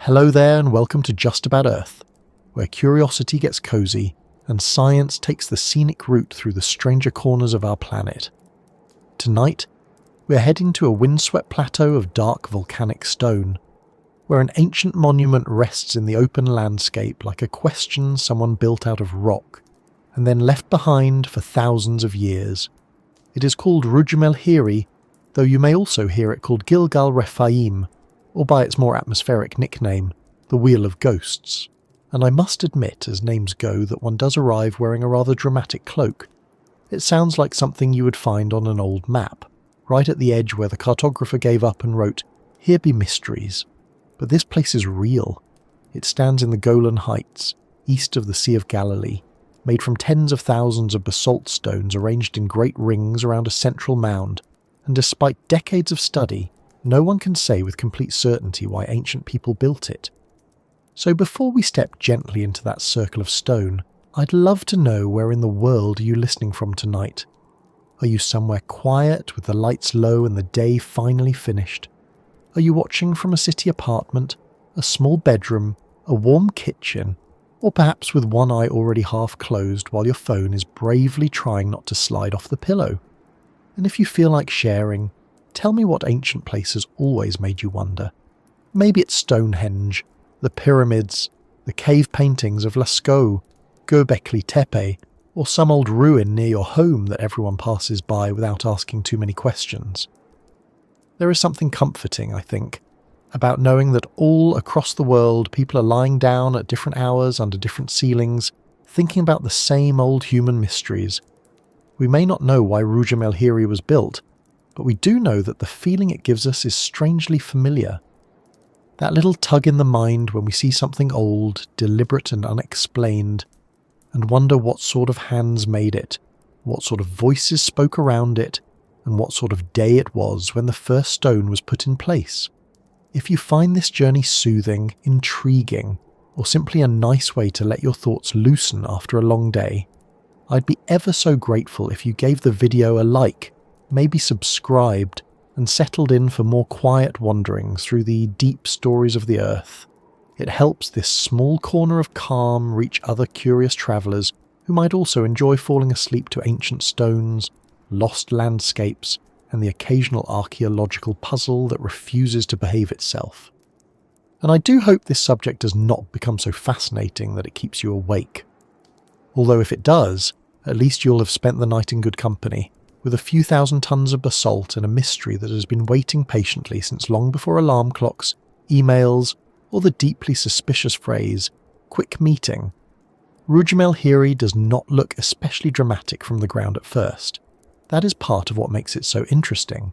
Hello there and welcome to Just About Earth, where curiosity gets cozy and science takes the scenic route through the stranger corners of our planet. Tonight, we're heading to a windswept plateau of dark volcanic stone, where an ancient monument rests in the open landscape like a question someone built out of rock and then left behind for thousands of years. It is called Rujm el-Hiri, though you may also hear it called Gilgal Rephaim, or by its more atmospheric nickname, the Wheel of Ghosts. And I must admit, as names go, that one does arrive wearing a rather dramatic cloak. It sounds like something you would find on an old map, right at the edge where the cartographer gave up and wrote, "Here be mysteries." But this place is real. It stands in the Golan Heights, east of the Sea of Galilee, made from tens of thousands of basalt stones arranged in great rings around a central mound, and despite decades of study, no one can say with complete certainty why ancient people built it. So before we step gently into that circle of stone, I'd love to know where in the world are you listening from tonight? Are you somewhere quiet with the lights low and the day finally finished? Are you watching from a city apartment, a small bedroom, a warm kitchen, or perhaps with one eye already half closed while your phone is bravely trying not to slide off the pillow? And if you feel like sharing, tell me what ancient place has always made you wonder. Maybe it's Stonehenge, the pyramids, the cave paintings of Lascaux, Göbekli Tepe, or some old ruin near your home that everyone passes by without asking too many questions. There is something comforting, I think, about knowing that all across the world people are lying down at different hours under different ceilings, thinking about the same old human mysteries. We may not know why Rujm el-Hiri was built, but we do know that the feeling it gives us is strangely familiar. That little tug in the mind when we see something old, deliberate and unexplained, and wonder what sort of hands made it, what sort of voices spoke around it, and what sort of day it was when the first stone was put in place. If you find this journey soothing, intriguing, or simply a nice way to let your thoughts loosen after a long day, I'd be ever so grateful if you gave the video a like, maybe subscribed, and settled in for more quiet wanderings through the deep stories of the earth. It helps this small corner of calm reach other curious travellers who might also enjoy falling asleep to ancient stones, lost landscapes, and the occasional archaeological puzzle that refuses to behave itself. And I do hope this subject does not become so fascinating that it keeps you awake. Although if it does, at least you'll have spent the night in good company, with a few thousand tons of basalt and a mystery that has been waiting patiently since long before alarm clocks, emails, or the deeply suspicious phrase, "quick meeting." Rujm el-Hiri does not look especially dramatic from the ground at first. That is part of what makes it so interesting.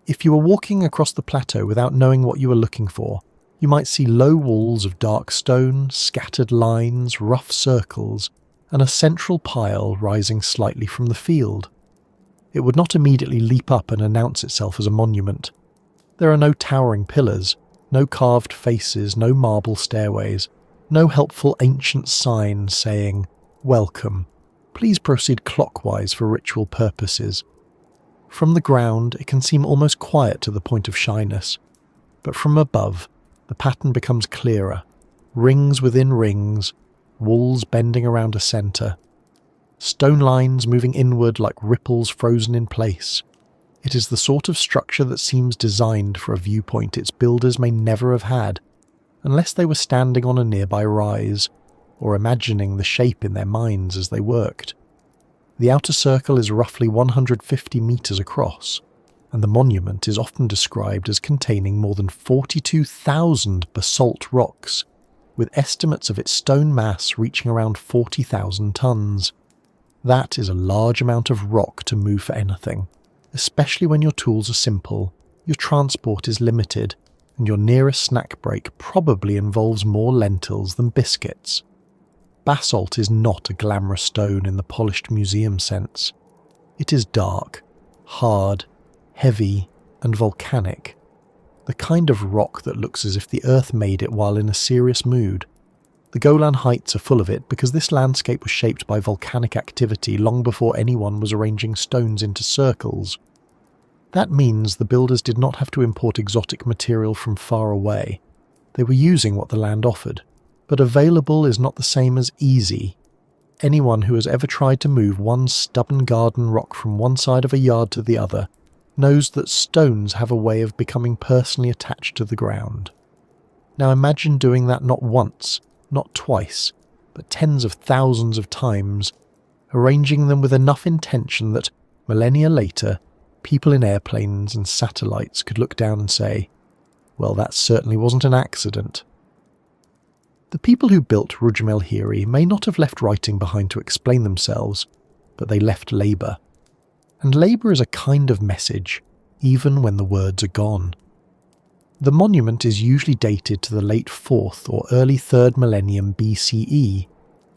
If you were walking across the plateau without knowing what you were looking for, you might see low walls of dark stone, scattered lines, rough circles, and a central pile rising slightly from the field. It would not immediately leap up and announce itself as a monument. There are no towering pillars, no carved faces, no marble stairways, no helpful ancient sign saying, "Welcome. Please proceed clockwise for ritual purposes." From the ground, it can seem almost quiet to the point of shyness, but from above, the pattern becomes clearer. Rings within rings, walls bending around a centre, stone lines moving inward like ripples frozen in place. It is the sort of structure that seems designed for a viewpoint its builders may never have had, unless they were standing on a nearby rise, or imagining the shape in their minds as they worked. The outer circle is roughly 150 metres across, and the monument is often described as containing more than 42,000 basalt rocks, with estimates of its stone mass reaching around 40,000 tons. That is a large amount of rock to move for anything, especially when your tools are simple, your transport is limited, and your nearest snack break probably involves more lentils than biscuits. Basalt is not a glamorous stone in the polished museum sense. It is dark, hard, heavy, and volcanic. The kind of rock that looks as if the earth made it while in a serious mood. The Golan Heights are full of it because this landscape was shaped by volcanic activity long before anyone was arranging stones into circles. That means the builders did not have to import exotic material from far away. They were using what the land offered, but available is not the same as easy. Anyone who has ever tried to move one stubborn garden rock from one side of a yard to the other knows that stones have a way of becoming personally attached to the ground. Now imagine doing that not once, not twice, but tens of thousands of times, arranging them with enough intention that millennia later, people in airplanes and satellites could look down and say, well, that certainly wasn't an accident. The people who built Rujm el-Hiri may not have left writing behind to explain themselves, but they left labour. And labour is a kind of message, even when the words are gone. The monument is usually dated to the late 4th or early 3rd millennium BCE,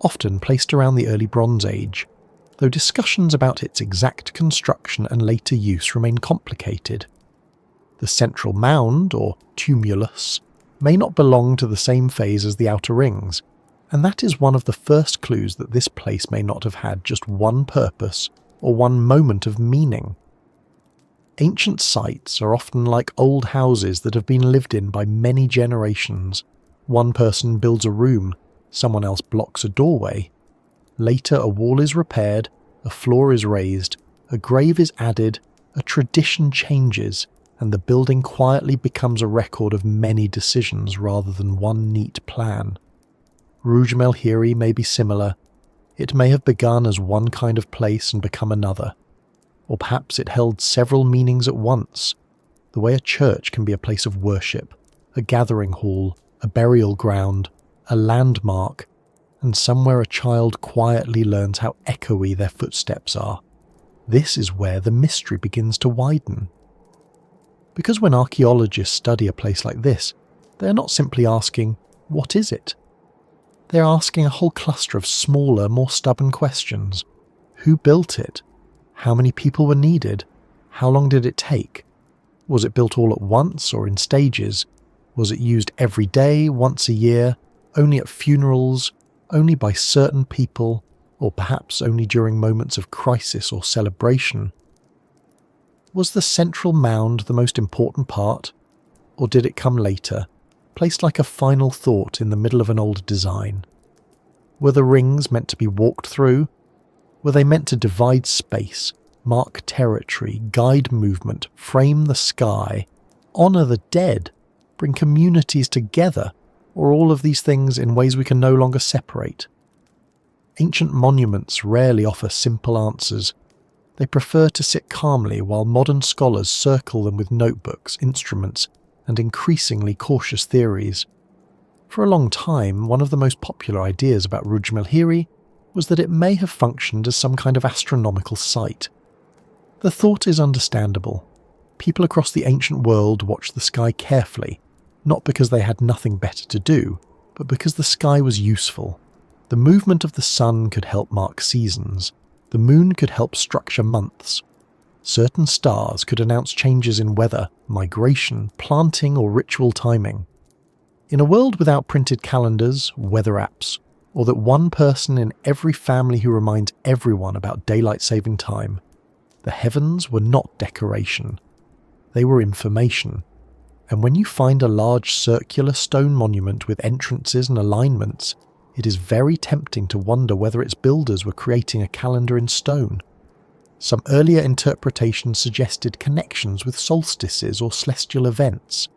often placed around the early Bronze Age, though discussions about its exact construction and later use remain complicated. The central mound, or tumulus, may not belong to the same phase as the outer rings, and that is one of the first clues that this place may not have had just one purpose or one moment of meaning. Ancient sites are often like old houses that have been lived in by many generations. One person builds a room, someone else blocks a doorway. Later a wall is repaired, a floor is raised, a grave is added, a tradition changes, and the building quietly becomes a record of many decisions rather than one neat plan. Rujm el-Hiri may be similar. It may have begun as one kind of place and become another. Or perhaps it held several meanings at once, the way a church can be a place of worship, a gathering hall, a burial ground, a landmark, and somewhere a child quietly learns how echoey their footsteps are. This is where the mystery begins to widen. Because when archaeologists study a place like this, they are not simply asking, what is it? They are asking a whole cluster of smaller, more stubborn questions. Who built it? How many people were needed? How long did it take? Was it built all at once or in stages? Was it used every day, once a year, only at funerals, only by certain people, or perhaps only during moments of crisis or celebration? Was the central mound the most important part, or did it come later, placed like a final thought in the middle of an older design? Were the rings meant to be walked through? Were they meant to divide space, mark territory, guide movement, frame the sky, honour the dead, bring communities together, or all of these things in ways we can no longer separate? Ancient monuments rarely offer simple answers. They prefer to sit calmly while modern scholars circle them with notebooks, instruments, and increasingly cautious theories. For a long time, one of the most popular ideas about Rujm el-Hiri was that it may have functioned as some kind of astronomical site. The thought is understandable. People across the ancient world watched the sky carefully, not because they had nothing better to do, but because the sky was useful. The movement of the sun could help mark seasons. The moon could help structure months. Certain stars could announce changes in weather, migration, planting, or ritual timing. In a world without printed calendars, weather apps, or that one person in every family who reminds everyone about daylight saving time, the heavens were not decoration. They were information. And when you find a large circular stone monument with entrances and alignments, it is very tempting to wonder whether its builders were creating a calendar in stone. Some earlier interpretations suggested connections with solstices or celestial events.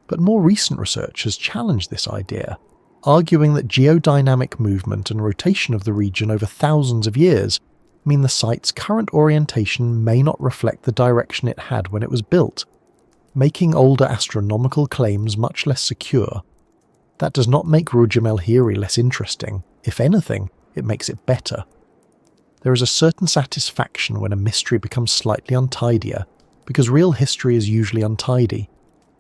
But more recent research has challenged this idea, arguing that geodynamic movement and rotation of the region over thousands of years mean the site's current orientation may not reflect the direction it had when it was built, making older astronomical claims much less secure. That does not make Rujm el-Hiri less interesting. If anything, it makes it better. There is a certain satisfaction when a mystery becomes slightly untidier, because real history is usually untidy.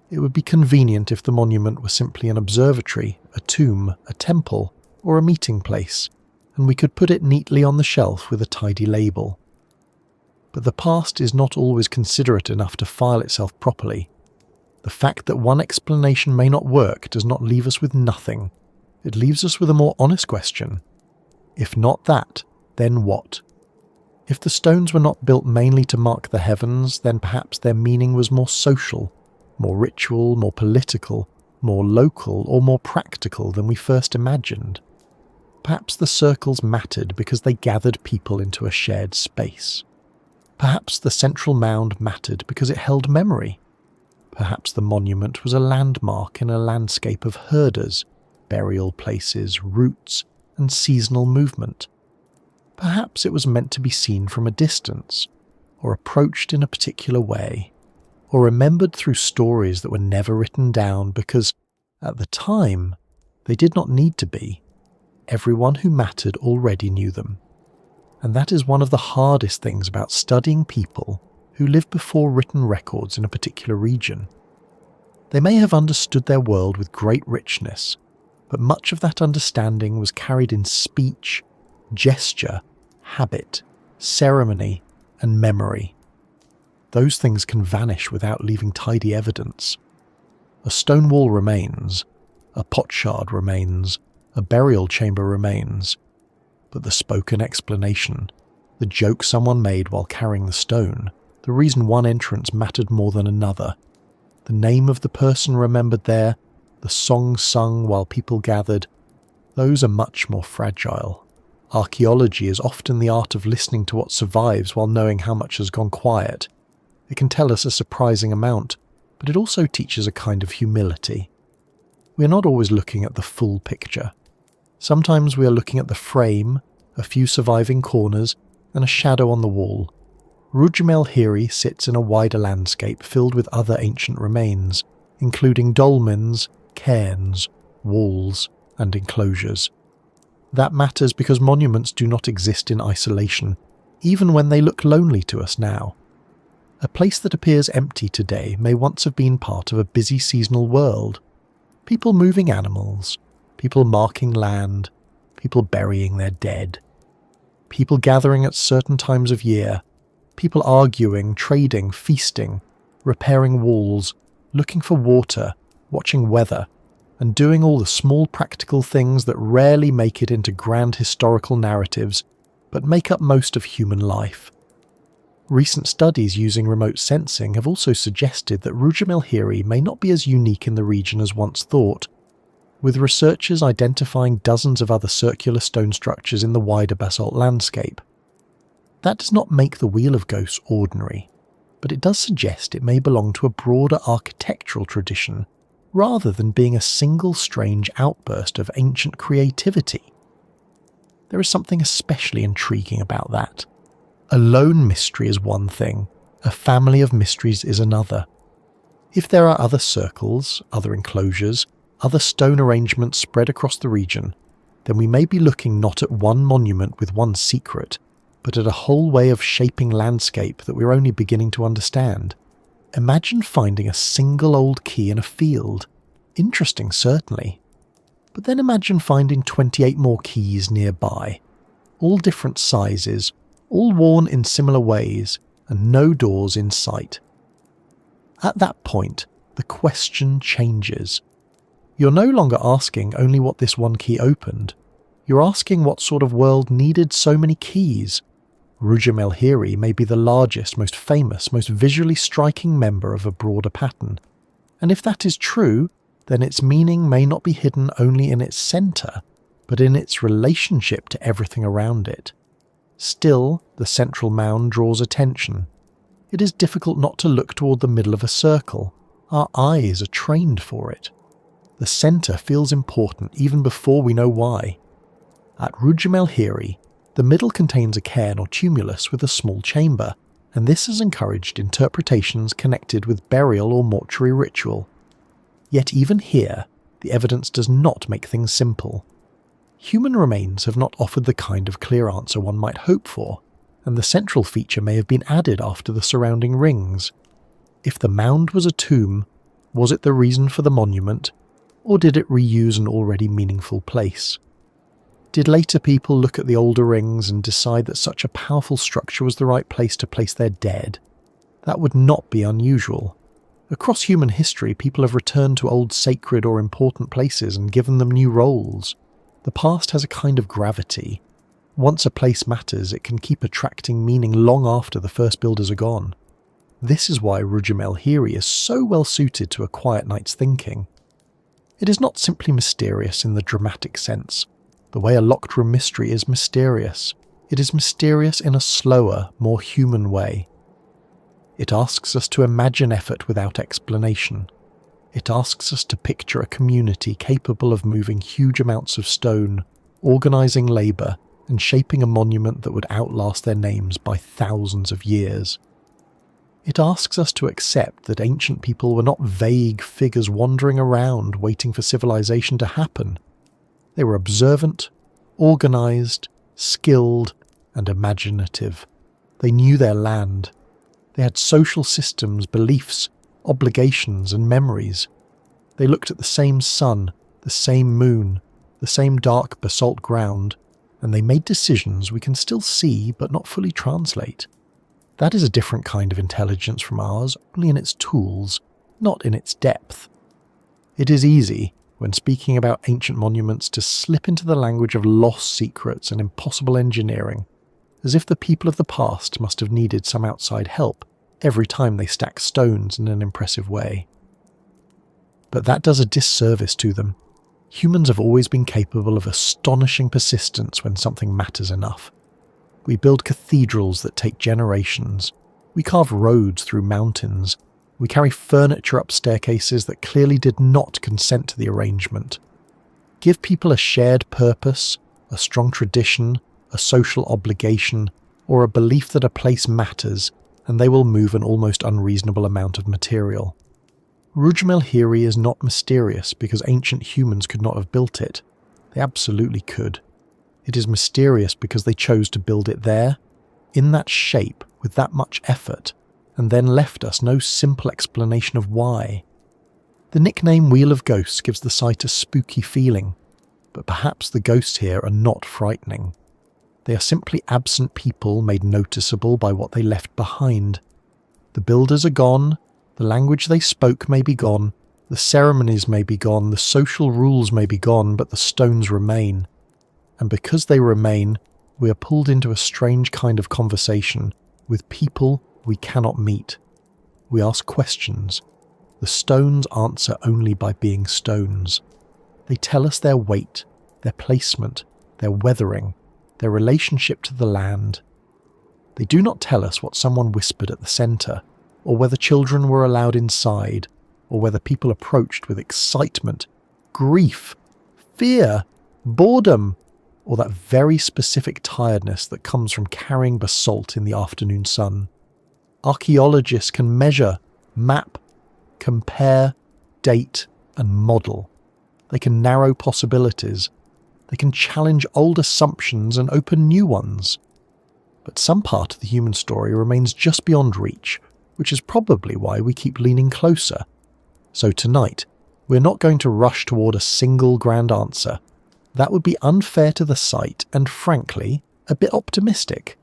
It would be convenient if the monument were simply an observatory, a tomb, a temple, or a meeting place, and we could put it neatly on the shelf with a tidy label. But the past is not always considerate enough to file itself properly. The fact that one explanation may not work does not leave us with nothing. It leaves us with a more honest question. If not that, then what? If the stones were not built mainly to mark the heavens, then perhaps their meaning was more social, more ritual, more political, more local or more practical than we first imagined. Perhaps the circles mattered because they gathered people into a shared space. Perhaps the central mound mattered because it held memory. Perhaps the monument was a landmark in a landscape of herders, burial places, routes, and seasonal movement. Perhaps it was meant to be seen from a distance, or approached in a particular way, or remembered through stories that were never written down because, at the time, they did not need to be. Everyone who mattered already knew them. And that is one of the hardest things about studying people who lived before written records in a particular region. They may have understood their world with great richness, but much of that understanding was carried in speech, gesture, habit, ceremony, and memory. Those things can vanish without leaving tidy evidence. A stone wall remains, a potsherd remains, a burial chamber remains, but the spoken explanation, the joke someone made while carrying the stone, the reason one entrance mattered more than another, the name of the person remembered there, the song sung while people gathered, those are much more fragile. Archaeology is often the art of listening to what survives while knowing how much has gone quiet. It can tell us a surprising amount, but it also teaches a kind of humility. We are not always looking at the full picture. Sometimes we are looking at the frame, a few surviving corners, and a shadow on the wall. Rujm el-Hiri sits in a wider landscape filled with other ancient remains, including dolmens, cairns, walls, and enclosures. That matters because monuments do not exist in isolation, even when they look lonely to us now. A place that appears empty today may once have been part of a busy seasonal world. People moving animals, people marking land, people burying their dead, people gathering at certain times of year, people arguing, trading, feasting, repairing walls, looking for water, watching weather, and doing all the small practical things that rarely make it into grand historical narratives, but make up most of human life. Recent studies using remote sensing have also suggested that Rujm el-Hiri may not be as unique in the region as once thought, with researchers identifying dozens of other circular stone structures in the wider basalt landscape. That does not make the Wheel of Ghosts ordinary, but it does suggest it may belong to a broader architectural tradition rather than being a single strange outburst of ancient creativity. There is something especially intriguing about that. A lone mystery is one thing, a family of mysteries is another. If there are other circles, other enclosures, other stone arrangements spread across the region, then we may be looking not at one monument with one secret, but at a whole way of shaping landscape that we're only beginning to understand. Imagine finding a single old key in a field. Interesting, certainly. But then imagine finding 28 more keys nearby, all different sizes, all worn in similar ways, and no doors in sight. At that point, the question changes. You're no longer asking only what this one key opened. You're asking what sort of world needed so many keys. Rujm el-Hiri may be the largest, most famous, most visually striking member of a broader pattern. And if that is true, then its meaning may not be hidden only in its centre, but in its relationship to everything around it. Still, the central mound draws attention. It is difficult not to look toward the middle of a circle. Our eyes are trained for it. The centre feels important even before we know why. At Rujm el-Hiri, the middle contains a cairn or tumulus with a small chamber, and this has encouraged interpretations connected with burial or mortuary ritual. Yet even here, the evidence does not make things simple. Human remains have not offered the kind of clear answer one might hope for, and the central feature may have been added after the surrounding rings. If the mound was a tomb, was it the reason for the monument, or did it reuse an already meaningful place? Did later people look at the older rings and decide that such a powerful structure was the right place to place their dead? That would not be unusual. Across human history, people have returned to old sacred or important places and given them new roles. The past has a kind of gravity. Once a place matters, it can keep attracting meaning long after the first builders are gone. This is why Rujm el-Hiri is so well suited to a quiet night's thinking. It is not simply mysterious in the dramatic sense. The way a locked room mystery is mysterious. It is mysterious in a slower, more human way. It asks us to imagine effort without explanation. It asks us to picture a community capable of moving huge amounts of stone, organising labour, and shaping a monument that would outlast their names by thousands of years. It asks us to accept that ancient people were not vague figures wandering around waiting for civilization to happen. They were observant, organised, skilled, and imaginative. They knew their land. They had social systems, beliefs, obligations, and memories. They looked at the same sun, the same moon, the same dark basalt ground, and they made decisions we can still see but not fully translate. That is a different kind of intelligence from ours, only in its tools, not in its depth. It is easy, when speaking about ancient monuments, to slip into the language of lost secrets and impossible engineering, as if the people of the past must have needed some outside help every time they stack stones in an impressive way. But that does a disservice to them. Humans have always been capable of astonishing persistence when something matters enough. We build cathedrals that take generations. We carve roads through mountains. We carry furniture up staircases that clearly did not consent to the arrangement. Give people a shared purpose, a strong tradition, a social obligation, or a belief that a place matters, and they will move an almost unreasonable amount of material. Rujm el-Hiri is not mysterious because ancient humans could not have built it. They absolutely could. It is mysterious because they chose to build it there, in that shape, with that much effort, and then left us no simple explanation of why. The nickname Wheel of Ghosts gives the site a spooky feeling, but perhaps the ghosts here are not frightening. They are simply absent people made noticeable by what they left behind. The builders are gone, the language they spoke may be gone, the ceremonies may be gone, the social rules may be gone, but the stones remain. And because they remain, we are pulled into a strange kind of conversation with people we cannot meet. We ask questions. The stones answer only by being stones. They tell us their weight, their placement, their weathering, their relationship to the land. They do not tell us what someone whispered at the centre, or whether children were allowed inside, or whether people approached with excitement, grief, fear, boredom, or that very specific tiredness that comes from carrying basalt in the afternoon sun. Archaeologists can measure, map, compare, date, and model. They can narrow possibilities. They can challenge old assumptions and open new ones. But some part of the human story remains just beyond reach, which is probably why we keep leaning closer. So tonight, we're not going to rush toward a single grand answer. That would be unfair to the site and, frankly, a bit optimistic.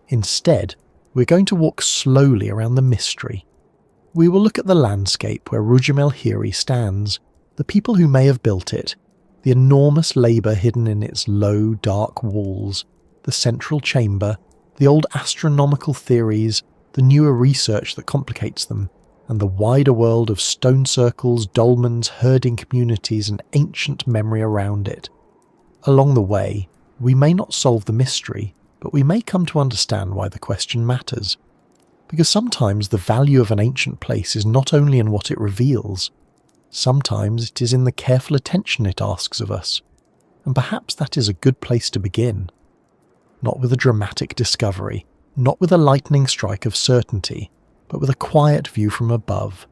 Instead, we're going to walk slowly around the mystery. We will look at the landscape where Rujm el-Hiri stands, the people who may have built it, the enormous labour hidden in its low, dark walls, the central chamber, the old astronomical theories, the newer research that complicates them, and the wider world of stone circles, dolmens, herding communities, and ancient memory around it. Along the way, we may not solve the mystery, but we may come to understand why the question matters. Because sometimes the value of an ancient place is not only in what it reveals, sometimes it is in the careful attention it asks of us, and perhaps that is a good place to begin. Not with a dramatic discovery, not with a lightning strike of certainty, but with a quiet view from above,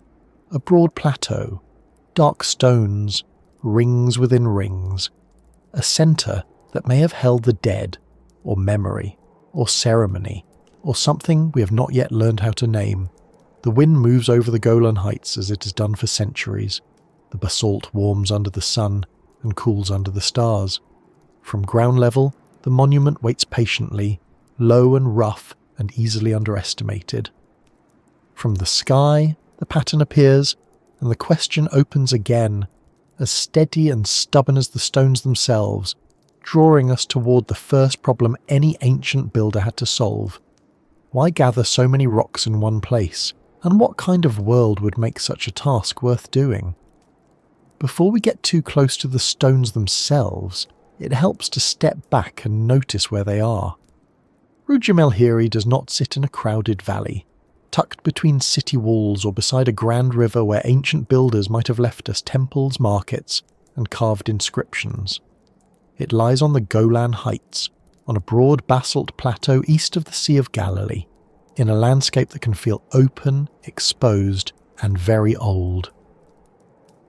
a broad plateau, dark stones, rings within rings, a centre that may have held the dead, or memory, or ceremony, or something we have not yet learned how to name. The wind moves over the Golan Heights as it has done for centuries. The basalt warms under the sun and cools under the stars. From ground level, the monument waits patiently, low and rough and easily underestimated. From the sky, the pattern appears, and the question opens again, as steady and stubborn as the stones themselves, drawing us toward the first problem any ancient builder had to solve. Why gather so many rocks in one place, and what kind of world would make such a task worth doing? before we get too close to the stones themselves, it helps to step back and notice where they are. Rujm el-Hiri does not sit in a crowded valley, tucked between city walls or beside a grand river where ancient builders might have left us temples, markets, and carved inscriptions. It lies on the Golan Heights, on a broad basalt plateau east of the Sea of Galilee, in a landscape that can feel open, exposed, and very old.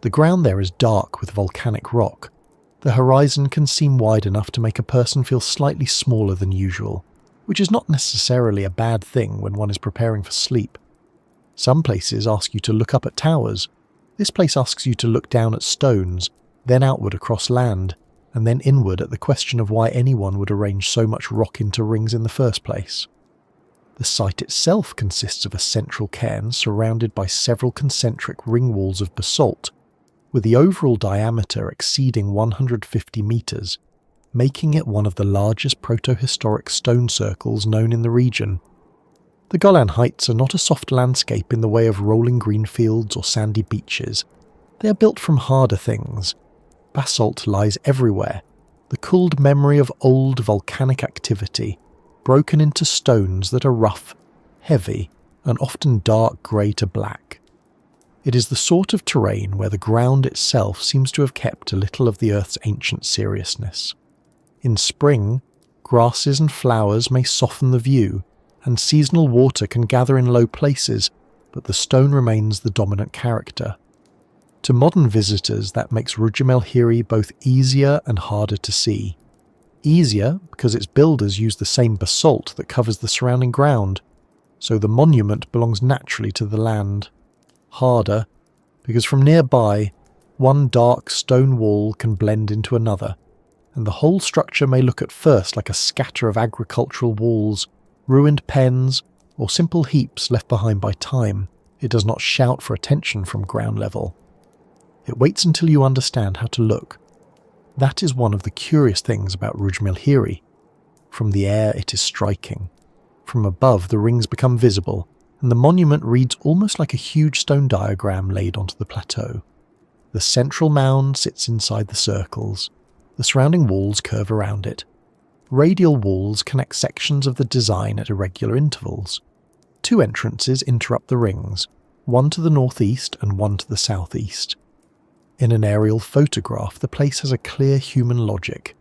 The ground there is dark with volcanic rock. The horizon can seem wide enough to make a person feel slightly smaller than usual, which is not necessarily a bad thing when one is preparing for sleep. Some places ask you to look up at towers. This place asks you to look down at stones, then outward across land, and then inward at the question of why anyone would arrange so much rock into rings in the first place. The site itself consists of a central cairn surrounded by several concentric ring walls of basalt, with the overall diameter exceeding 150 metres, making it one of the largest protohistoric stone circles known in the region. The Golan Heights are not a soft landscape in the way of rolling green fields or sandy beaches. They are built from harder things. Basalt lies everywhere, the cooled memory of old volcanic activity, broken into stones that are rough, heavy, and often dark grey to black. It is the sort of terrain where the ground itself seems to have kept a little of the Earth's ancient seriousness. In spring, grasses and flowers may soften the view, and seasonal water can gather in low places, but the stone remains the dominant character. To modern visitors, that makes Rujm el-Hiri both easier and harder to see. Easier because its builders use the same basalt that covers the surrounding ground, so the monument belongs naturally to the land. Harder because from nearby, one dark stone wall can blend into another, and the whole structure may look at first like a scatter of agricultural walls, ruined pens, or simple heaps left behind by time. It does not shout for attention from ground level. It waits until you understand how to look. That is one of the curious things about Rujm el-Hiri. From the air it is striking. From above the rings become visible, and the monument reads almost like a huge stone diagram laid onto the plateau. The central mound sits inside the circles. The surrounding walls curve around it. Radial walls connect sections of the design at irregular intervals. Two entrances interrupt the rings, one to the northeast and one to the southeast. In an aerial photograph, the place has a clear human logic.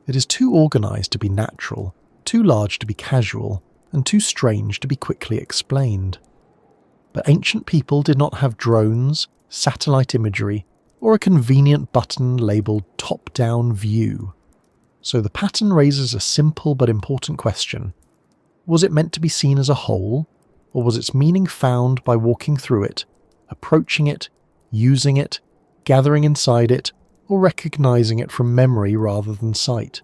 It is too organised to be natural, too large to be casual, and too strange to be quickly explained. But ancient people did not have drones, satellite imagery, or a convenient button labelled top-down view. So the pattern raises a simple but important question. Was it meant to be seen as a whole, or was its meaning found by walking through it, approaching it, using it, gathering inside it, or recognising it from memory rather than sight?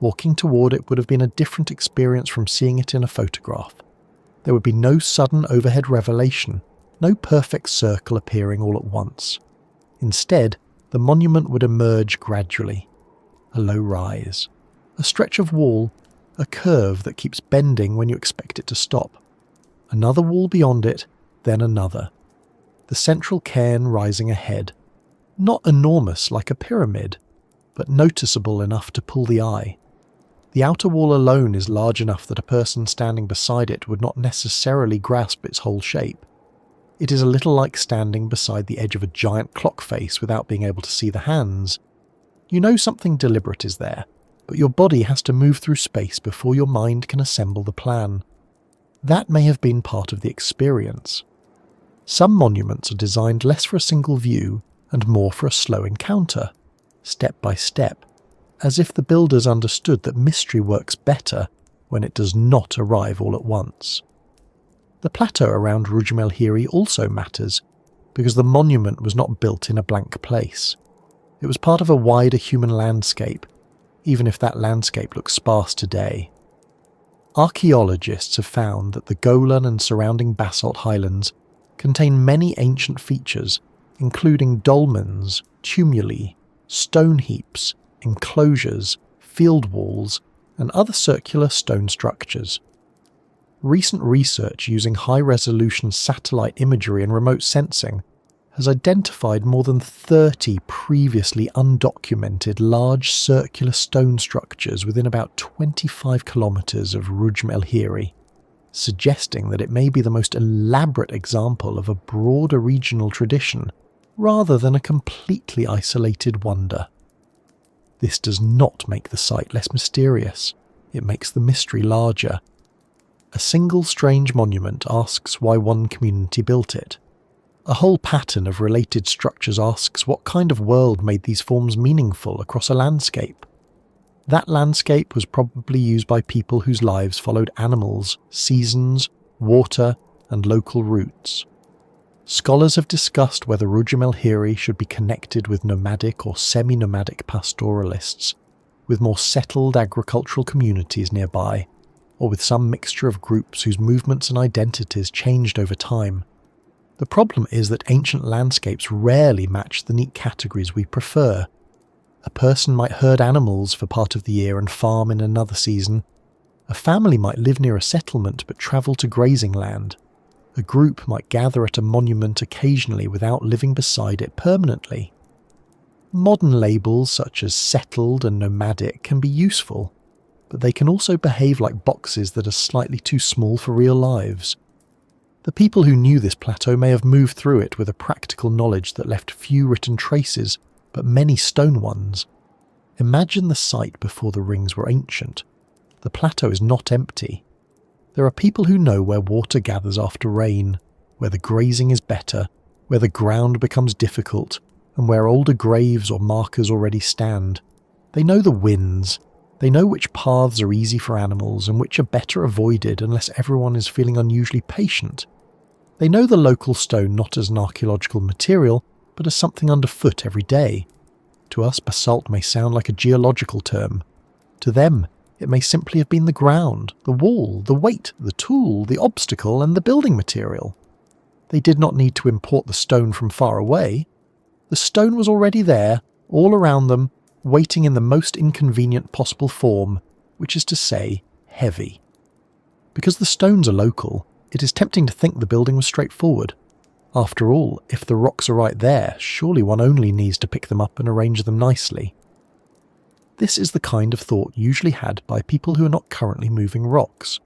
Walking toward it would have been a different experience from seeing it in a photograph. There would be no sudden overhead revelation, no perfect circle appearing all at once. Instead, the monument would emerge gradually. A low rise, a stretch of wall, a curve that keeps bending when you expect it to stop. Another wall beyond it, then another. The central cairn rising ahead. Not enormous like a pyramid, but noticeable enough to pull the eye. The outer wall alone is large enough that a person standing beside it would not necessarily grasp its whole shape. It is a little like standing beside the edge of a giant clock face without being able to see the hands. You know something deliberate is there, but your body has to move through space before your mind can assemble the plan. That may have been part of the experience. Some monuments are designed less for a single view and more for a slow encounter, step by step, as if the builders understood that mystery works better when it does not arrive all at once. The plateau around Rujm el-Hiri also matters, because the monument was not built in a blank place. It was part of a wider human landscape, even if that landscape looks sparse today. Archaeologists have found that the Golan and surrounding basalt highlands contain many ancient features, including dolmens, tumuli, stone heaps, enclosures, field walls, and other circular stone structures. Recent research using high-resolution satellite imagery and remote sensing has identified more than 30 previously undocumented large circular stone structures within about 25 kilometres of Rujm el-Hiri, suggesting that it may be the most elaborate example of a broader regional tradition rather than a completely isolated wonder. This does not make the site less mysterious, it makes the mystery larger. A single strange monument asks why one community built it. A whole pattern of related structures asks what kind of world made these forms meaningful across a landscape. That landscape was probably used by people whose lives followed animals, seasons, water, and local routes. Scholars have discussed whether Rujm el-Hiri should be connected with nomadic or semi-nomadic pastoralists, with more settled agricultural communities nearby, or with some mixture of groups whose movements and identities changed over time. The problem is that ancient landscapes rarely match the neat categories we prefer. A person might herd animals for part of the year and farm in another season. A family might live near a settlement but travel to grazing land. A group might gather at a monument occasionally without living beside it permanently. Modern labels such as settled and nomadic can be useful, but they can also behave like boxes that are slightly too small for real lives. The people who knew this plateau may have moved through it with a practical knowledge that left few written traces, but many stone ones. Imagine the site before the rings were ancient. The plateau is not empty. There are people who know where water gathers after rain, where the grazing is better, where the ground becomes difficult, and where older graves or markers already stand. They know the winds. They know which paths are easy for animals and which are better avoided unless everyone is feeling unusually patient. They know the local stone not as an archaeological material, but as something underfoot every day. To us, basalt may sound like a geological term. To them, it may simply have been the ground, the wall, the weight, the tool, the obstacle, and the building material. They did not need to import the stone from far away. The stone was already there, all around them, waiting in the most inconvenient possible form, which is to say, heavy. Because the stones are local, it is tempting to think the building was straightforward. After all, if the rocks are right there, surely one only needs to pick them up and arrange them nicely. This is the kind of thought usually had by people who are not currently moving rocks.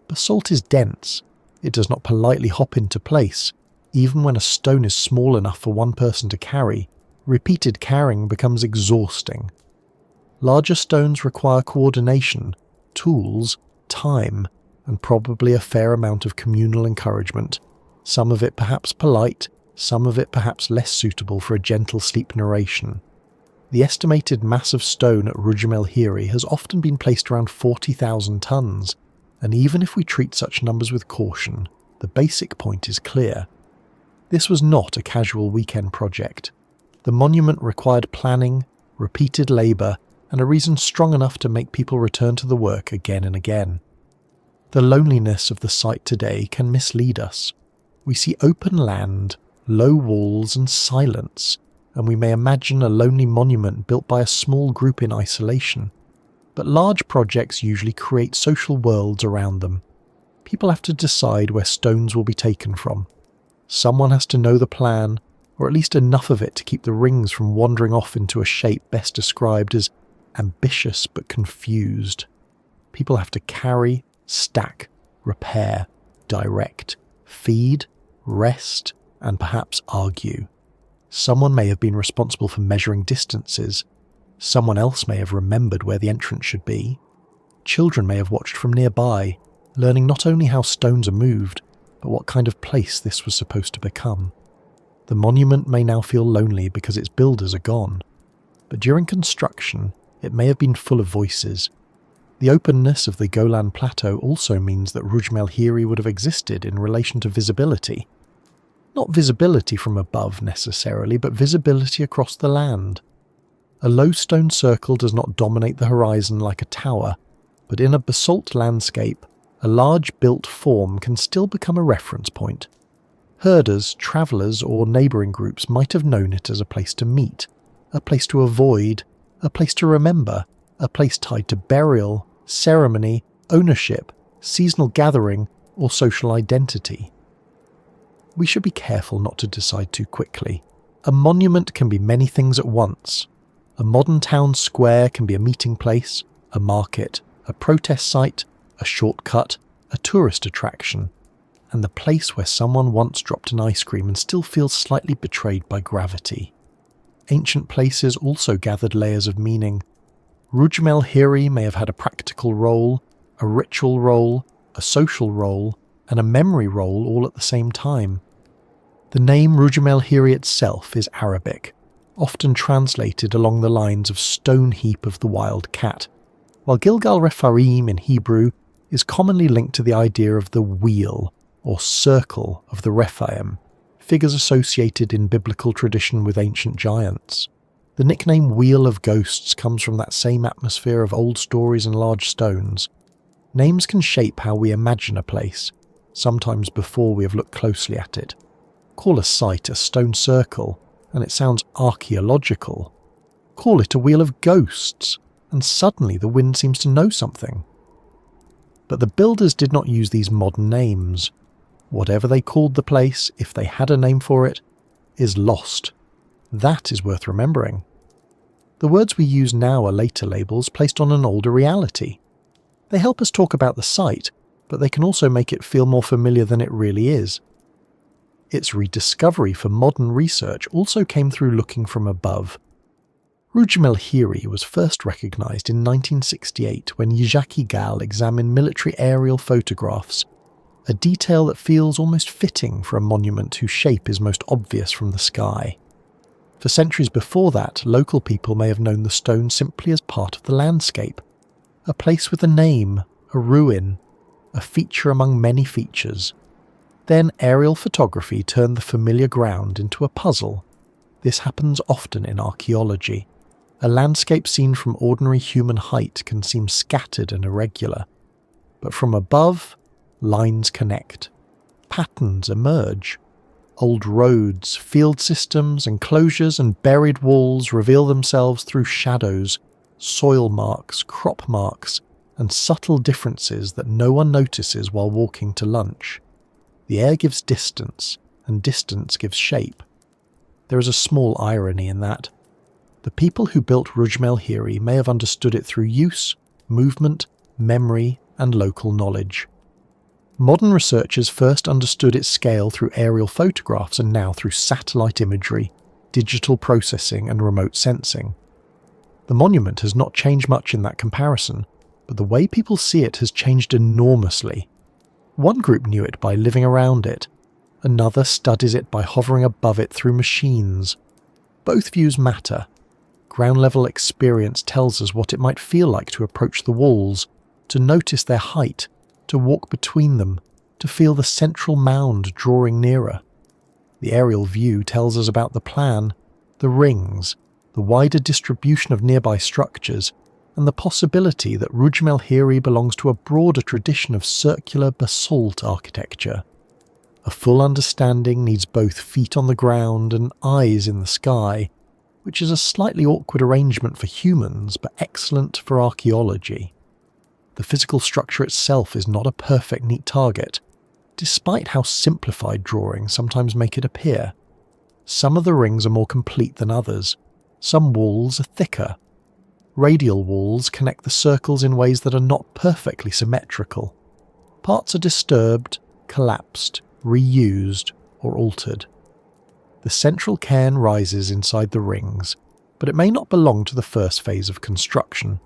Basalt is dense. It does not politely hop into place. Even when a stone is small enough for one person to carry, repeated carrying becomes exhausting. Larger stones require coordination, tools, time, and probably a fair amount of communal encouragement, some of it perhaps polite, some of it perhaps less suitable for a gentle sleep narration. The estimated mass of stone at Rujm el-Hiri has often been placed around 40,000 tons, and even if we treat such numbers with caution, the basic point is clear. This was not a casual weekend project. The monument required planning, repeated labour, and a reason strong enough to make people return to the work again and again. The loneliness of the site today can mislead us. We see open land, low walls and silence, and we may imagine a lonely monument built by a small group in isolation. But large projects usually create social worlds around them. People have to decide where stones will be taken from. Someone has to know the plan, or at least enough of it to keep the rings from wandering off into a shape best described as ambitious but confused. People have to carry, stack, repair, direct, feed, rest, and perhaps argue. Someone may have been responsible for measuring distances. Someone else may have remembered where the entrance should be. Children may have watched from nearby, learning not only how stones are moved, but what kind of place this was supposed to become. The monument may now feel lonely because its builders are gone, but during construction, it may have been full of voices. The openness of the Golan Plateau also means that Rujm el-Hiri would have existed in relation to visibility. Not visibility from above necessarily, but visibility across the land. A low stone circle does not dominate the horizon like a tower, but in a basalt landscape, a large built form can still become a reference point. Herders, travellers, or neighbouring groups might have known it as a place to meet, a place to avoid, a place to remember, a place tied to burial, ceremony, ownership, seasonal gathering, or social identity. we should be careful not to decide too quickly. A monument can be many things at once. A modern town square can be a meeting place, a market, a protest site, a shortcut, a tourist attraction, and the place where someone once dropped an ice cream and still feels slightly betrayed by gravity. Ancient places also gathered layers of meaning. Rujm el-Hiri may have had a practical role, a ritual role, a social role, and a memory role all at the same time. The name Rujm el-Hiri itself is Arabic, often translated along the lines of stone heap of the wild cat, while Gilgal Rephaim in Hebrew is commonly linked to the idea of the wheel or circle of the Rephaim, figures associated in biblical tradition with ancient giants. The nickname Wheel of Ghosts comes from that same atmosphere of old stories and large stones. Names can shape how we imagine a place, sometimes before we have looked closely at it. Call a site a stone circle, and it sounds archaeological. Call it a wheel of ghosts, and suddenly the wind seems to know something. But the builders did not use these modern names. Whatever they called the place, if they had a name for it, is lost. That is worth remembering. The words we use now are later labels placed on an older reality. They help us talk about the site, but they can also make it feel more familiar than it really is. Its rediscovery for modern research also came through looking from above. Rujm el-Hiri was first recognised in 1968 when Yitzhak Yigal examined military aerial photographs, a detail that feels almost fitting for a monument whose shape is most obvious from the sky. For centuries before that, local people may have known the stone simply as part of the landscape, a place with a name, a ruin, a feature among many features. Then aerial photography turned the familiar ground into a puzzle. This happens often in archaeology. A landscape seen from ordinary human height can seem scattered and irregular, but from above, lines connect. Patterns emerge. Old roads, field systems, enclosures and buried walls reveal themselves through shadows, soil marks, crop marks, and subtle differences that no one notices while walking to lunch. The air gives distance, and distance gives shape. There is a small irony in that. The people who built Rujm el-Hiri may have understood it through use, movement, memory, and local knowledge. Modern researchers first understood its scale through aerial photographs and now through satellite imagery, digital processing, and remote sensing. The monument has not changed much in that comparison, but the way people see it has changed enormously. One group knew it by living around it. Another studies it by hovering above it through machines. Both views matter. Ground-level experience tells us what it might feel like to approach the walls, to notice their height, to walk between them, to feel the central mound drawing nearer. The aerial view tells us about the plan, the rings, the wider distribution of nearby structures, and the possibility that Rujm el-Hiri belongs to a broader tradition of circular basalt architecture. A full understanding needs both feet on the ground and eyes in the sky, which is a slightly awkward arrangement for humans but excellent for archaeology. The physical structure itself is not a perfect neat target, despite how simplified drawings sometimes make it appear. Some of the rings are more complete than others. Some walls are thicker. Radial walls connect the circles in ways that are not perfectly symmetrical. Parts are disturbed, collapsed, reused, or altered. The central cairn rises inside the rings, but it may not belong to the first phase of construction.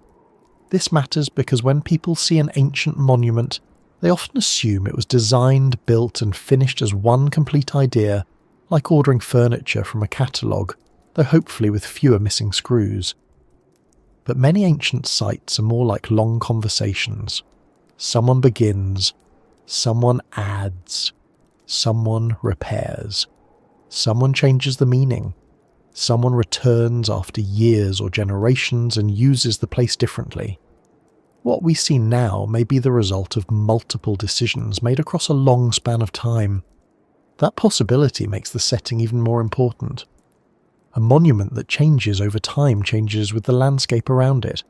This matters because when people see an ancient monument, they often assume it was designed, built, and finished as one complete idea, like ordering furniture from a catalogue, though hopefully with fewer missing screws. But many ancient sites are more like long conversations. Someone begins, someone adds, someone repairs. Someone changes the meaning. Someone returns after years or generations and uses the place differently. What we see now may be the result of multiple decisions made across a long span of time. That possibility makes the setting even more important. A monument that changes over time changes with the landscape around it.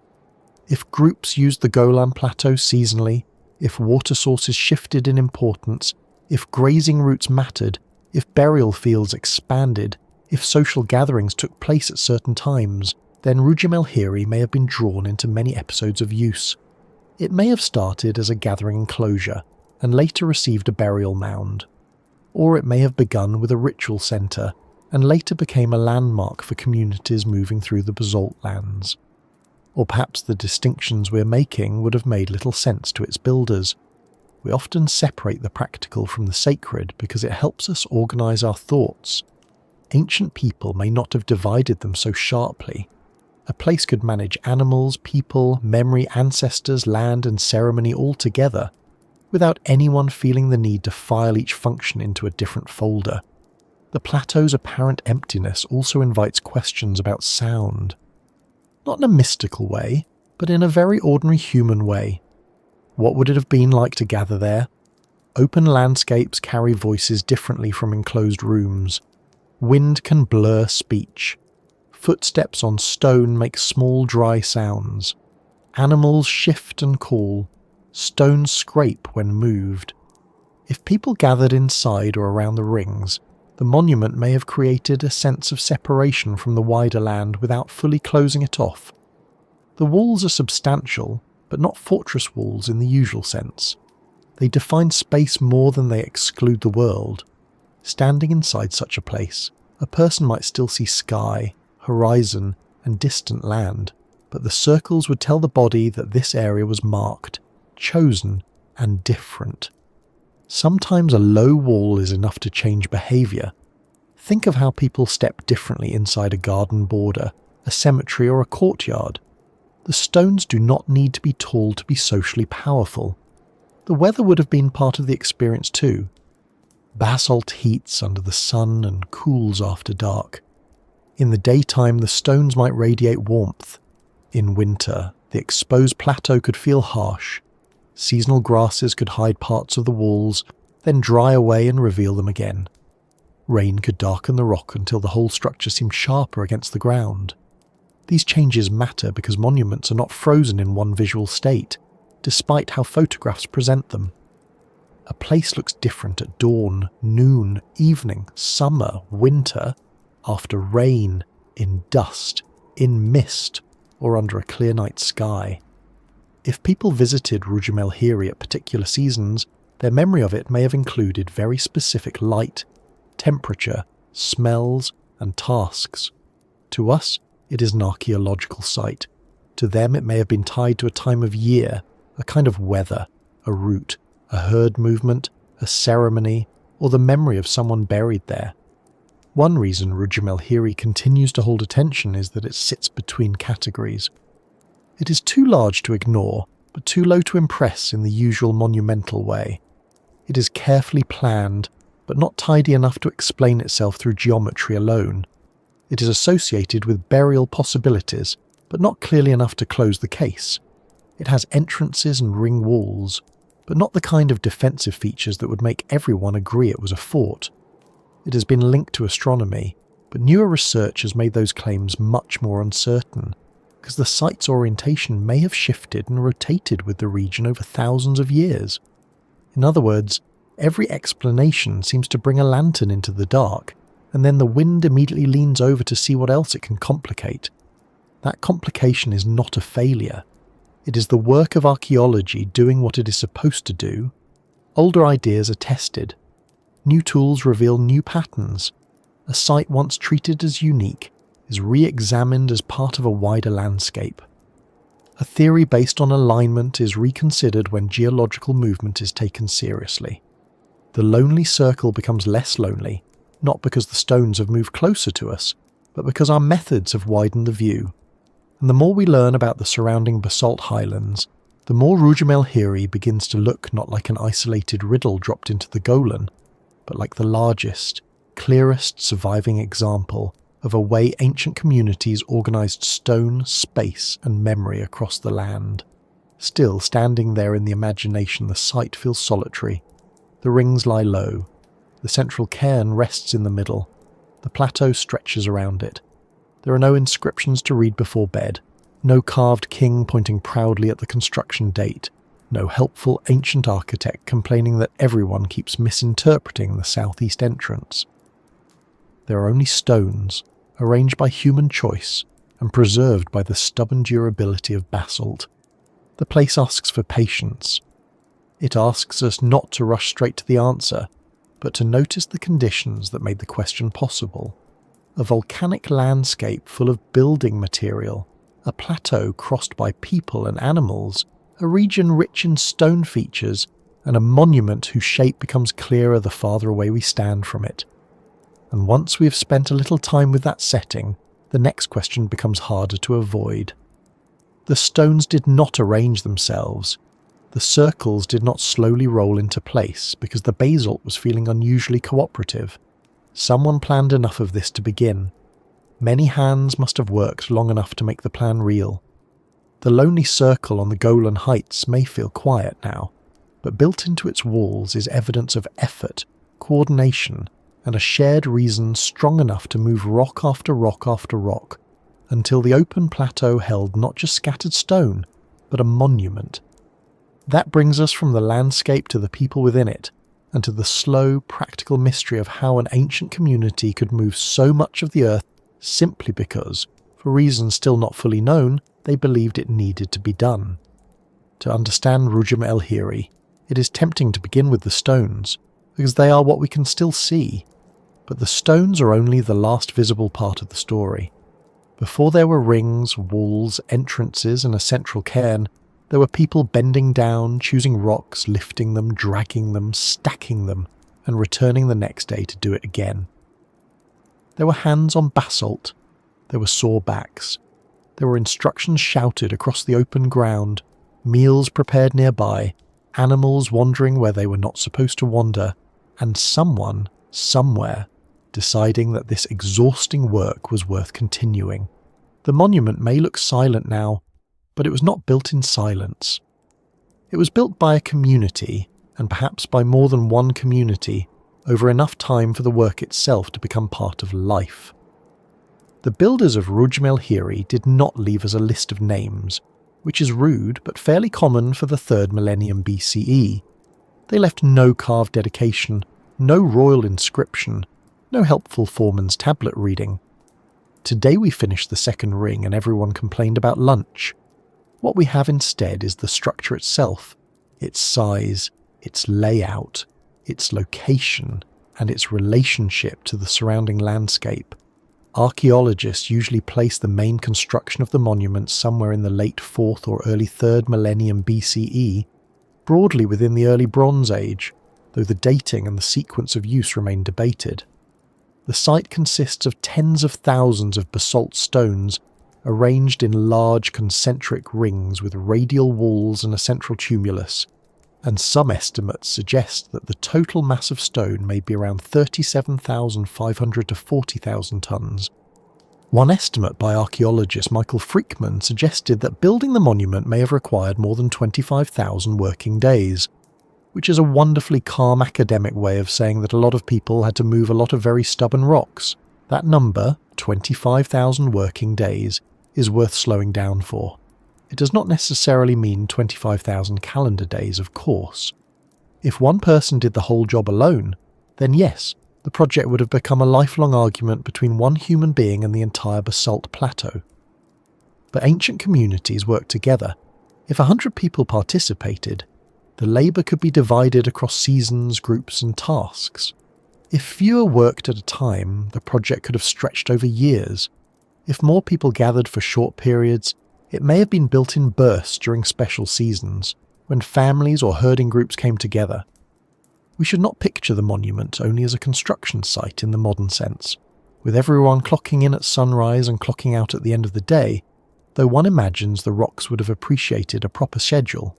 If groups used the Golan Plateau seasonally, if water sources shifted in importance, if grazing routes mattered, If burial fields expanded, if social gatherings took place at certain times, then Rujm el-Hiri may have been drawn into many episodes of use. It may have started as a gathering enclosure and later received a burial mound. Or it may have begun with a ritual centre and later became a landmark for communities moving through the basalt lands. Or perhaps the distinctions we're making would have made little sense to its builders. We often separate the practical from the sacred because it helps us organise our thoughts. Ancient people may not have divided them so sharply. A place could manage animals, people, memory, ancestors, land and ceremony all together, without anyone feeling the need to file each function into a different folder. The plateau's apparent emptiness also invites questions about sound. Not in a mystical way, but in a very ordinary human way. What would it have been like to gather there? Open landscapes carry voices differently from enclosed rooms. Wind can blur speech. Footsteps on stone make small dry sounds. Animals shift and call. Stones scrape when moved. If people gathered inside or around the rings, the monument may have created a sense of separation from the wider land without fully closing it off. The walls are substantial, but not fortress walls in the usual sense. They define space more than they exclude the world. Standing inside such a place, a person might still see sky, horizon, and distant land, but the circles would tell the body that this area was marked, chosen, and different. Sometimes a low wall is enough to change behaviour. Think of how people step differently inside a garden border, a cemetery or a courtyard. The stones do not need to be tall to be socially powerful. The weather would have been part of the experience too. Basalt heats under the sun and cools after dark. In the daytime, the stones might radiate warmth. In winter, the exposed plateau could feel harsh. Seasonal grasses could hide parts of the walls, then dry away and reveal them again. Rain could darken the rock until the whole structure seemed sharper against the ground. These changes matter because monuments are not frozen in one visual state, despite how photographs present them. A place looks different at dawn, noon, evening, summer, winter, after rain, in dust, in mist, or under a clear night sky. If people visited Rujm el-Hiri at particular seasons, their memory of it may have included very specific light, temperature, smells, and tasks. To us, it is an archaeological site. To them, it may have been tied to a time of year, a kind of weather, a route, a herd movement, a ceremony, or the memory of someone buried there. One reason Rujm el-Hiri continues to hold attention is that it sits between categories. It is too large to ignore, but too low to impress in the usual monumental way. It is carefully planned, but not tidy enough to explain itself through geometry alone. It is associated with burial possibilities, but not clearly enough to close the case. It has entrances and ring walls, but not the kind of defensive features that would make everyone agree it was a fort. It has been linked to astronomy, but newer research has made those claims much more uncertain, because the site's orientation may have shifted and rotated with the region over thousands of years. In other words, every explanation seems to bring a lantern into the dark, and then the wind immediately leans over to see what else it can complicate. That complication is not a failure. It is the work of archaeology doing what it is supposed to do. Older ideas are tested. New tools reveal new patterns. A site once treated as unique is re-examined as part of a wider landscape. A theory based on alignment is reconsidered when geological movement is taken seriously. The lonely circle becomes less lonely, not because the stones have moved closer to us, but because our methods have widened the view. And the more we learn about the surrounding basalt highlands, the more Rujm el-Hiri begins to look not like an isolated riddle dropped into the Golan, but like the largest, clearest surviving example of a way ancient communities organised stone, space and memory across the land. Still, standing there in the imagination, the site feels solitary. The rings lie low. The central cairn rests in the middle. The plateau stretches around it. There are no inscriptions to read before bed, no carved king pointing proudly at the construction date, No helpful ancient architect complaining that everyone keeps misinterpreting the southeast entrance. There are only stones, arranged by human choice and preserved by the stubborn durability of basalt. The place asks for patience. It asks us not to rush straight to the answer, but to notice the conditions that made the question possible. A volcanic landscape full of building material, a plateau crossed by people and animals, a region rich in stone features, and a monument whose shape becomes clearer the farther away we stand from it. And once we have spent a little time with that setting, the next question becomes harder to avoid. The stones did not arrange themselves. The circles did not slowly roll into place because the basalt was feeling unusually cooperative. Someone planned enough of this to begin. Many hands must have worked long enough to make the plan real. The lonely circle on the Golan Heights may feel quiet now, but built into its walls is evidence of effort, coordination, and a shared reason strong enough to move rock after rock after rock, until the open plateau held not just scattered stone, but a monument. That brings us from the landscape to the people within it, and to the slow, practical mystery of how an ancient community could move so much of the earth simply because, for reasons still not fully known, they believed it needed to be done. To understand Rujm el-Hiri, it is tempting to begin with the stones, because they are what we can still see. But the stones are only the last visible part of the story. Before there were rings, walls, entrances, and a central cairn, there were people bending down, choosing rocks, lifting them, dragging them, stacking them, and returning the next day to do it again. There were hands on basalt. There were sore backs. There were instructions shouted across the open ground, meals prepared nearby, animals wandering where they were not supposed to wander, and someone, somewhere, deciding that this exhausting work was worth continuing. The monument may look silent now, but it was not built in silence. It was built by a community, and perhaps by more than one community, over enough time for the work itself to become part of life. The builders of Rujm el-Hiri did not leave us a list of names, which is rude but fairly common for the 3rd millennium BCE. They left no carved dedication, no royal inscription, no helpful foreman's tablet reading. Today we finished the second ring and everyone complained about lunch. What we have instead is the structure itself, its size, its layout, its location, and its relationship to the surrounding landscape. Archaeologists usually place the main construction of the monument somewhere in the late 4th or early 3rd millennium BCE, broadly within the early Bronze Age, though the dating and the sequence of use remain debated. The site consists of tens of thousands of basalt stones arranged in large concentric rings with radial walls and a central tumulus, and some estimates suggest that the total mass of stone may be around 37,500 to 40,000 tons. One estimate by archaeologist Michael Frickman suggested that building the monument may have required more than 25,000 working days, which is a wonderfully calm academic way of saying that a lot of people had to move a lot of very stubborn rocks. That number, 25,000 working days, is worth slowing down for. It does not necessarily mean 25,000 calendar days, of course. If one person did the whole job alone, then yes, the project would have become a lifelong argument between one human being and the entire basalt plateau. But ancient communities worked together. If 100 people participated, the labour could be divided across seasons, groups and tasks. If fewer worked at a time, the project could have stretched over years. If more people gathered for short periods, it may have been built in bursts during special seasons, when families or herding groups came together. We should not picture the monument only as a construction site in the modern sense, with everyone clocking in at sunrise and clocking out at the end of the day, though one imagines the rocks would have appreciated a proper schedule.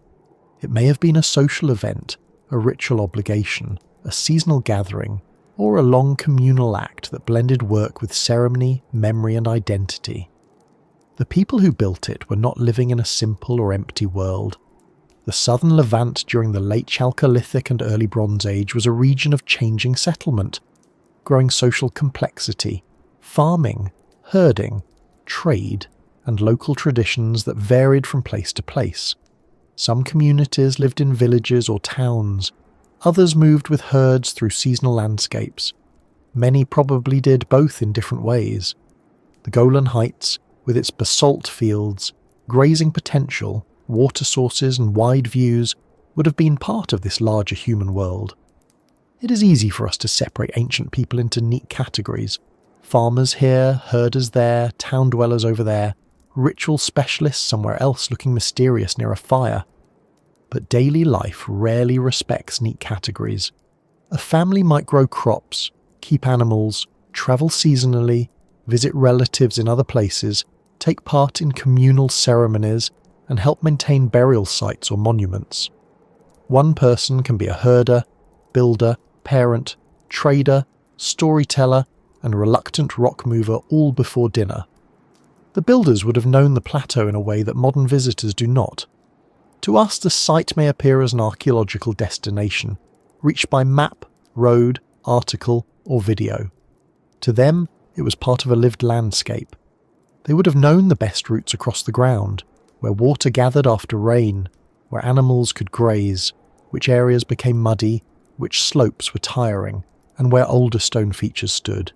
It may have been a social event, a ritual obligation, a seasonal gathering, or a long communal act that blended work with ceremony, memory and identity. The people who built it were not living in a simple or empty world. The southern Levant during the late Chalcolithic and early Bronze Age was a region of changing settlement, growing social complexity, farming, herding, trade, and local traditions that varied from place to place. Some communities lived in villages or towns. Others moved with herds through seasonal landscapes. Many probably did both in different ways. The Golan Heights, with its basalt fields, grazing potential, water sources and wide views, would have been part of this larger human world. It is easy for us to separate ancient people into neat categories. Farmers here, herders there, town dwellers over there, ritual specialists somewhere else looking mysterious near a fire. But daily life rarely respects neat categories. A family might grow crops, keep animals, travel seasonally, visit relatives in other places, take part in communal ceremonies, and help maintain burial sites or monuments. One person can be a herder, builder, parent, trader, storyteller, and reluctant rock mover all before dinner. The builders would have known the plateau in a way that modern visitors do not. To us, the site may appear as an archaeological destination, reached by map, road, article, or video. To them, it was part of a lived landscape. They would have known the best routes across the ground, where water gathered after rain, where animals could graze, which areas became muddy, which slopes were tiring, and where older stone features stood.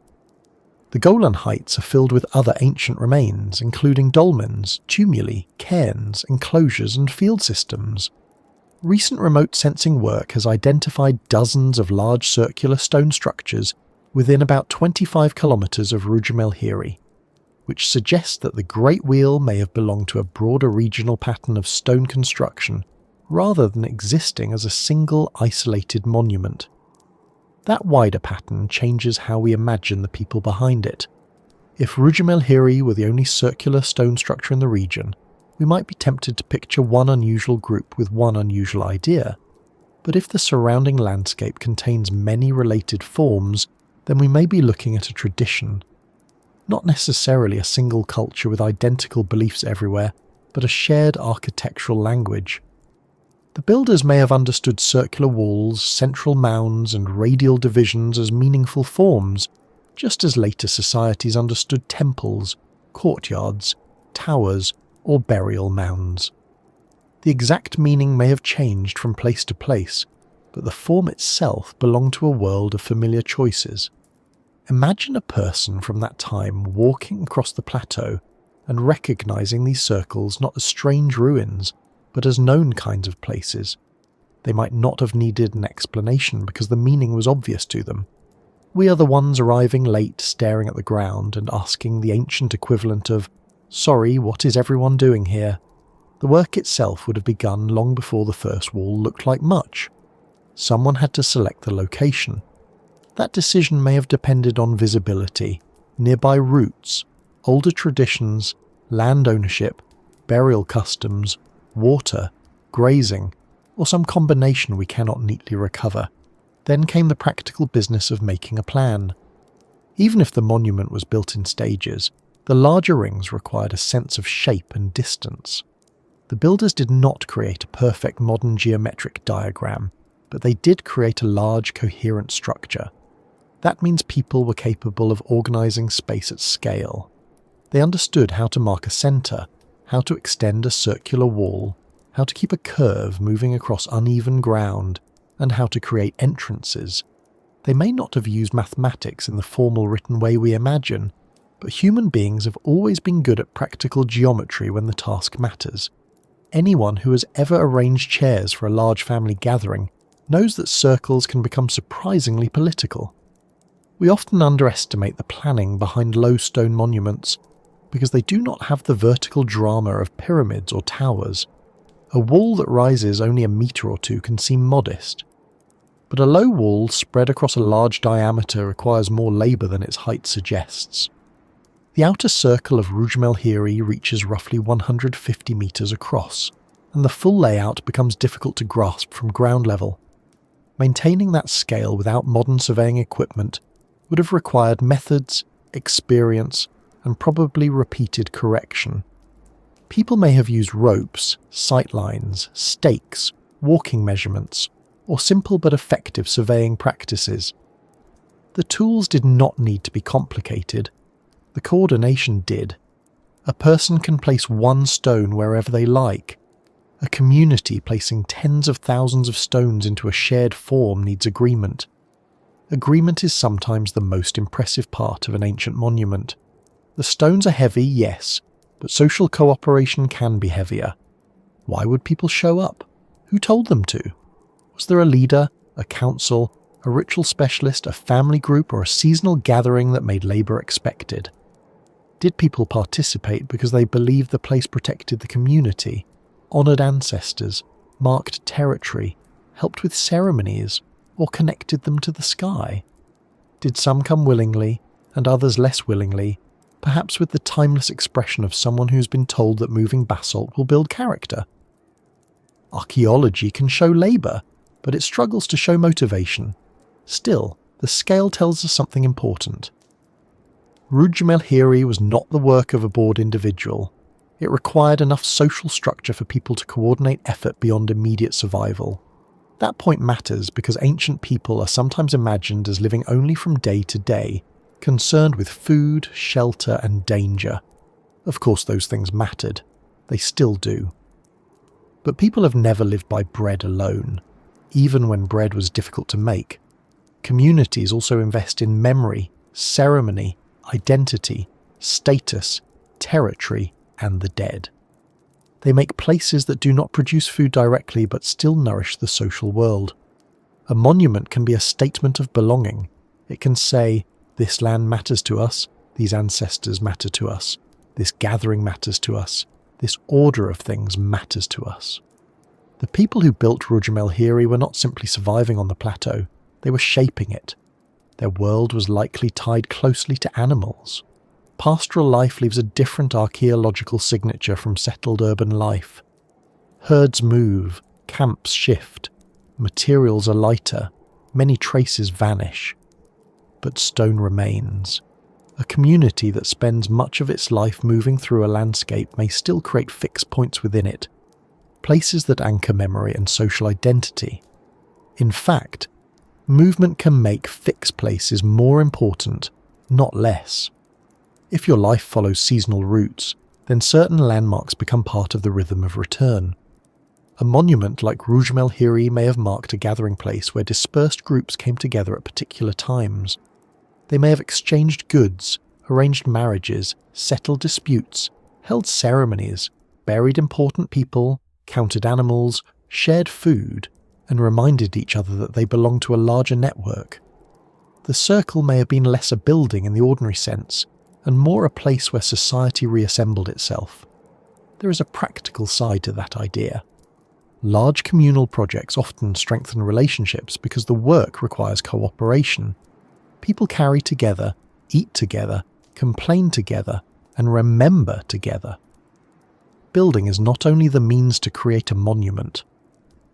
The Golan Heights are filled with other ancient remains, including dolmens, tumuli, cairns, enclosures, and field systems. Recent remote sensing work has identified dozens of large circular stone structures within about 25 kilometres of Rujm el-Hiri, which suggests that the Great Wheel may have belonged to a broader regional pattern of stone construction rather than existing as a single isolated monument. That wider pattern changes how we imagine the people behind it. If Rujm el-Hiri were the only circular stone structure in the region, we might be tempted to picture one unusual group with one unusual idea. But if the surrounding landscape contains many related forms, then we may be looking at a tradition. Not necessarily a single culture with identical beliefs everywhere, but a shared architectural language. The builders may have understood circular walls, central mounds, and radial divisions as meaningful forms, just as later societies understood temples, courtyards, towers, or burial mounds. The exact meaning may have changed from place to place, but the form itself belonged to a world of familiar choices. Imagine a person from that time walking across the plateau and recognizing these circles not as strange ruins, but as known kinds of places. They might not have needed an explanation because the meaning was obvious to them. We are the ones arriving late, staring at the ground and asking the ancient equivalent of, "Sorry, what is everyone doing here?" The work itself would have begun long before the first wall looked like much. Someone had to select the location. That decision may have depended on visibility, nearby routes, older traditions, land ownership, burial customs, water, grazing, or some combination we cannot neatly recover. Then came the practical business of making a plan. Even if the monument was built in stages, the larger rings required a sense of shape and distance. The builders did not create a perfect modern geometric diagram, but they did create a large coherent structure. That means people were capable of organising space at scale. They understood how to mark a centre, how to extend a circular wall, how to keep a curve moving across uneven ground, and how to create entrances. They may not have used mathematics in the formal written way we imagine, but human beings have always been good at practical geometry when the task matters. Anyone who has ever arranged chairs for a large family gathering knows that circles can become surprisingly political. We often underestimate the planning behind low stone monuments, because they do not have the vertical drama of pyramids or towers. A wall that rises only a metre or two can seem modest. But a low wall spread across a large diameter requires more labour than its height suggests. The outer circle of Rujm el-Hiri reaches roughly 150 metres across, and the full layout becomes difficult to grasp from ground level. Maintaining that scale without modern surveying equipment would have required methods, experience, and probably repeated correction. People may have used ropes, sight lines, stakes, walking measurements, or simple but effective surveying practices. The tools did not need to be complicated. The coordination did. A person can place one stone wherever they like. A community placing tens of thousands of stones into a shared form needs agreement. Agreement is sometimes the most impressive part of an ancient monument. The stones are heavy, yes, but social cooperation can be heavier. Why would people show up? Who told them to? Was there a leader, a council, a ritual specialist, a family group, or a seasonal gathering that made labour expected? Did people participate because they believed the place protected the community, honoured ancestors, marked territory, helped with ceremonies, or connected them to the sky? Did some come willingly, and others less willingly, perhaps with the timeless expression of someone who's been told that moving basalt will build character? Archaeology can show labour, but it struggles to show motivation. Still, the scale tells us something important. Rujm el-Hiri was not the work of a bored individual. It required enough social structure for people to coordinate effort beyond immediate survival. That point matters because ancient people are sometimes imagined as living only from day to day, concerned with food, shelter, and danger. Of course those things mattered. They still do. But people have never lived by bread alone, even when bread was difficult to make. Communities also invest in memory, ceremony, identity, status, territory, and the dead. They make places that do not produce food directly but still nourish the social world. A monument can be a statement of belonging. It can say, this land matters to us, these ancestors matter to us, this gathering matters to us, this order of things matters to us. The people who built Rujm el-Hiri were not simply surviving on the plateau, they were shaping it. Their world was likely tied closely to animals. Pastoral life leaves a different archaeological signature from settled urban life. Herds move, camps shift, materials are lighter, many traces vanish. But stone remains. A community that spends much of its life moving through a landscape may still create fixed points within it, places that anchor memory and social identity. In fact, movement can make fixed places more important, not less. If your life follows seasonal routes, then certain landmarks become part of the rhythm of return. A monument like Rujm el-Hiri may have marked a gathering place where dispersed groups came together at particular times. They may have exchanged goods, arranged marriages, settled disputes, held ceremonies, buried important people, counted animals, shared food, and reminded each other that they belonged to a larger network. The circle may have been less a building in the ordinary sense, and more a place where society reassembled itself. There is a practical side to that idea. Large communal projects often strengthen relationships because the work requires cooperation. People carry together, eat together, complain together, and remember together. Building is not only the means to create a monument.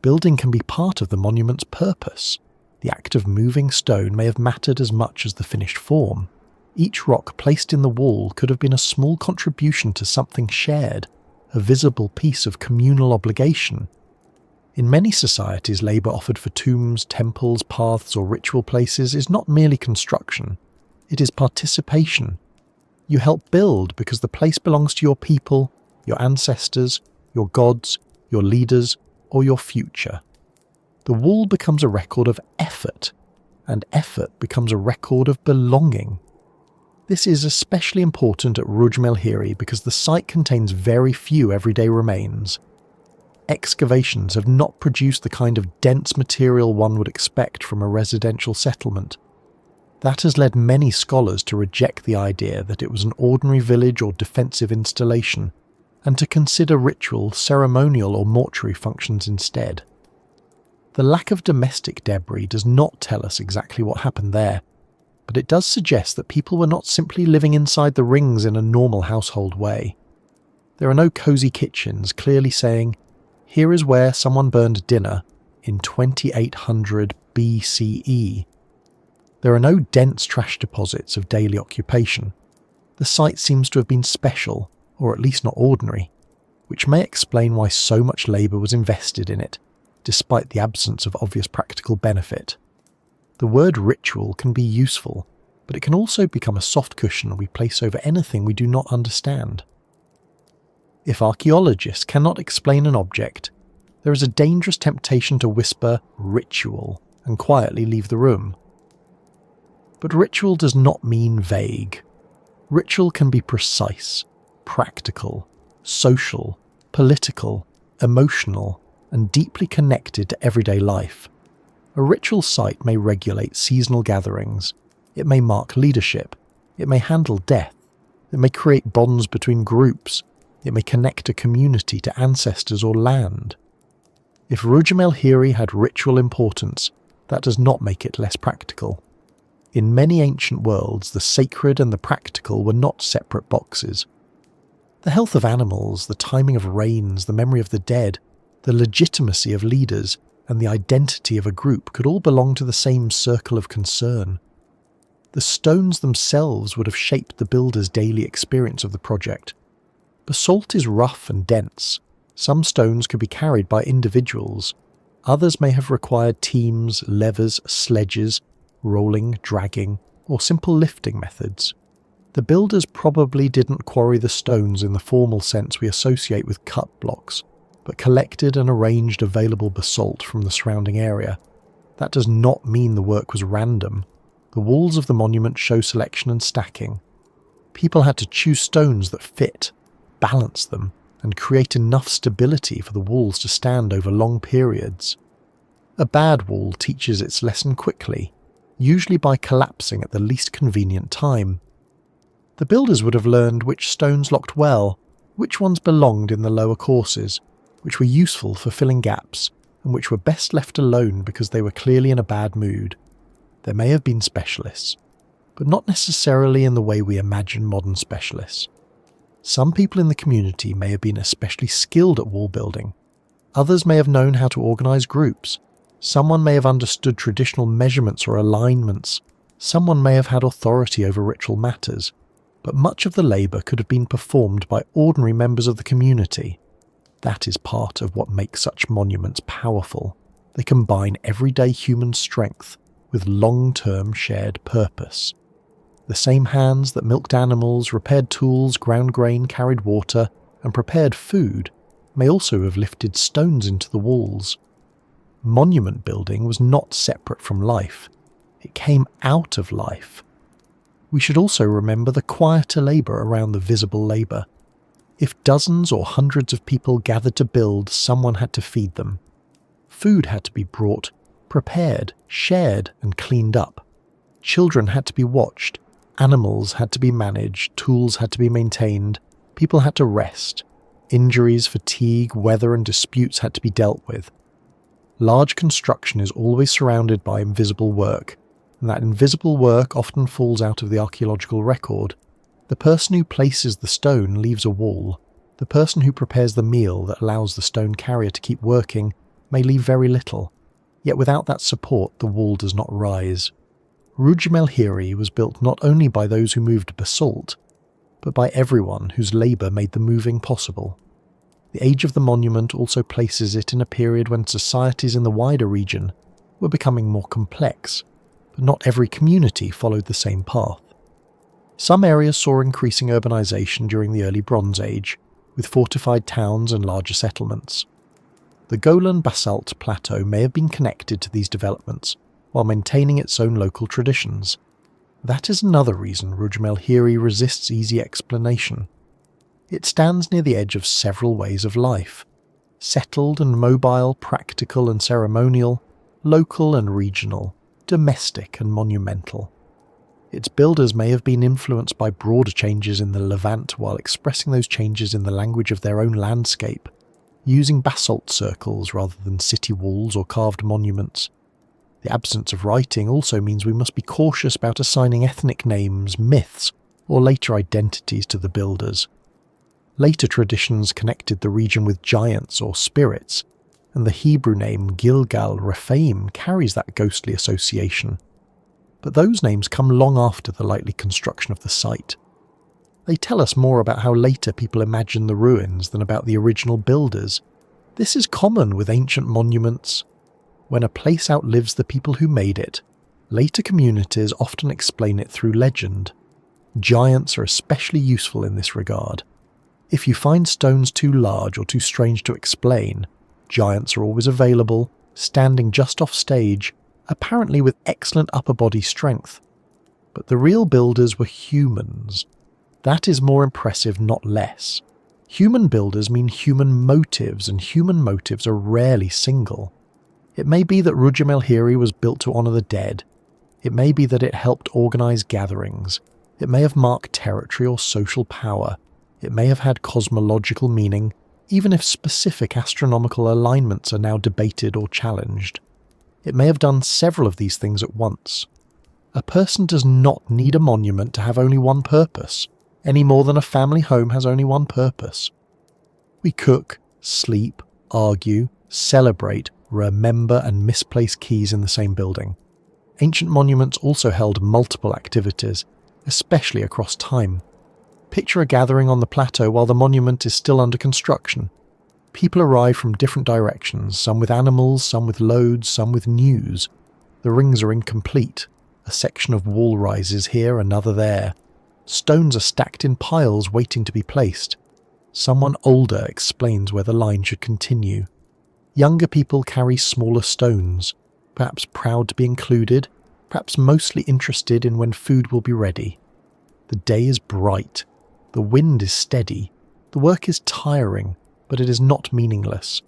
Building can be part of the monument's purpose. The act of moving stone may have mattered as much as the finished form. Each rock placed in the wall could have been a small contribution to something shared, a visible piece of communal obligation. In many societies, labour offered for tombs, temples, paths, or ritual places is not merely construction. It is participation. You help build because the place belongs to your people, your ancestors, your gods, your leaders, or your future. The wall becomes a record of effort, and effort becomes a record of belonging. This is especially important at Rujm el-Hiri because the site contains very few everyday remains. Excavations have not produced the kind of dense material one would expect from a residential settlement. That has led many scholars to reject the idea that it was an ordinary village or defensive installation, and to consider ritual, ceremonial, or mortuary functions instead. The lack of domestic debris does not tell us exactly what happened there, but it does suggest that people were not simply living inside the rings in a normal household way. There are no cosy kitchens clearly saying, here is where someone burned dinner in 2800 BCE. There are no dense trash deposits of daily occupation. The site seems to have been special, or at least not ordinary, which may explain why so much labour was invested in it, despite the absence of obvious practical benefit. The word ritual can be useful, but it can also become a soft cushion we place over anything we do not understand. If archaeologists cannot explain an object, there is a dangerous temptation to whisper "ritual" and quietly leave the room. But ritual does not mean vague. Ritual can be precise, practical, social, political, emotional, and deeply connected to everyday life. A ritual site may regulate seasonal gatherings, it may mark leadership, it may handle death, it may create bonds between groups, it may connect a community to ancestors or land. If Rujm el-Hiri had ritual importance, that does not make it less practical. In many ancient worlds, the sacred and the practical were not separate boxes. The health of animals, the timing of rains, the memory of the dead, the legitimacy of leaders, and the identity of a group could all belong to the same circle of concern. The stones themselves would have shaped the builder's daily experience of the project. Basalt is rough and dense. Some stones could be carried by individuals. Others may have required teams, levers, sledges, rolling, dragging, or simple lifting methods. The builders probably didn't quarry the stones in the formal sense we associate with cut blocks, but collected and arranged available basalt from the surrounding area. That does not mean the work was random. The walls of the monument show selection and stacking. People had to choose stones that fit, balance them, and create enough stability for the walls to stand over long periods. A bad wall teaches its lesson quickly, usually by collapsing at the least convenient time. The builders would have learned which stones locked well, which ones belonged in the lower courses, which were useful for filling gaps, and which were best left alone because they were clearly in a bad mood. There may have been specialists, but not necessarily in the way we imagine modern specialists. Some people in the community may have been especially skilled at wall building. Others may have known how to organise groups. Someone may have understood traditional measurements or alignments. Someone may have had authority over ritual matters. But much of the labour could have been performed by ordinary members of the community. That is part of what makes such monuments powerful. They combine everyday human strength with long-term shared purpose. The same hands that milked animals, repaired tools, ground grain, carried water, and prepared food may also have lifted stones into the walls. Monument building was not separate from life. It came out of life. We should also remember the quieter labour around the visible labour. If dozens or hundreds of people gathered to build, someone had to feed them. Food had to be brought, prepared, shared, and cleaned up. Children had to be watched. Animals had to be managed, tools had to be maintained, people had to rest, injuries, fatigue, weather and disputes had to be dealt with. Large construction is always surrounded by invisible work, and that invisible work often falls out of the archaeological record. The person who places the stone leaves a wall. The person who prepares the meal that allows the stone carrier to keep working may leave very little, yet without that support the wall does not rise. Rujm el-Hiri was built not only by those who moved basalt, but by everyone whose labour made the moving possible. The age of the monument also places it in a period when societies in the wider region were becoming more complex, but not every community followed the same path. Some areas saw increasing urbanisation during the early Bronze Age, with fortified towns and larger settlements. The Golan basalt plateau may have been connected to these developments, while maintaining its own local traditions. That is another reason Rujm el-Hiri resists easy explanation. It stands near the edge of several ways of life: settled and mobile, practical and ceremonial, local and regional, domestic and monumental. Its builders may have been influenced by broader changes in the Levant while expressing those changes in the language of their own landscape, using basalt circles rather than city walls or carved monuments. The absence of writing also means we must be cautious about assigning ethnic names, myths, or later identities to the builders. Later traditions connected the region with giants or spirits, and the Hebrew name Gilgal-Rephaim carries that ghostly association. But those names come long after the likely construction of the site. They tell us more about how later people imagined the ruins than about the original builders. This is common with ancient monuments. When a place outlives the people who made it, later communities often explain it through legend. Giants are especially useful in this regard. If you find stones too large or too strange to explain, Giants are always available, standing just off stage, apparently with excellent upper body strength. But the real builders were humans. That is more impressive, not less. Human builders mean human motives, and human motives are rarely single. It may be that Rujm el-Hiri was built to honour the dead. It may be that it helped organise gatherings. It may have marked territory or social power. It may have had cosmological meaning, even if specific astronomical alignments are now debated or challenged. It may have done several of these things at once. A person does not need a monument to have only one purpose, any more than a family home has only one purpose. We cook, sleep, argue, celebrate, remember and misplace keys in the same building. Ancient monuments also held multiple activities, especially across time. Picture a gathering on the plateau while the monument is still under construction. People arrive from different directions, some with animals, some with loads, some with news. The rings are incomplete. A section of wall rises here, another there. Stones are stacked in piles waiting to be placed. Someone older explains where the line should continue. Younger people carry smaller stones, perhaps proud to be included, perhaps mostly interested in when food will be ready. The day is bright. The wind is steady. The work is tiring, but it is not meaningless.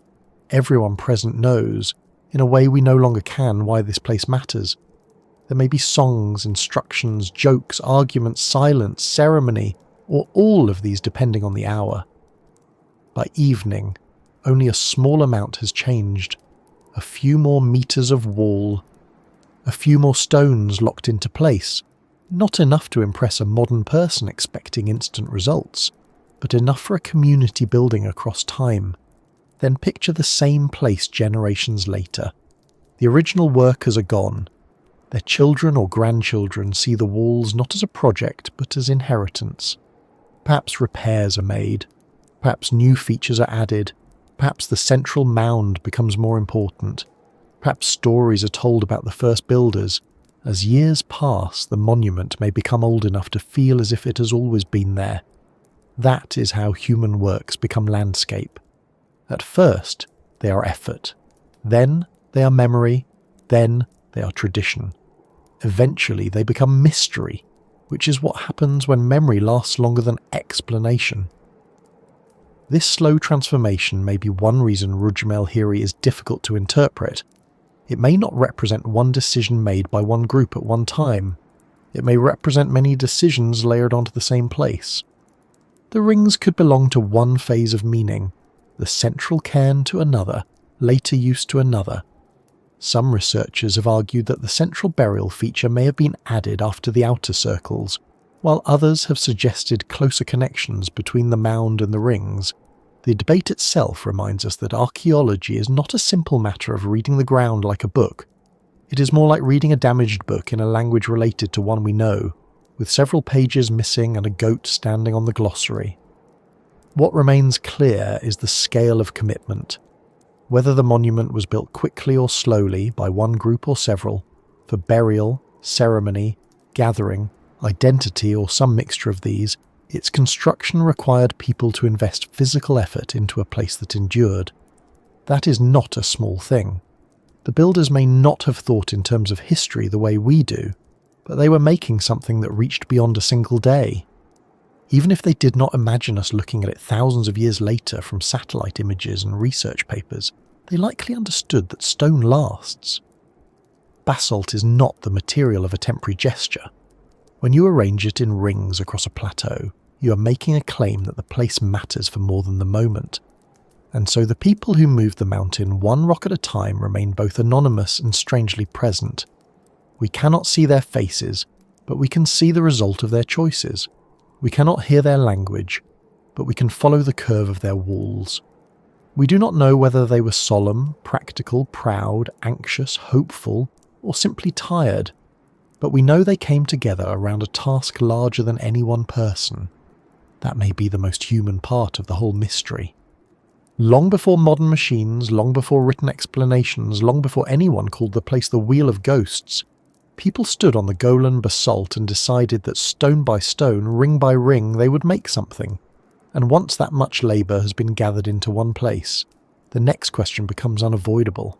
Everyone present knows, in a way we no longer can, why this place matters. There may be songs, instructions, jokes, arguments, silence, ceremony, or all of these depending on the hour. By evening, only a small amount has changed. A few more meters of wall. A few more stones locked into place. Not enough to impress a modern person expecting instant results, but enough for a community building across time. Then picture the same place generations later. The original workers are gone. Their children or grandchildren see the walls not as a project but as inheritance. Perhaps repairs are made. Perhaps new features are added. Perhaps the central mound becomes more important. Perhaps stories are told about the first builders. As years pass, the monument may become old enough to feel as if it has always been there. That is how human works become landscape. At first, they are effort. Then, they are memory. Then, they are tradition. Eventually, they become mystery, which is what happens when memory lasts longer than explanation. This slow transformation may be one reason Rujm el-Hiri is difficult to interpret. It may not represent one decision made by one group at one time. It may represent many decisions layered onto the same place. The rings could belong to one phase of meaning, the central cairn to another, later use to another. Some researchers have argued that the central burial feature may have been added after the outer circles, while others have suggested closer connections between the mound and the rings. The debate itself reminds us that archaeology is not a simple matter of reading the ground like a book. It is more like reading a damaged book in a language related to one we know, with several pages missing and a goat standing on the glossary. What remains clear is the scale of commitment. Whether the monument was built quickly or slowly by one group or several, for burial, ceremony, gathering, identity or some mixture of these, its construction required people to invest physical effort into a place that endured. That is not a small thing. The builders may not have thought in terms of history the way we do, but they were making something that reached beyond a single day. Even if they did not imagine us looking at it thousands of years later from satellite images and research papers, they likely understood that stone lasts. Basalt is not the material of a temporary gesture. When you arrange it in rings across a plateau, you are making a claim that the place matters for more than the moment. And so the people who moved the mountain one rock at a time remain both anonymous and strangely present. We cannot see their faces, but we can see the result of their choices. We cannot hear their language, but we can follow the curve of their walls. We do not know whether they were solemn, practical, proud, anxious, hopeful, or simply tired, but we know they came together around a task larger than any one person. That may be the most human part of the whole mystery. Long before modern machines, long before written explanations, long before anyone called the place the Wheel of Ghosts, people stood on the Golan basalt and decided that stone by stone, ring by ring, they would make something. And once that much labour has been gathered into one place, the next question becomes unavoidable.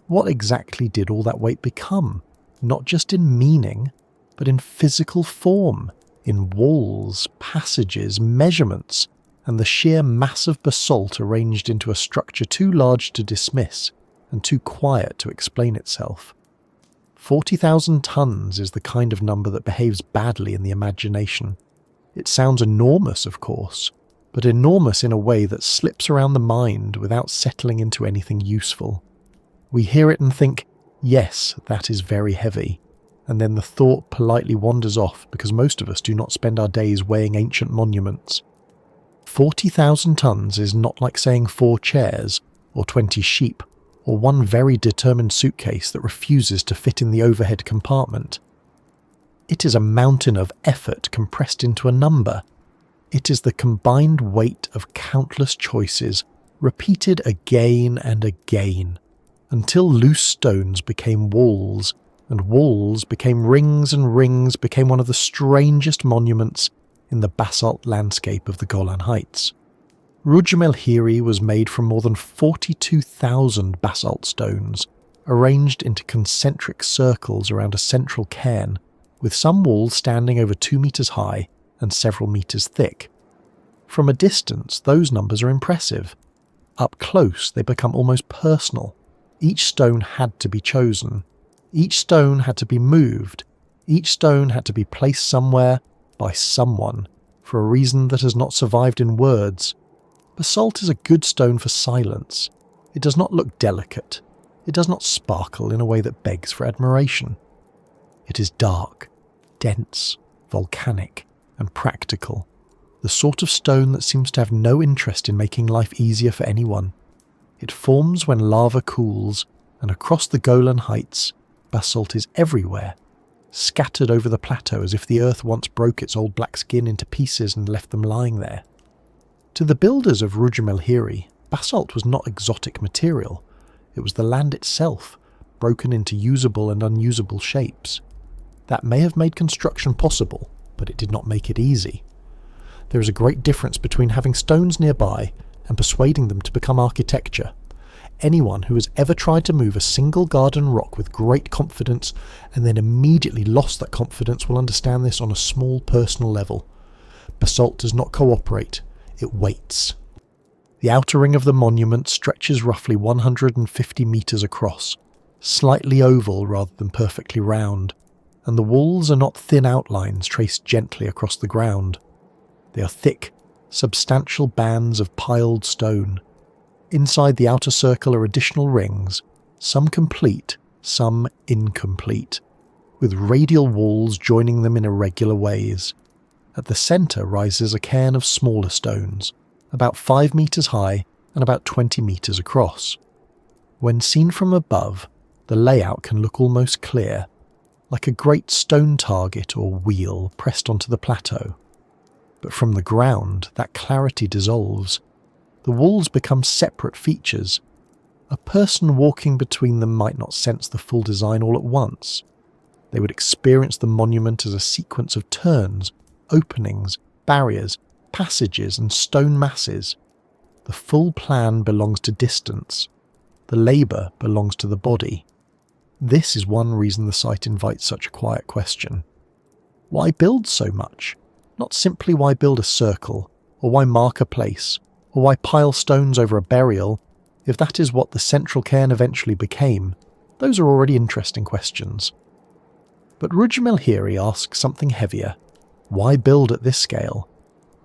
What exactly did all that weight become? Not just in meaning, but in physical form, in walls, passages, measurements, and the sheer mass of basalt arranged into a structure too large to dismiss and too quiet to explain itself. 40,000 tons is the kind of number that behaves badly in the imagination. It sounds enormous, of course, but enormous in a way that slips around the mind without settling into anything useful. We hear it and think, yes, that is very heavy, and then the thought politely wanders off because most of us do not spend our days weighing ancient monuments. 40,000 tons is not like saying 4 chairs, or 20 sheep, or one very determined suitcase that refuses to fit in the overhead compartment. It is a mountain of effort compressed into a number. It is the combined weight of countless choices, repeated again and again, until loose stones became walls, and walls became rings, and rings became one of the strangest monuments in the basalt landscape of the Golan Heights. Rujm el-Hiri was made from more than 42,000 basalt stones, arranged into concentric circles around a central cairn, with some walls standing over 2 meters high and several meters thick. From a distance, those numbers are impressive. Up close, they become almost personal. Each stone had to be chosen. Each stone had to be moved. Each stone had to be placed somewhere by someone for a reason that has not survived in words. Basalt is a good stone for silence. It does not look delicate. It does not sparkle in a way that begs for admiration. It is dark, dense, volcanic, and practical. The sort of stone that seems to have no interest in making life easier for anyone. It forms when lava cools, and across the Golan Heights, basalt is everywhere, scattered over the plateau as if the earth once broke its old black skin into pieces and left them lying there. To the builders of Rujm el-Hiri, basalt was not exotic material. It was the land itself, broken into usable and unusable shapes. That may have made construction possible, but it did not make it easy. There is a great difference between having stones nearby and persuading them to become architecture. Anyone who has ever tried to move a single garden rock with great confidence and then immediately lost that confidence will understand this on a small personal level. Basalt does not cooperate, it waits. The outer ring of the monument stretches roughly 150 metres across, slightly oval rather than perfectly round, and the walls are not thin outlines traced gently across the ground. They are thick, substantial bands of piled stone. Inside the outer circle are additional rings, some complete, some incomplete, with radial walls joining them in irregular ways. At the centre rises a cairn of smaller stones, about 5 metres high and about 20 metres across. When seen from above, the layout can look almost clear, like a great stone target or wheel pressed onto the plateau. But from the ground, that clarity dissolves. The walls become separate features. A person walking between them might not sense the full design all at once. They would experience the monument as a sequence of turns, openings, barriers, passages, and stone masses. The full plan belongs to distance. The labour belongs to the body. This is one reason the site invites such a quiet question. Why build so much? Not simply why build a circle, or why mark a place, or why pile stones over a burial. If that is what the central cairn eventually became, those are already interesting questions. But Rujm el-Hiri asks something heavier. Why build at this scale?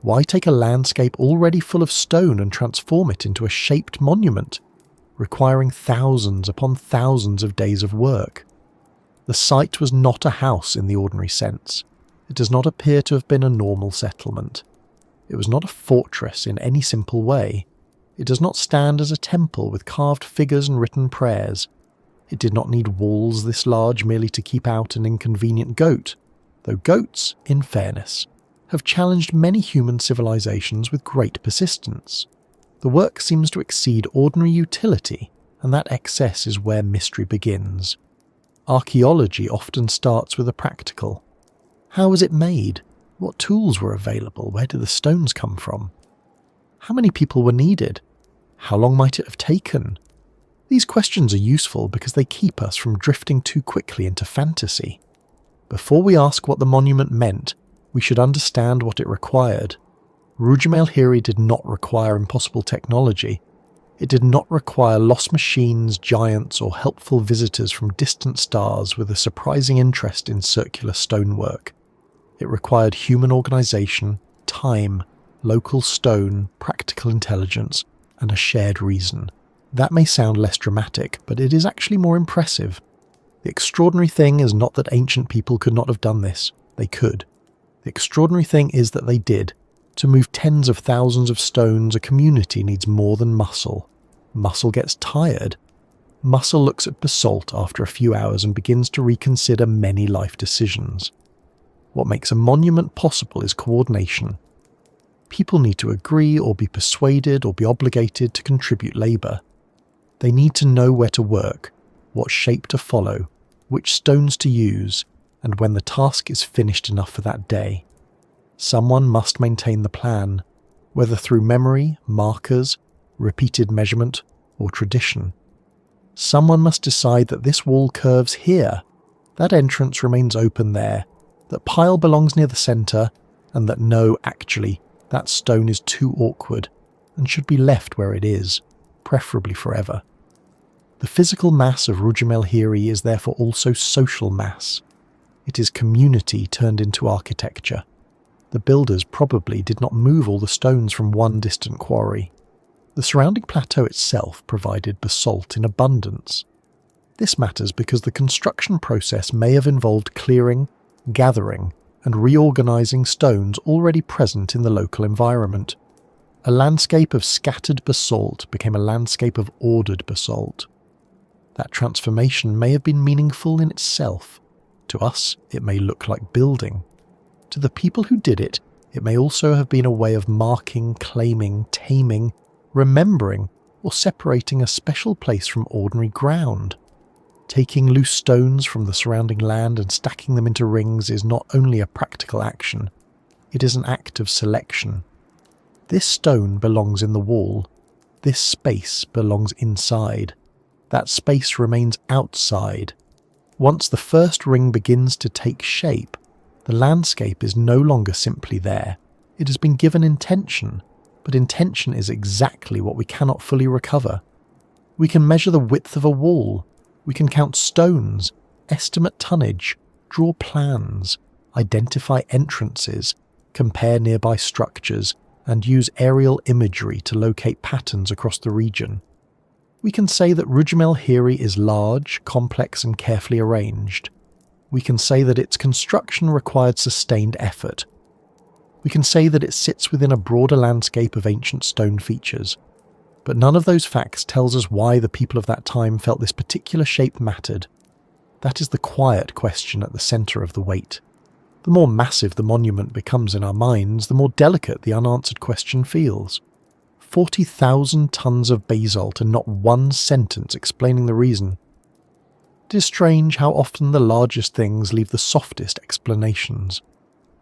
Why take a landscape already full of stone and transform it into a shaped monument, requiring thousands upon thousands of days of work? The site was not a house in the ordinary sense. It does not appear to have been a normal settlement. It was not a fortress in any simple way. It does not stand as a temple with carved figures and written prayers. It did not need walls this large merely to keep out an inconvenient goat, though goats, in fairness, have challenged many human civilizations with great persistence. The work seems to exceed ordinary utility, and that excess is where mystery begins. Archaeology often starts with the practical. How was it made? What tools were available? Where did the stones come from? How many people were needed? How long might it have taken? These questions are useful because they keep us from drifting too quickly into fantasy. Before we ask what the monument meant, we should understand what it required. Rujm el-Hiri did not require impossible technology. It did not require lost machines, giants, or helpful visitors from distant stars with a surprising interest in circular stonework. It required human organisation, time, local stone, practical intelligence, and a shared reason. That may sound less dramatic, but it is actually more impressive. The extraordinary thing is not that ancient people could not have done this. They could. The extraordinary thing is that they did. To move tens of thousands of stones, a community needs more than muscle. Muscle gets tired. Muscle looks at basalt after a few hours and begins to reconsider many life decisions. What makes a monument possible is coordination. People need to agree or be persuaded or be obligated to contribute labour. They need to know where to work, what shape to follow, which stones to use, and when the task is finished enough for that day. Someone must maintain the plan, whether through memory, markers, repeated measurement, or tradition. Someone must decide that this wall curves here, that entrance remains open there, that pile belongs near the centre, and that no, actually, that stone is too awkward and should be left where it is, preferably forever. The physical mass of Rujm el-Hiri is therefore also social mass. It is community turned into architecture. The builders probably did not move all the stones from one distant quarry. The surrounding plateau itself provided basalt in abundance. This matters because the construction process may have involved clearing, gathering, and reorganising stones already present in the local environment. A landscape of scattered basalt became a landscape of ordered basalt. That transformation may have been meaningful in itself. To us, it may look like building. To the people who did it, it may also have been a way of marking, claiming, taming, remembering, or separating a special place from ordinary ground. Taking loose stones from the surrounding land and stacking them into rings is not only a practical action, it is an act of selection. This stone belongs in the wall. This space belongs inside. That space remains outside. Once the first ring begins to take shape, the landscape is no longer simply there. It has been given intention, but intention is exactly what we cannot fully recover. We can measure the width of a wall. We can count stones, estimate tonnage, draw plans, identify entrances, compare nearby structures, and use aerial imagery to locate patterns across the region. We can say that Rujm el-Hiri is large, complex, and carefully arranged. We can say that its construction required sustained effort. We can say that it sits within a broader landscape of ancient stone features. But none of those facts tells us why the people of that time felt this particular shape mattered. That is the quiet question at the centre of the weight. The more massive the monument becomes in our minds, the more delicate the unanswered question feels. 40,000 tons of basalt and not one sentence explaining the reason. It is strange how often the largest things leave the softest explanations.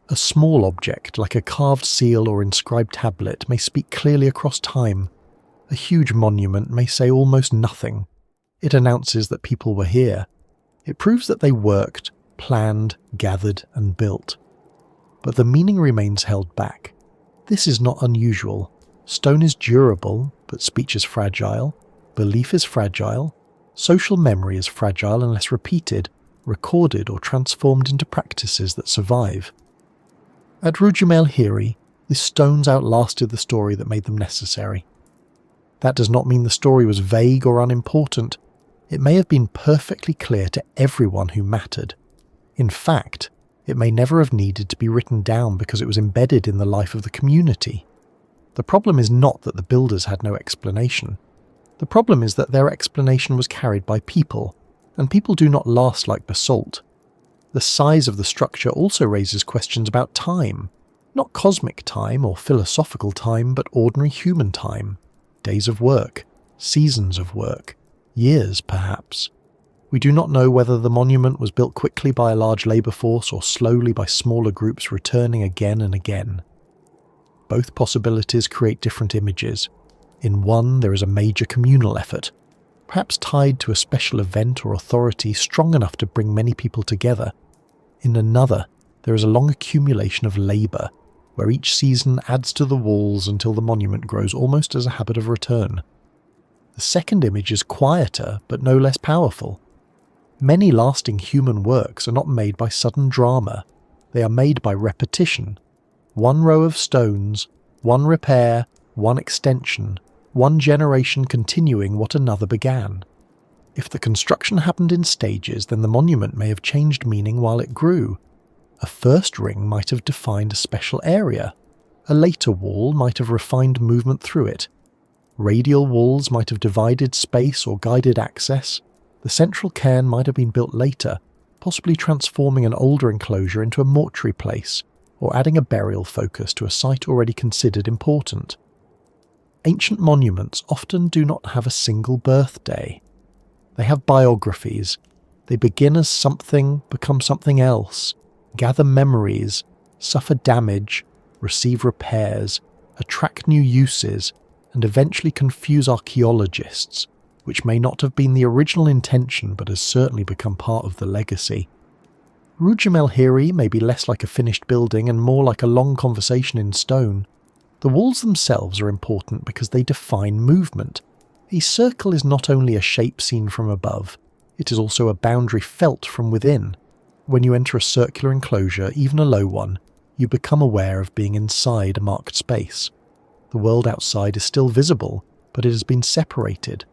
A small object like a carved seal or inscribed tablet may speak clearly across time. A huge monument may say almost nothing. It announces that people were here. It proves that they worked, planned, gathered, and built. But the meaning remains held back. This is not unusual. Stone is durable, but speech is fragile. Belief is fragile. Social memory is fragile unless repeated, recorded, or transformed into practices that survive. At Rujm el-Hiri, the stones outlasted the story that made them necessary. That does not mean the story was vague or unimportant. It may have been perfectly clear to everyone who mattered. In fact, it may never have needed to be written down because it was embedded in the life of the community. The problem is not that the builders had no explanation. The problem is that their explanation was carried by people, and people do not last like basalt. The size of the structure also raises questions about time. Not cosmic time or philosophical time, but ordinary human time. Days of work, seasons of work, years perhaps. We do not know whether the monument was built quickly by a large labour force or slowly by smaller groups returning again and again. Both possibilities create different images. In one, there is a major communal effort, perhaps tied to a special event or authority strong enough to bring many people together. In another, there is a long accumulation of labour, where each season adds to the walls until the monument grows almost as a habit of return. The second image is quieter, but no less powerful. Many lasting human works are not made by sudden drama. They are made by repetition. One row of stones, one repair, one extension, one generation continuing what another began. If the construction happened in stages, then the monument may have changed meaning while it grew. A first ring might have defined a special area. A later wall might have refined movement through it. Radial walls might have divided space or guided access. The central cairn might have been built later, possibly transforming an older enclosure into a mortuary place, or adding a burial focus to a site already considered important. Ancient monuments often do not have a single birthday. They have biographies. They begin as something, become something else, gather memories, suffer damage, receive repairs, attract new uses, and eventually confuse archaeologists, which may not have been the original intention but has certainly become part of the legacy. Rujm el-Hiri may be less like a finished building and more like a long conversation in stone. The walls themselves are important because they define movement. A circle is not only a shape seen from above, it is also a boundary felt from within. When you enter a circular enclosure, even a low one, you become aware of being inside a marked space. The world outside is still visible, but it has been separated.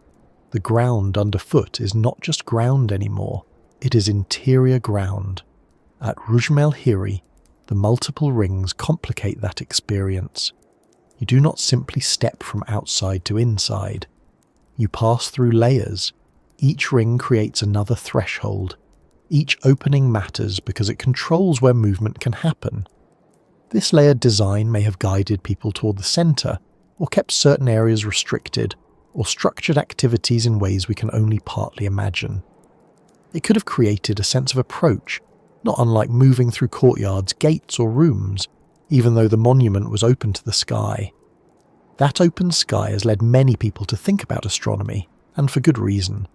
The ground underfoot is not just ground anymore, it is interior ground. At Rujm el-Hiri, the multiple rings complicate that experience. You do not simply step from outside to inside. You pass through layers. Each ring creates another threshold. Each opening matters because it controls where movement can happen. This layered design may have guided people toward the centre, or kept certain areas restricted, or structured activities in ways we can only partly imagine. It could have created a sense of approach, not unlike moving through courtyards, gates or rooms, even though the monument was open to the sky. That open sky has led many people to think about astronomy, and for good reason.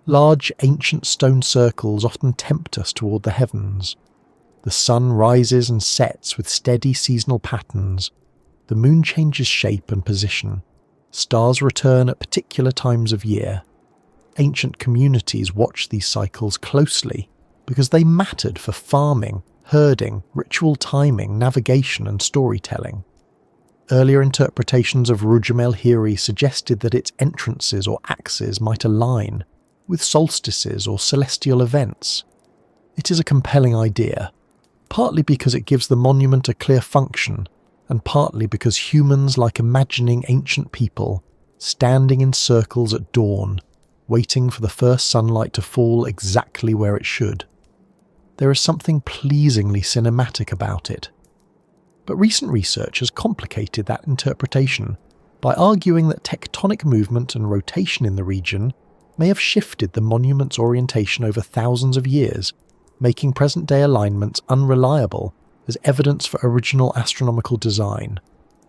Large ancient stone circles often tempt us toward the heavens. The sun rises and sets with steady seasonal patterns. The moon changes shape and position. Stars return at particular times of year. Ancient communities watched these cycles closely because they mattered for farming, herding, ritual timing, navigation and storytelling. Earlier interpretations of Rujm el-Hiri suggested that its entrances or axes might align with solstices or celestial events. It is a compelling idea, partly because it gives the monument a clear function, and partly because humans like imagining ancient people standing in circles at dawn, waiting for the first sunlight to fall exactly where it should. There is something pleasingly cinematic about it. But recent research has complicated that interpretation by arguing that tectonic movement and rotation in the region may have shifted the monument's orientation over thousands of years, making present-day alignments unreliable as evidence for original astronomical design.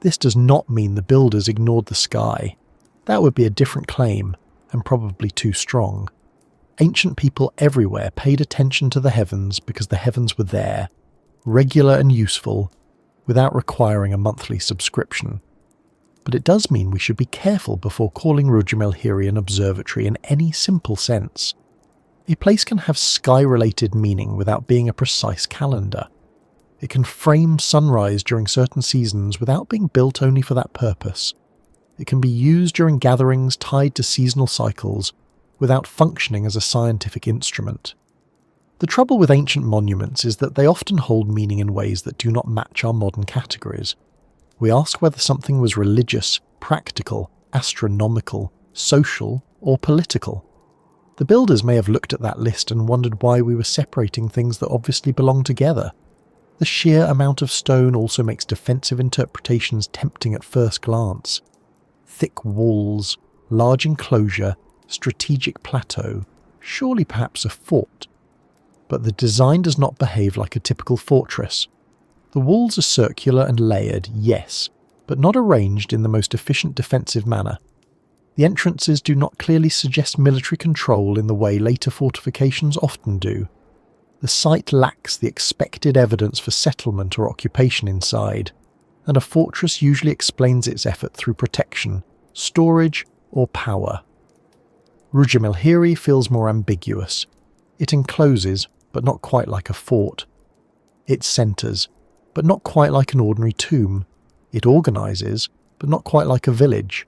This does not mean the builders ignored the sky. That would be a different claim, and probably too strong. Ancient people everywhere paid attention to the heavens because the heavens were there, regular and useful, without requiring a monthly subscription. But it does mean we should be careful before calling Rujm el-Hiri an observatory in any simple sense. A place can have sky-related meaning without being a precise calendar. It can frame sunrise during certain seasons without being built only for that purpose. It can be used during gatherings tied to seasonal cycles without functioning as a scientific instrument. The trouble with ancient monuments is that they often hold meaning in ways that do not match our modern categories. We ask whether something was religious, practical, astronomical, social, or political. The builders may have looked at that list and wondered why we were separating things that obviously belong together. The sheer amount of stone also makes defensive interpretations tempting at first glance. Thick walls, large enclosure, strategic plateau, surely perhaps a fort. But the design does not behave like a typical fortress. The walls are circular and layered, yes, but not arranged in the most efficient defensive manner. The entrances do not clearly suggest military control in the way later fortifications often do. The site lacks the expected evidence for settlement or occupation inside, and a fortress usually explains its effort through protection, storage, or power. Rujm el-Hiri feels more ambiguous. It encloses, but not quite like a fort. It centres, but not quite like an ordinary tomb. It organises, but not quite like a village.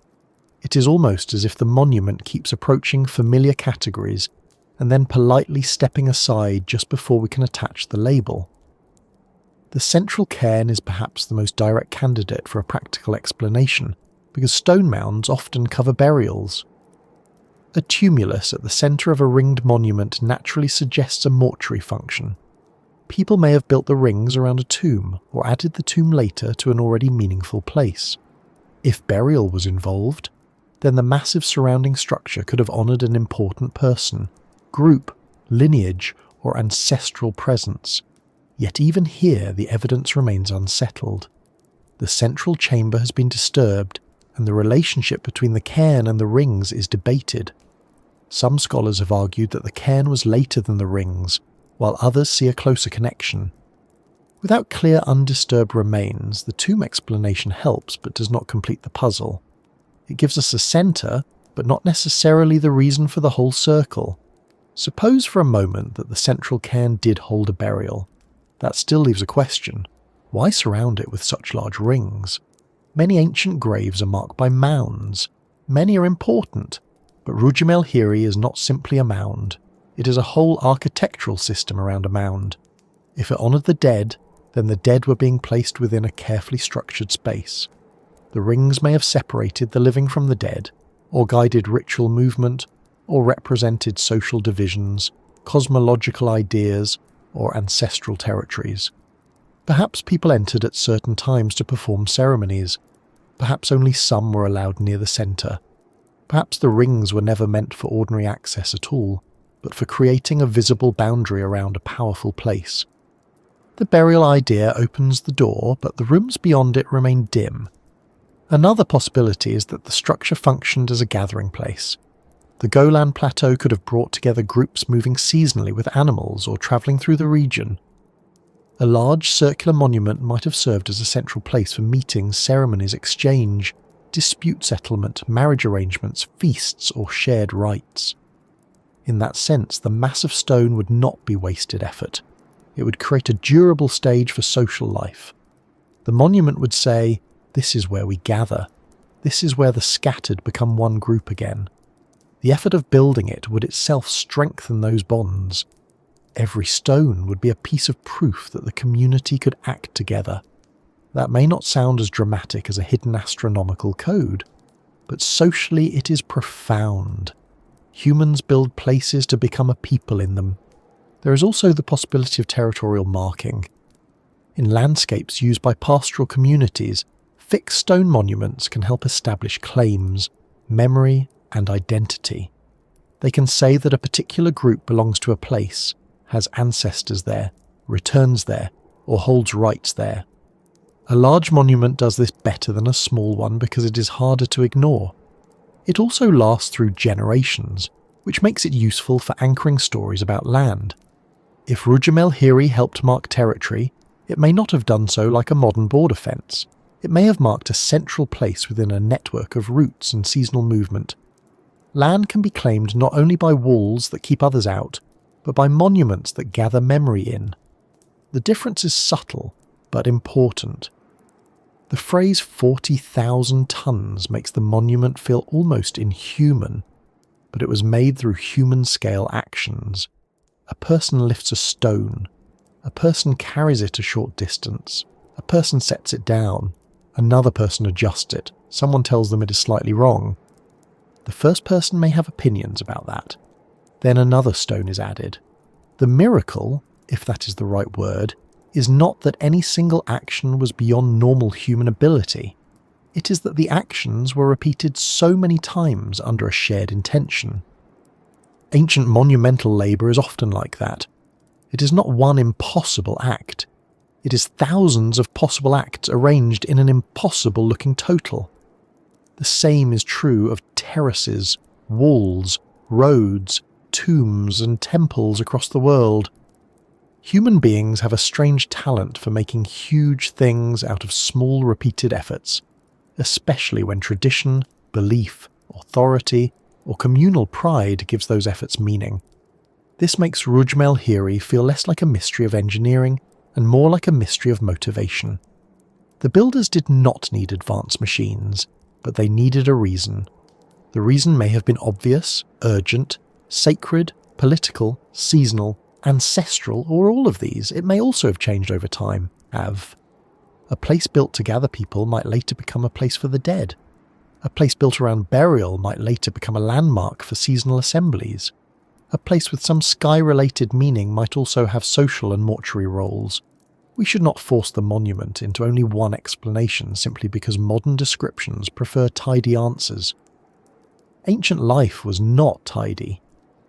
It is almost as if the monument keeps approaching familiar categories and then politely stepping aside just before we can attach the label. The central cairn is perhaps the most direct candidate for a practical explanation, because stone mounds often cover burials. A tumulus at the centre of a ringed monument naturally suggests a mortuary function. People may have built the rings around a tomb, or added the tomb later to an already meaningful place. If burial was involved, then the massive surrounding structure could have honoured an important person, group, lineage, or ancestral presence. Yet even here the evidence remains unsettled. The central chamber has been disturbed, and the relationship between the cairn and the rings is debated. Some scholars have argued that the cairn was later than the rings, while others see a closer connection. Without clear undisturbed remains, the tomb explanation helps but does not complete the puzzle. It gives us a centre, but not necessarily the reason for the whole circle. Suppose for a moment that the central cairn did hold a burial. That still leaves a question. Why surround it with such large rings? Many ancient graves are marked by mounds. Many are important, but Rujm el-Hiri is not simply a mound. It is a whole architectural system around a mound. If it honoured the dead, then the dead were being placed within a carefully structured space. The rings may have separated the living from the dead, or guided ritual movement, or represented social divisions, cosmological ideas, or ancestral territories. Perhaps people entered at certain times to perform ceremonies. Perhaps only some were allowed near the centre. Perhaps the rings were never meant for ordinary access at all, but for creating a visible boundary around a powerful place. The burial idea opens the door, but the rooms beyond it remain dim. Another possibility is that the structure functioned as a gathering place. The Golan Plateau could have brought together groups moving seasonally with animals or travelling through the region. A large circular monument might have served as a central place for meetings, ceremonies, exchange, dispute settlement, marriage arrangements, feasts, or shared rites. In that sense, the massive stone would not be wasted effort. It would create a durable stage for social life. The monument would say, "This is where we gather. This is where the scattered become one group again." The effort of building it would itself strengthen those bonds. Every stone would be a piece of proof that the community could act together. That may not sound as dramatic as a hidden astronomical code, but socially it is profound. Humans build places to become a people in them. There is also the possibility of territorial marking. In landscapes used by pastoral communities, fixed stone monuments can help establish claims, memory, and identity. They can say that a particular group belongs to a place, has ancestors there, returns there, or holds rights there. A large monument does this better than a small one because it is harder to ignore. It also lasts through generations, which makes it useful for anchoring stories about land. If Rujm el-Hiri helped mark territory, it may not have done so like a modern border fence. It may have marked a central place within a network of routes and seasonal movement. Land can be claimed not only by walls that keep others out, but by monuments that gather memory in. The difference is subtle, but important. The phrase 40,000 tons makes the monument feel almost inhuman, but it was made through human-scale actions. A person lifts a stone. A person carries it a short distance. A person sets it down. Another person adjusts it. Someone tells them it is slightly wrong. The first person may have opinions about that. Then another stone is added. The miracle, if that is the right word, is not that any single action was beyond normal human ability. It is that the actions were repeated so many times under a shared intention. Ancient monumental labour is often like that. It is not one impossible act. It is thousands of possible acts arranged in an impossible-looking total. The same is true of terraces, walls, roads, tombs and temples across the world. Human beings have a strange talent for making huge things out of small repeated efforts, especially when tradition, belief, authority, or communal pride gives those efforts meaning. This makes Rujm el-Hiri feel less like a mystery of engineering and more like a mystery of motivation. The builders did not need advanced machines, but they needed a reason. The reason may have been obvious, urgent, sacred, political, seasonal, ancestral, or all of these. It may also have changed over time. A place built to gather people might later become a place for the dead. A place built around burial might later become a landmark for seasonal assemblies. A place with some sky-related meaning might also have social and mortuary roles. We should not force the monument into only one explanation simply because modern descriptions prefer tidy answers. Ancient life was not tidy.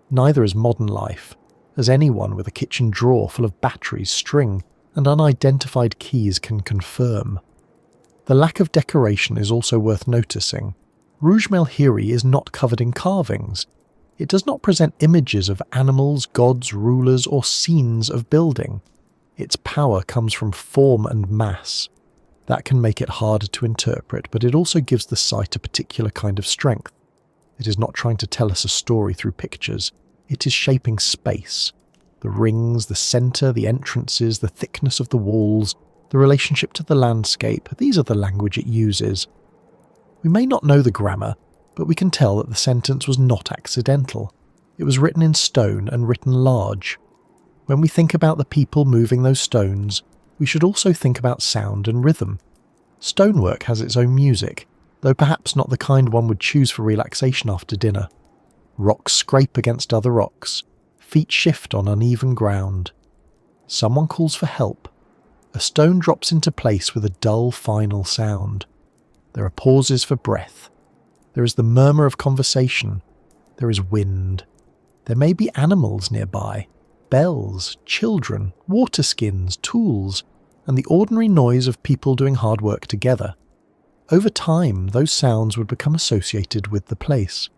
Neither is modern life, as anyone with a kitchen drawer full of batteries, string, and unidentified keys can confirm. The lack of decoration is also worth noticing. Rujm el-Hiri is not covered in carvings. It does not present images of animals, gods, rulers, or scenes of building. Its power comes from form and mass. That can make it harder to interpret, but it also gives the site a particular kind of strength. It is not trying to tell us a story through pictures. It is shaping space. The rings, the centre, the entrances, the thickness of the walls, the relationship to the landscape, these are the language it uses. We may not know the grammar, but we can tell that the sentence was not accidental. It was written in stone and written large. When we think about the people moving those stones, we should also think about sound and rhythm. Stonework has its own music, though perhaps not the kind one would choose for relaxation after dinner. Rocks scrape against other rocks. Feet shift on uneven ground. Someone calls for help. A stone drops into place with a dull final sound. There are pauses for breath. There is the murmur of conversation. There is wind. There may be animals nearby, bells, children, water skins, tools, and the ordinary noise of people doing hard work together. Over time, those sounds would become associated with the place.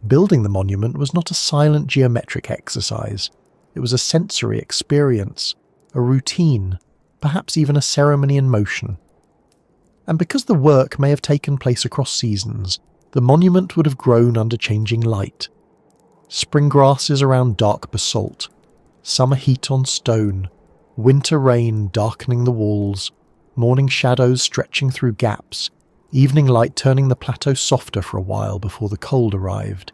Building the monument was not a silent geometric exercise. It was a sensory experience, a routine, perhaps even a ceremony in motion. And because the work may have taken place across seasons, the monument would have grown under changing light. Spring grasses around dark basalt, summer heat on stone, winter rain darkening the walls, morning shadows stretching through gaps, evening light turning the plateau softer for a while before the cold arrived.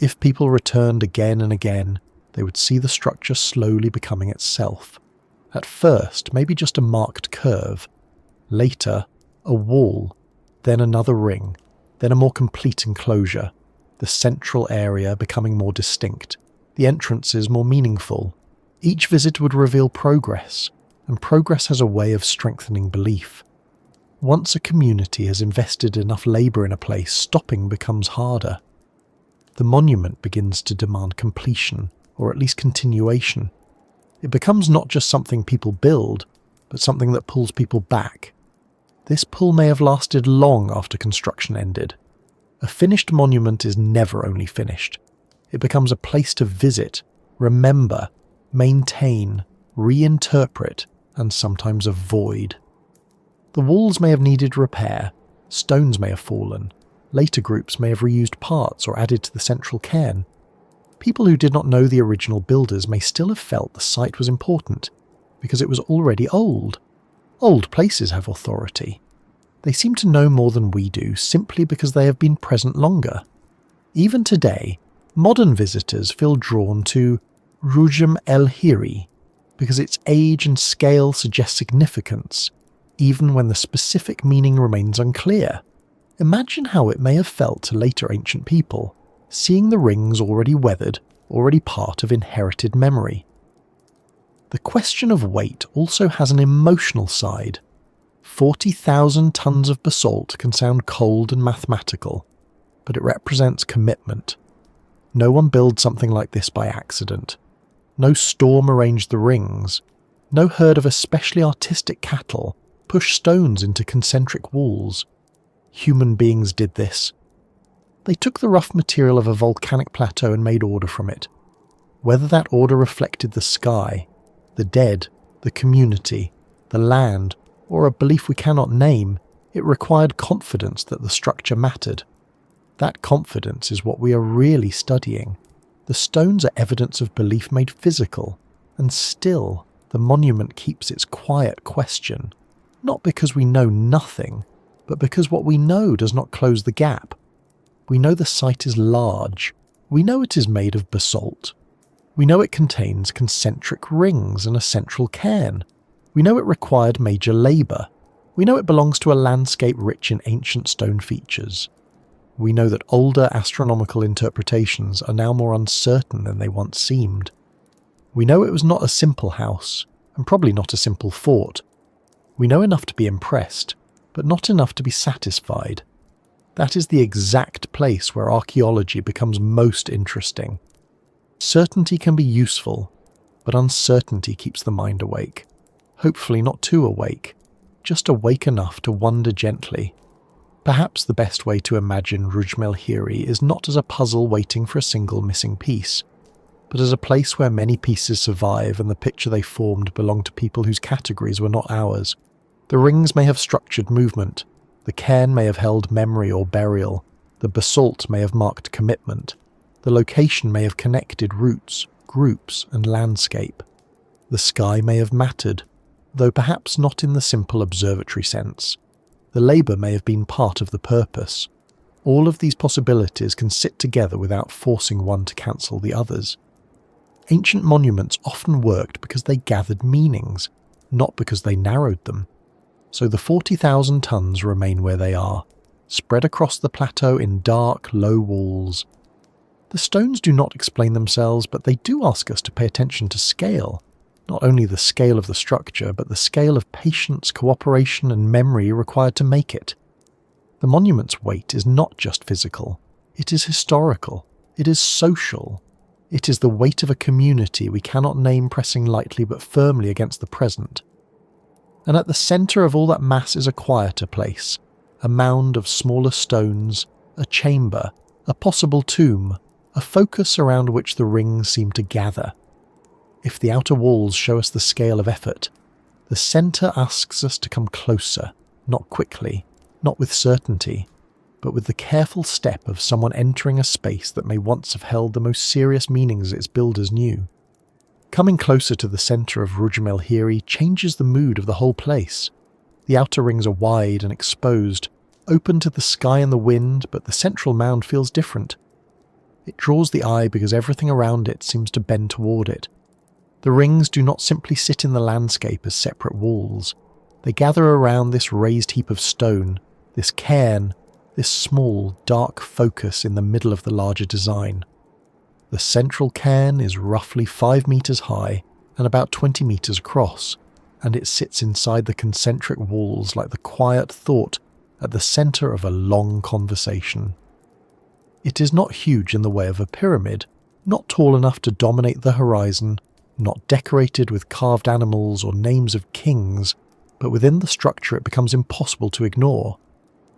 If people returned again and again, they would see the structure slowly becoming itself. At first, maybe just a marked curve. Later, a wall, then another ring, then a more complete enclosure, the central area becoming more distinct, the entrances more meaningful. Each visit would reveal progress, and progress has a way of strengthening belief. Once a community has invested enough labour in a place, stopping becomes harder. The monument begins to demand completion, or at least continuation. It becomes not just something people build, but something that pulls people back. This pull may have lasted long after construction ended. A finished monument is never only finished. It becomes a place to visit, remember, maintain, reinterpret, and sometimes avoid. The walls may have needed repair, stones may have fallen, later groups may have reused parts or added to the central cairn. People who did not know the original builders may still have felt the site was important, because it was already old. Old places have authority. They seem to know more than we do simply because they have been present longer. Even today, modern visitors feel drawn to Rujm el-Hiri because its age and scale suggest significance, even when the specific meaning remains unclear. Imagine how it may have felt to later ancient people, seeing the rings already weathered, already part of inherited memory. The question of weight also has an emotional side. 40,000 tons of basalt can sound cold and mathematical, but it represents commitment. No one builds something like this by accident. No storm arranged the rings. No herd of especially artistic cattle pushed stones into concentric walls. Human beings did this. They took the rough material of a volcanic plateau and made order from it. Whether that order reflected the sky, the dead, the community, the land, or a belief we cannot name, it required confidence that the structure mattered. That confidence is what we are really studying. The stones are evidence of belief made physical, and still the monument keeps its quiet question, not because we know nothing, but because what we know does not close the gap. We know the site is large. We know it is made of basalt. We know it contains concentric rings and a central cairn. We know it required major labour. We know it belongs to a landscape rich in ancient stone features. We know that older astronomical interpretations are now more uncertain than they once seemed. We know it was not a simple house, and probably not a simple fort. We know enough to be impressed, but not enough to be satisfied. That is the exact place where archaeology becomes most interesting. Certainty can be useful, but uncertainty keeps the mind awake. Hopefully not too awake, just awake enough to wonder gently. Perhaps the best way to imagine Rujm el-Hiri is not as a puzzle waiting for a single missing piece, but as a place where many pieces survive and the picture they formed belonged to people whose categories were not ours. The rings may have structured movement, the cairn may have held memory or burial, the basalt may have marked commitment, the location may have connected roots, groups, and landscape. The sky may have mattered, though perhaps not in the simple observatory sense. The labour may have been part of the purpose. All of these possibilities can sit together without forcing one to cancel the others. Ancient monuments often worked because they gathered meanings, not because they narrowed them. So the 40,000 tons remain where they are, spread across the plateau in dark, low walls. The stones do not explain themselves, but they do ask us to pay attention to scale. Not only the scale of the structure, but the scale of patience, cooperation, and memory required to make it. The monument's weight is not just physical. It is historical. It is social. It is the weight of a community we cannot name pressing lightly but firmly against the present. And at the centre of all that mass is a quieter place, a mound of smaller stones, a chamber, a possible tomb, a focus around which the rings seem to gather. If the outer walls show us the scale of effort, the centre asks us to come closer, not quickly, not with certainty, but with the careful step of someone entering a space that may once have held the most serious meanings its builders knew. Coming closer to the centre of Rujm el-Hiri changes the mood of the whole place. The outer rings are wide and exposed, open to the sky and the wind, but the central mound feels different. It draws the eye because everything around it seems to bend toward it. The rings do not simply sit in the landscape as separate walls. They gather around this raised heap of stone, this cairn, this small, dark focus in the middle of the larger design. The central cairn is roughly 5 meters high and about 20 meters across, and it sits inside the concentric walls like the quiet thought at the center of a long conversation. It is not huge in the way of a pyramid, not tall enough to dominate the horizon, not decorated with carved animals or names of kings, but within the structure it becomes impossible to ignore.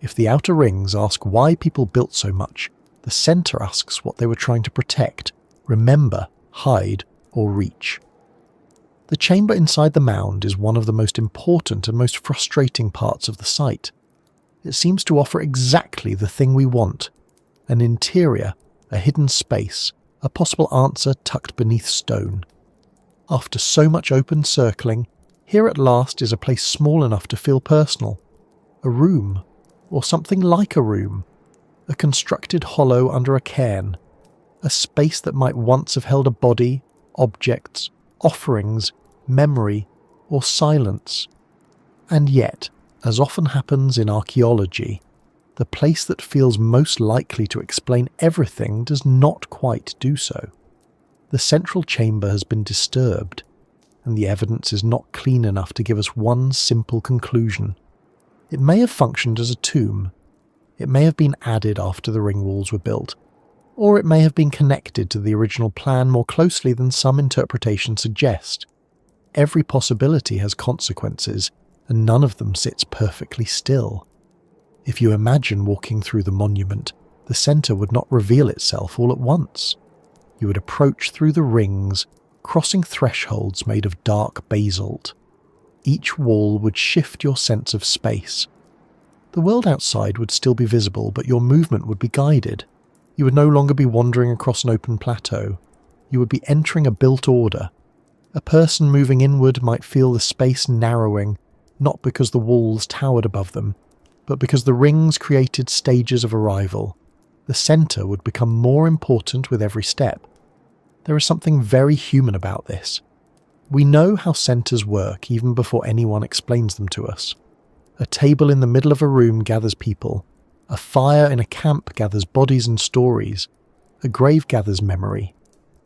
If the outer rings ask why people built so much, the center asks what they were trying to protect, remember, hide, or reach. The chamber inside the mound is one of the most important and most frustrating parts of the site. It seems to offer exactly the thing we want: an interior, a hidden space, a possible answer tucked beneath stone. After so much open circling, here at last is a place small enough to feel personal. A room, or something like a room. A constructed hollow under a cairn. A space that might once have held a body, objects, offerings, memory, or silence. And yet, as often happens in archaeology, the place that feels most likely to explain everything does not quite do so. The central chamber has been disturbed, and the evidence is not clean enough to give us one simple conclusion. It may have functioned as a tomb. It may have been added after the ring walls were built, or it may have been connected to the original plan more closely than some interpretations suggest. every possibility has consequences, and none of them sits perfectly still. If you imagine walking through the monument, the centre would not reveal itself all at once. You would approach through the rings, crossing thresholds made of dark basalt. Each wall would shift your sense of space. The world outside would still be visible, but your movement would be guided. You would no longer be wandering across an open plateau. You would be entering a built order. A person moving inward might feel the space narrowing, not because the walls towered above them, but because the rings created stages of arrival. The centre would become more important with every step. There is something very human about this. We know how centres work even before anyone explains them to us. A table in the middle of a room gathers people. A fire in a camp gathers bodies and stories. A grave gathers memory.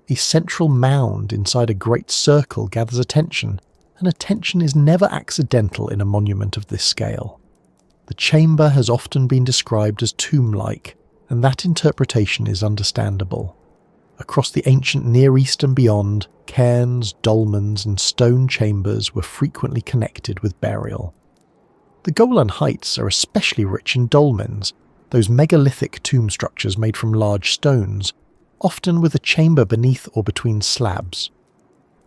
A central mound inside a great circle gathers attention, and attention is never accidental in a monument of this scale. The chamber has often been described as tomb-like, and that interpretation is understandable. Across the ancient Near East and beyond, cairns, dolmens, and stone chambers were frequently connected with burial. The Golan Heights are especially rich in dolmens, those megalithic tomb structures made from large stones, often with a chamber beneath or between slabs.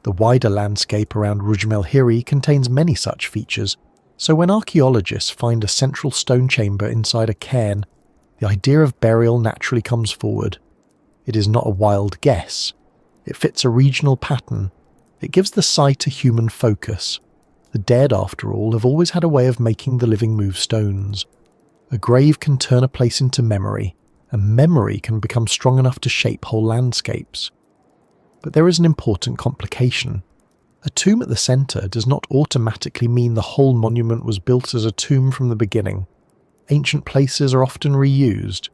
The wider landscape around Rujm el-Hiri contains many such features, so when archaeologists find a central stone chamber inside a cairn, the idea of burial naturally comes forward. It is not a wild guess. It fits a regional pattern. It gives the site a human focus. The dead, after all, have always had a way of making the living move stones. A grave can turn a place into memory, and memory can become strong enough to shape whole landscapes. But there is an important complication. A tomb at the centre does not automatically mean the whole monument was built as a tomb from the beginning. Ancient places are often reused.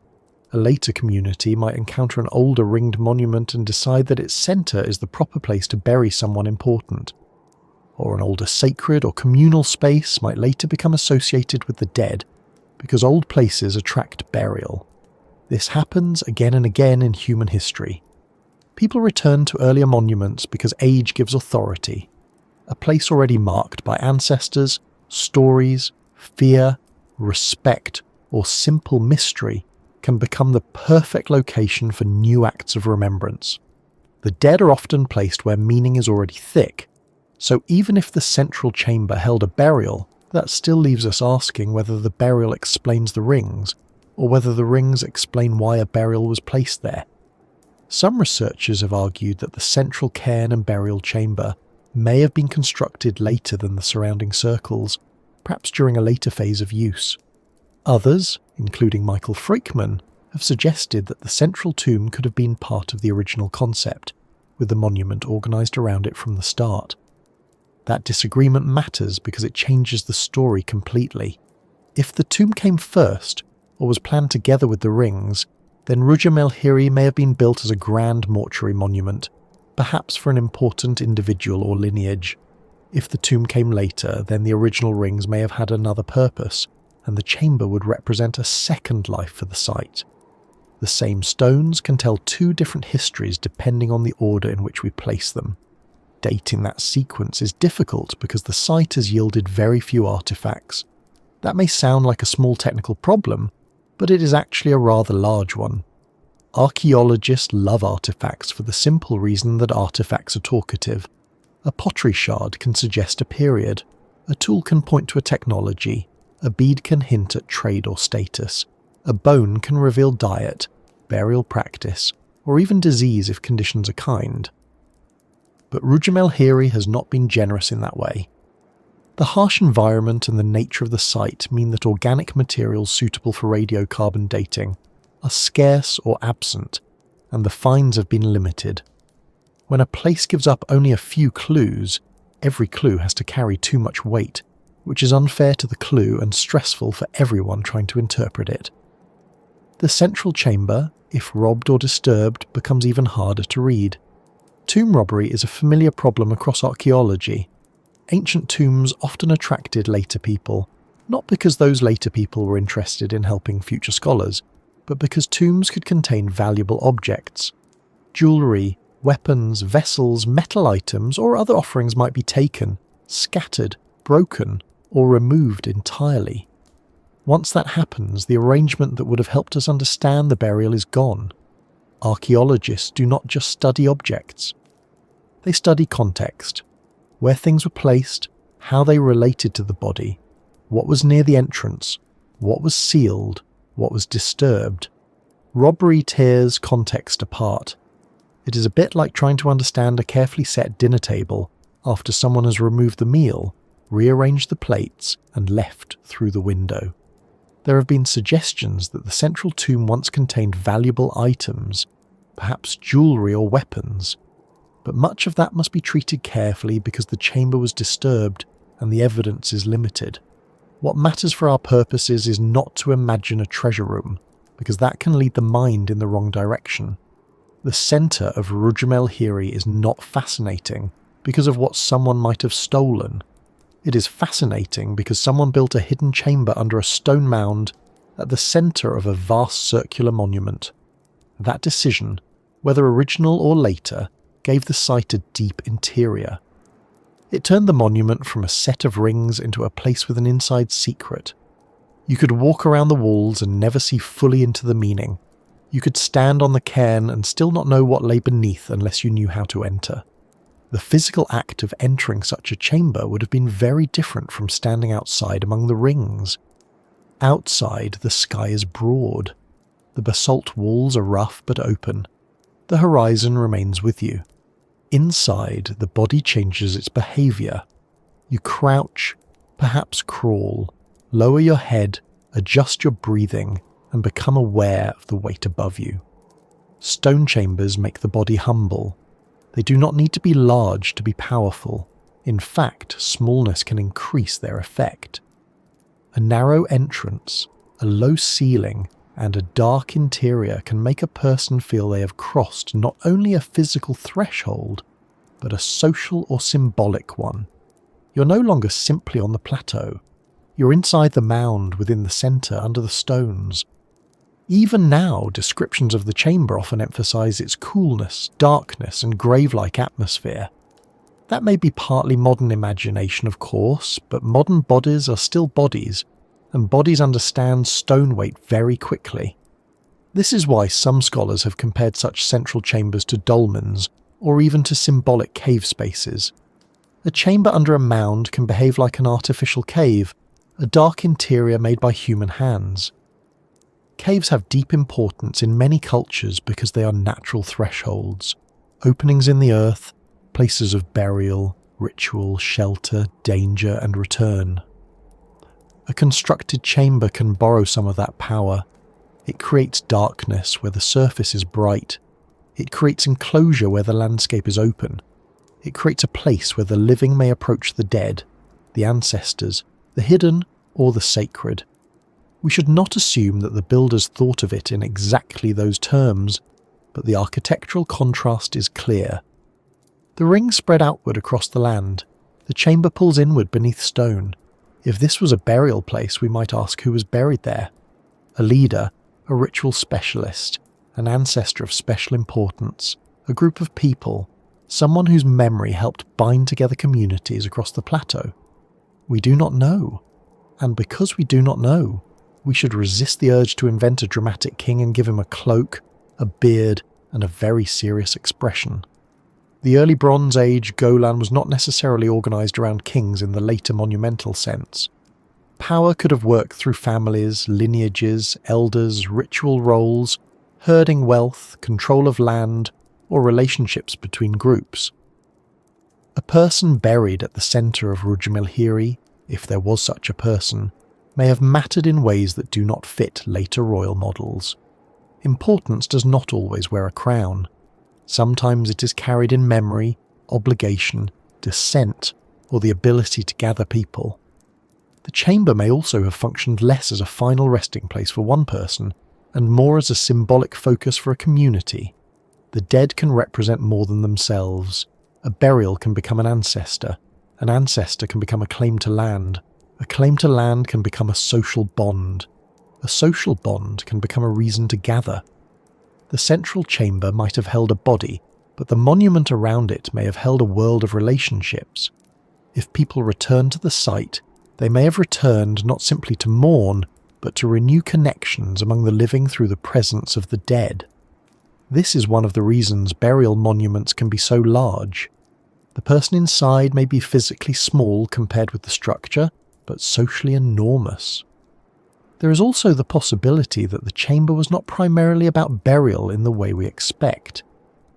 A later community might encounter an older ringed monument and decide that its centre is the proper place to bury someone important. Or an older sacred or communal space might later become associated with the dead, because old places attract burial. This happens again and again in human history. People return to earlier monuments because age gives authority. A place already marked by ancestors, stories, fear, respect, or simple mystery can become the perfect location for new acts of remembrance. The dead are often placed where meaning is already thick, so even if the central chamber held a burial, that still leaves us asking whether the burial explains the rings, or whether the rings explain why a burial was placed there. Some researchers have argued that the central cairn and burial chamber may have been constructed later than the surrounding circles, perhaps during a later phase of use. Others, including Michael Freakman, have suggested that the central tomb could have been part of the original concept, with the monument organised around it from the start. That disagreement matters because it changes the story completely. If the tomb came first, or was planned together with the rings, then Rujm el-Hiri may have been built as a grand mortuary monument, perhaps for an important individual or lineage. If the tomb came later, then the original rings may have had another purpose, and the chamber would represent a second life for the site. The same stones can tell two different histories depending on the order in which we place them. Dating that sequence is difficult because the site has yielded very few artifacts. That may sound like a small technical problem, but it is actually a rather large one. Archaeologists love artifacts for the simple reason that artifacts are talkative. A pottery shard can suggest a period, a tool can point to a technology, a bead can hint at trade or status, a bone can reveal diet, burial practice, or even disease if conditions are kind. But Rujm el-Hiri has not been generous in that way. The harsh environment and the nature of the site mean that organic materials suitable for radiocarbon dating are scarce or absent, and the finds have been limited. When a place gives up only a few clues, every clue has to carry too much weight, which is unfair to the clue and stressful for everyone trying to interpret it. The central chamber, if robbed or disturbed, becomes even harder to read. Tomb robbery is a familiar problem across archaeology. Ancient tombs often attracted later people, not because those later people were interested in helping future scholars, but because tombs could contain valuable objects. Jewellery, Weapons, vessels, metal items, or other offerings might be taken, scattered, broken, or removed entirely. Once that happens, the arrangement that would have helped us understand the burial is gone. Archaeologists do not just study objects. They study context, where things were placed, how they related to the body, what was near the entrance, what was sealed, what was disturbed. Robbery tears context apart. It is a bit like trying to understand a carefully set dinner table after someone has removed the meal, rearranged the plates, and left through the window. There have been suggestions that the central tomb once contained valuable items, perhaps jewellery or weapons, but much of that must be treated carefully because the chamber was disturbed and the evidence is limited. What matters for our purposes is not to imagine a treasure room, because that can lead the mind in the wrong direction. The centre of Rujm el-Hiri is not fascinating because of what someone might have stolen. It is fascinating because someone built a hidden chamber under a stone mound at the centre of a vast circular monument. That decision, whether original or later, gave the site a deep interior. It turned the monument from a set of rings into a place with an inside secret. You could walk around the walls and never see fully into the meaning. You could stand on the cairn and still not know what lay beneath unless you knew how to enter. The physical act of entering such a chamber would have been very different from standing outside among the rings. Outside, the sky is broad. The basalt walls are rough but open. The horizon remains with you. Inside, the body changes its behaviour. You crouch, perhaps crawl, lower your head, adjust your breathing, and become aware of the weight above you. Stone chambers make the body humble. They do not need to be large to be powerful. In fact, smallness can increase their effect. A narrow entrance, a low ceiling, and a dark interior can make a person feel they have crossed not only a physical threshold, but a social or symbolic one. You're no longer simply on the plateau. You're inside the mound within the centre under the stones. Even now, descriptions of the chamber often emphasise its coolness, darkness, and grave-like atmosphere. That may be partly modern imagination, of course, but modern bodies are still bodies, and bodies understand stone weight very quickly. This is why some scholars have compared such central chambers to dolmens, or even to symbolic cave spaces. A chamber under a mound can behave like an artificial cave, a dark interior made by human hands. Caves have deep importance in many cultures because they are natural thresholds, openings in the earth, places of burial, ritual, shelter, danger, and return. A constructed chamber can borrow some of that power. It creates darkness where the surface is bright. It creates enclosure where the landscape is open. It creates a place where the living may approach the dead, the ancestors, the hidden, or the sacred. We should not assume that the builders thought of it in exactly those terms, but the architectural contrast is clear. The rings spread outward across the land. The chamber pulls inward beneath stone. If this was a burial place, we might ask who was buried there. A leader, a ritual specialist, an ancestor of special importance, a group of people, someone whose memory helped bind together communities across the plateau. We do not know. And because we do not know, we should resist the urge to invent a dramatic king and give him a cloak, a beard, and a very serious expression. The early Bronze Age Golan was not necessarily organised around kings in the later monumental sense. Power could have worked through families, lineages, elders, ritual roles, herding wealth, control of land, or relationships between groups. A person buried at the centre of Rujm el-Hiri, if there was such a person, may have mattered in ways that do not fit later royal models. Importance does not always wear a crown. Sometimes it is carried in memory, obligation, descent, or the ability to gather people. The chamber may also have functioned less as a final resting place for one person, and more as a symbolic focus for a community. The dead can represent more than themselves. A burial can become an ancestor can become a claim to land can become a social bond can become a reason to gather. The central chamber might have held a body, but the monument around it may have held a world of relationships. If people return to the site, they may have returned not simply to mourn, but to renew connections among the living through the presence of the dead. This is one of the reasons burial monuments can be so large. The person inside may be physically small compared with the structure, but socially enormous. There is also the possibility that the chamber was not primarily about burial in the way we expect.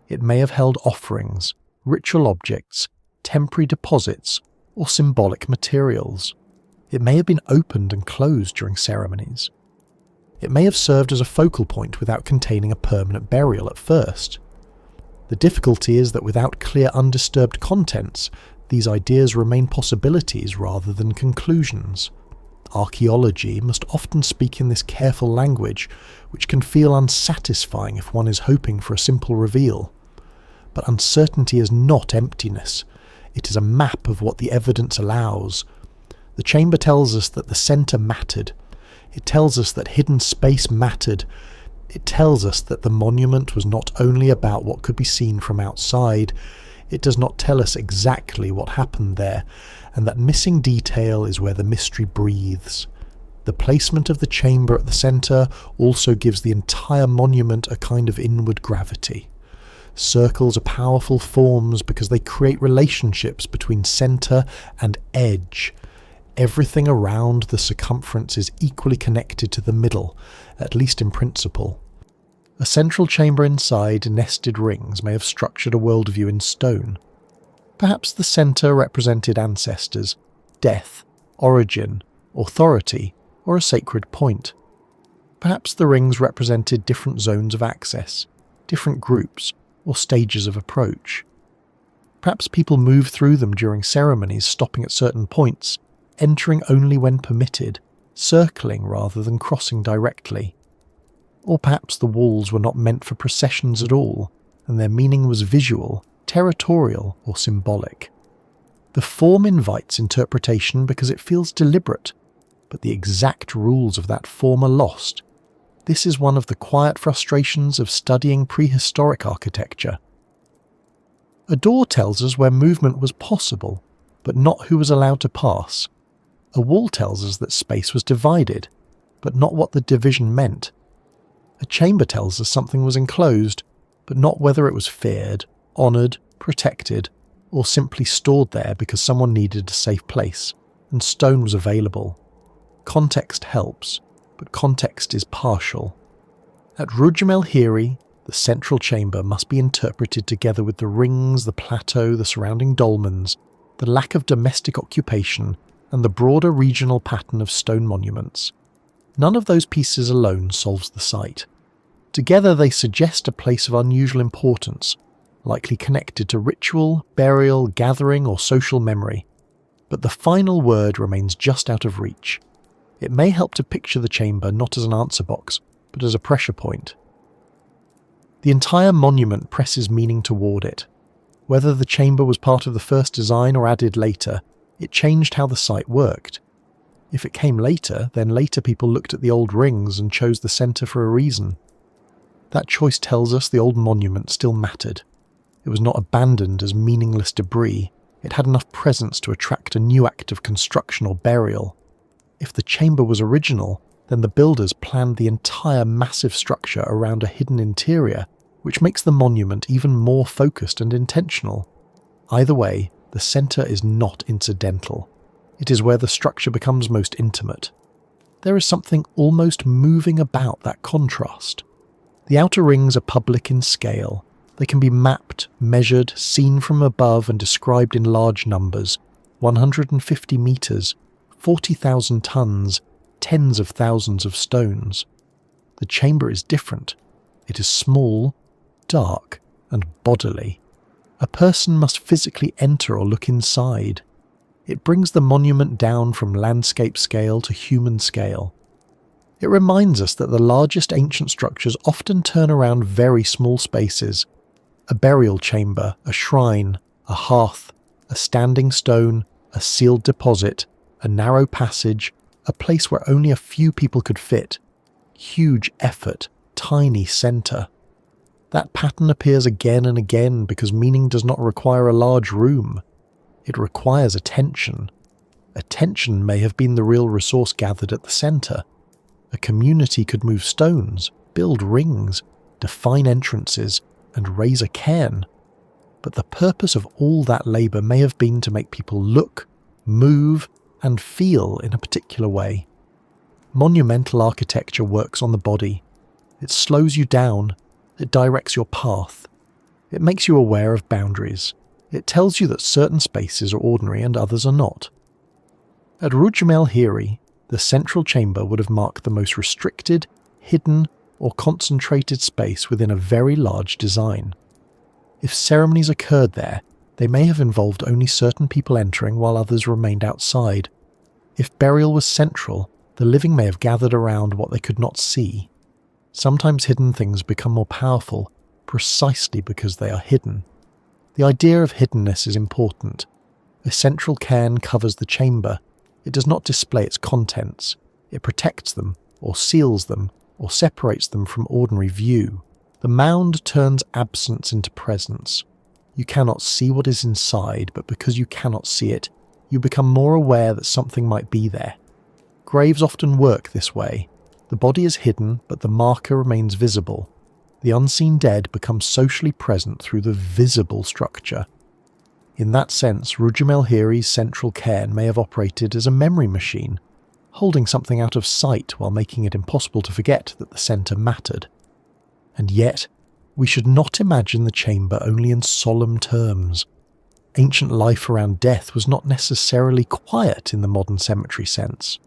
It may have held offerings, ritual objects, temporary deposits, or symbolic materials. It may have been opened and closed during ceremonies. It may have served as a focal point without containing a permanent burial at first. The difficulty is that without clear undisturbed contents, these ideas remain possibilities rather than conclusions. Archaeology must often speak in this careful language, which can feel unsatisfying if one is hoping for a simple reveal. But uncertainty is not emptiness. It is a map of what the evidence allows. The chamber tells us that the centre mattered. It tells us that hidden space mattered. It tells us that the monument was not only about what could be seen from outside. It does not tell us exactly what happened there, and that missing detail is where the mystery breathes. The placement of the chamber at the centre also gives the entire monument a kind of inward gravity. Circles are powerful forms because they create relationships between centre and edge. Everything around the circumference is equally connected to the middle, at least in principle. A central chamber inside nested rings may have structured a worldview in stone. Perhaps the centre represented ancestors, death, origin, authority, or a sacred point. Perhaps the rings represented different zones of access, different groups, or stages of approach. Perhaps people moved through them during ceremonies, stopping at certain points, entering only when permitted, circling rather than crossing directly. Or perhaps the walls were not meant for processions at all, and their meaning was visual, territorial, or symbolic. The form invites interpretation because it feels deliberate, but the exact rules of that form are lost. This is one of the quiet frustrations of studying prehistoric architecture. A door tells us where movement was possible, but not who was allowed to pass. A wall tells us that space was divided, but not what the division meant. A chamber tells us something was enclosed, but not whether it was feared, honoured, protected, or simply stored there because someone needed a safe place, and stone was available. Context helps, but context is partial. At Rujm el-Hiri, the central chamber must be interpreted together with the rings, the plateau, the surrounding dolmens, the lack of domestic occupation, and the broader regional pattern of stone monuments. None of those pieces alone solves the site. Together they suggest a place of unusual importance, likely connected to ritual, burial, gathering, or social memory. But the final word remains just out of reach. It may help to picture the chamber not as an answer box, but as a pressure point. The entire monument presses meaning toward it. Whether the chamber was part of the first design or added later, it changed how the site worked. If it came later, then later people looked at the old rings and chose the centre for a reason. That choice tells us the old monument still mattered. It was not abandoned as meaningless debris. It had enough presence to attract a new act of construction or burial. If the chamber was original, then the builders planned the entire massive structure around a hidden interior, which makes the monument even more focused and intentional. Either way, the centre is not incidental. It is where the structure becomes most intimate. There is something almost moving about that contrast. The outer rings are public in scale. They can be mapped, measured, seen from above and described in large numbers. 150 metres, 40,000 tons, tens of thousands of stones. The chamber is different. It is small, dark, and bodily. A person must physically enter or look inside. It brings the monument down from landscape scale to human scale. It reminds us that the largest ancient structures often turn around very small spaces. A burial chamber, a shrine, a hearth, a standing stone, a sealed deposit, a narrow passage, a place where only a few people could fit. Huge effort, tiny centre. That pattern appears again and again because meaning does not require a large room. It requires attention. Attention may have been the real resource gathered at the centre. A community could move stones, build rings, define entrances, and raise a cairn. But the purpose of all that labour may have been to make people look, move, and feel in a particular way. Monumental architecture works on the body. It slows you down. It directs your path. It makes you aware of boundaries. It tells you that certain spaces are ordinary and others are not. At Rujm el-Hiri, the central chamber would have marked the most restricted, hidden, or concentrated space within a very large design. If ceremonies occurred there, they may have involved only certain people entering while others remained outside. If burial was central, the living may have gathered around what they could not see. Sometimes hidden things become more powerful, precisely because they are hidden. The idea of hiddenness is important. A central cairn covers the chamber. It does not display its contents. It protects them, or seals them, or separates them from ordinary view. The mound turns absence into presence. You cannot see what is inside, but because you cannot see it, you become more aware that something might be there. Graves often work this way. The body is hidden, but the marker remains visible. The unseen dead becomes socially present through the visible structure. In that sense, Rujm el-Hiri's central cairn may have operated as a memory machine, holding something out of sight while making it impossible to forget that the centre mattered. And yet, we should not imagine the chamber only in solemn terms. Ancient life around death was not necessarily quiet in the modern cemetery sense.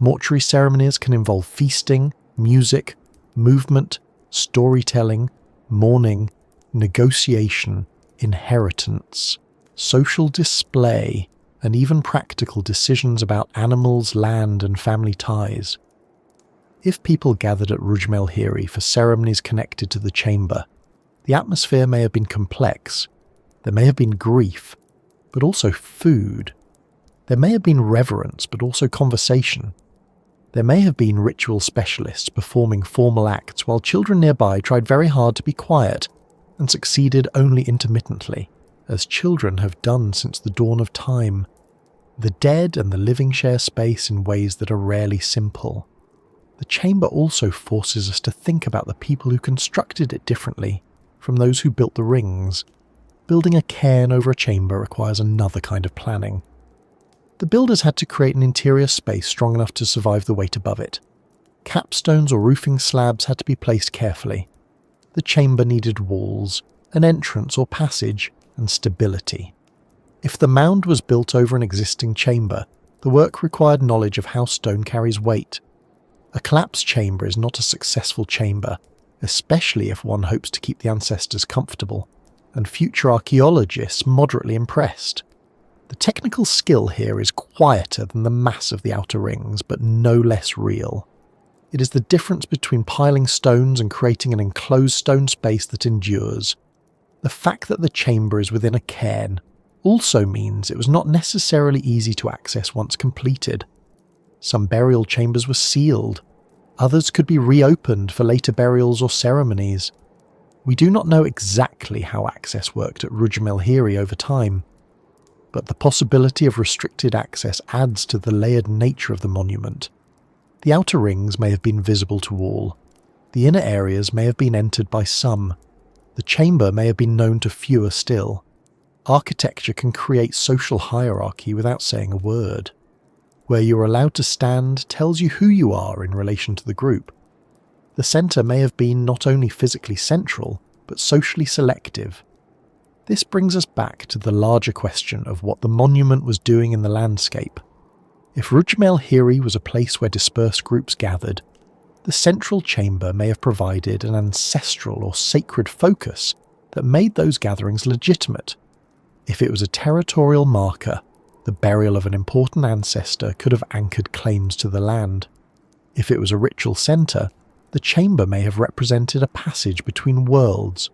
Mortuary ceremonies can involve feasting, music, movement, storytelling, mourning, negotiation, inheritance, social display, and even practical decisions about animals, land, and family ties. If people gathered at Rujm el-Hiri for ceremonies connected to the chamber, the atmosphere may have been complex. There may have been grief, but also food. There may have been reverence, but also conversation. There may have been ritual specialists performing formal acts while children nearby tried very hard to be quiet and succeeded only intermittently, as children have done since the dawn of time. The dead and the living share space in ways that are rarely simple. The chamber also forces us to think about the people who constructed it differently from those who built the rings. Building a cairn over a chamber requires another kind of planning. The builders had to create an interior space strong enough to survive the weight above it. Capstones or roofing slabs had to be placed carefully. The chamber needed walls, an entrance or passage, and stability. If the mound was built over an existing chamber, the work required knowledge of how stone carries weight. A collapsed chamber is not a successful chamber, especially if one hopes to keep the ancestors comfortable, and future archaeologists moderately impressed. The technical skill here is quieter than the mass of the outer rings, but no less real. It is the difference between piling stones and creating an enclosed stone space that endures. The fact that the chamber is within a cairn also means it was not necessarily easy to access once completed. Some burial chambers were sealed. Others could be reopened for later burials or ceremonies. We do not know exactly how access worked at Rujm el-Hiri over time, but the possibility of restricted access adds to the layered nature of the monument. The outer rings may have been visible to all. The inner areas may have been entered by some. The chamber may have been known to fewer still. Architecture can create social hierarchy without saying a word. Where you are allowed to stand tells you who you are in relation to the group. The centre may have been not only physically central, but socially selective. This brings us back to the larger question of what the monument was doing in the landscape. If Rujm el-Hiri was a place where dispersed groups gathered, the central chamber may have provided an ancestral or sacred focus that made those gatherings legitimate. If it was a territorial marker, the burial of an important ancestor could have anchored claims to the land. If it was a ritual centre, the chamber may have represented a passage between worlds,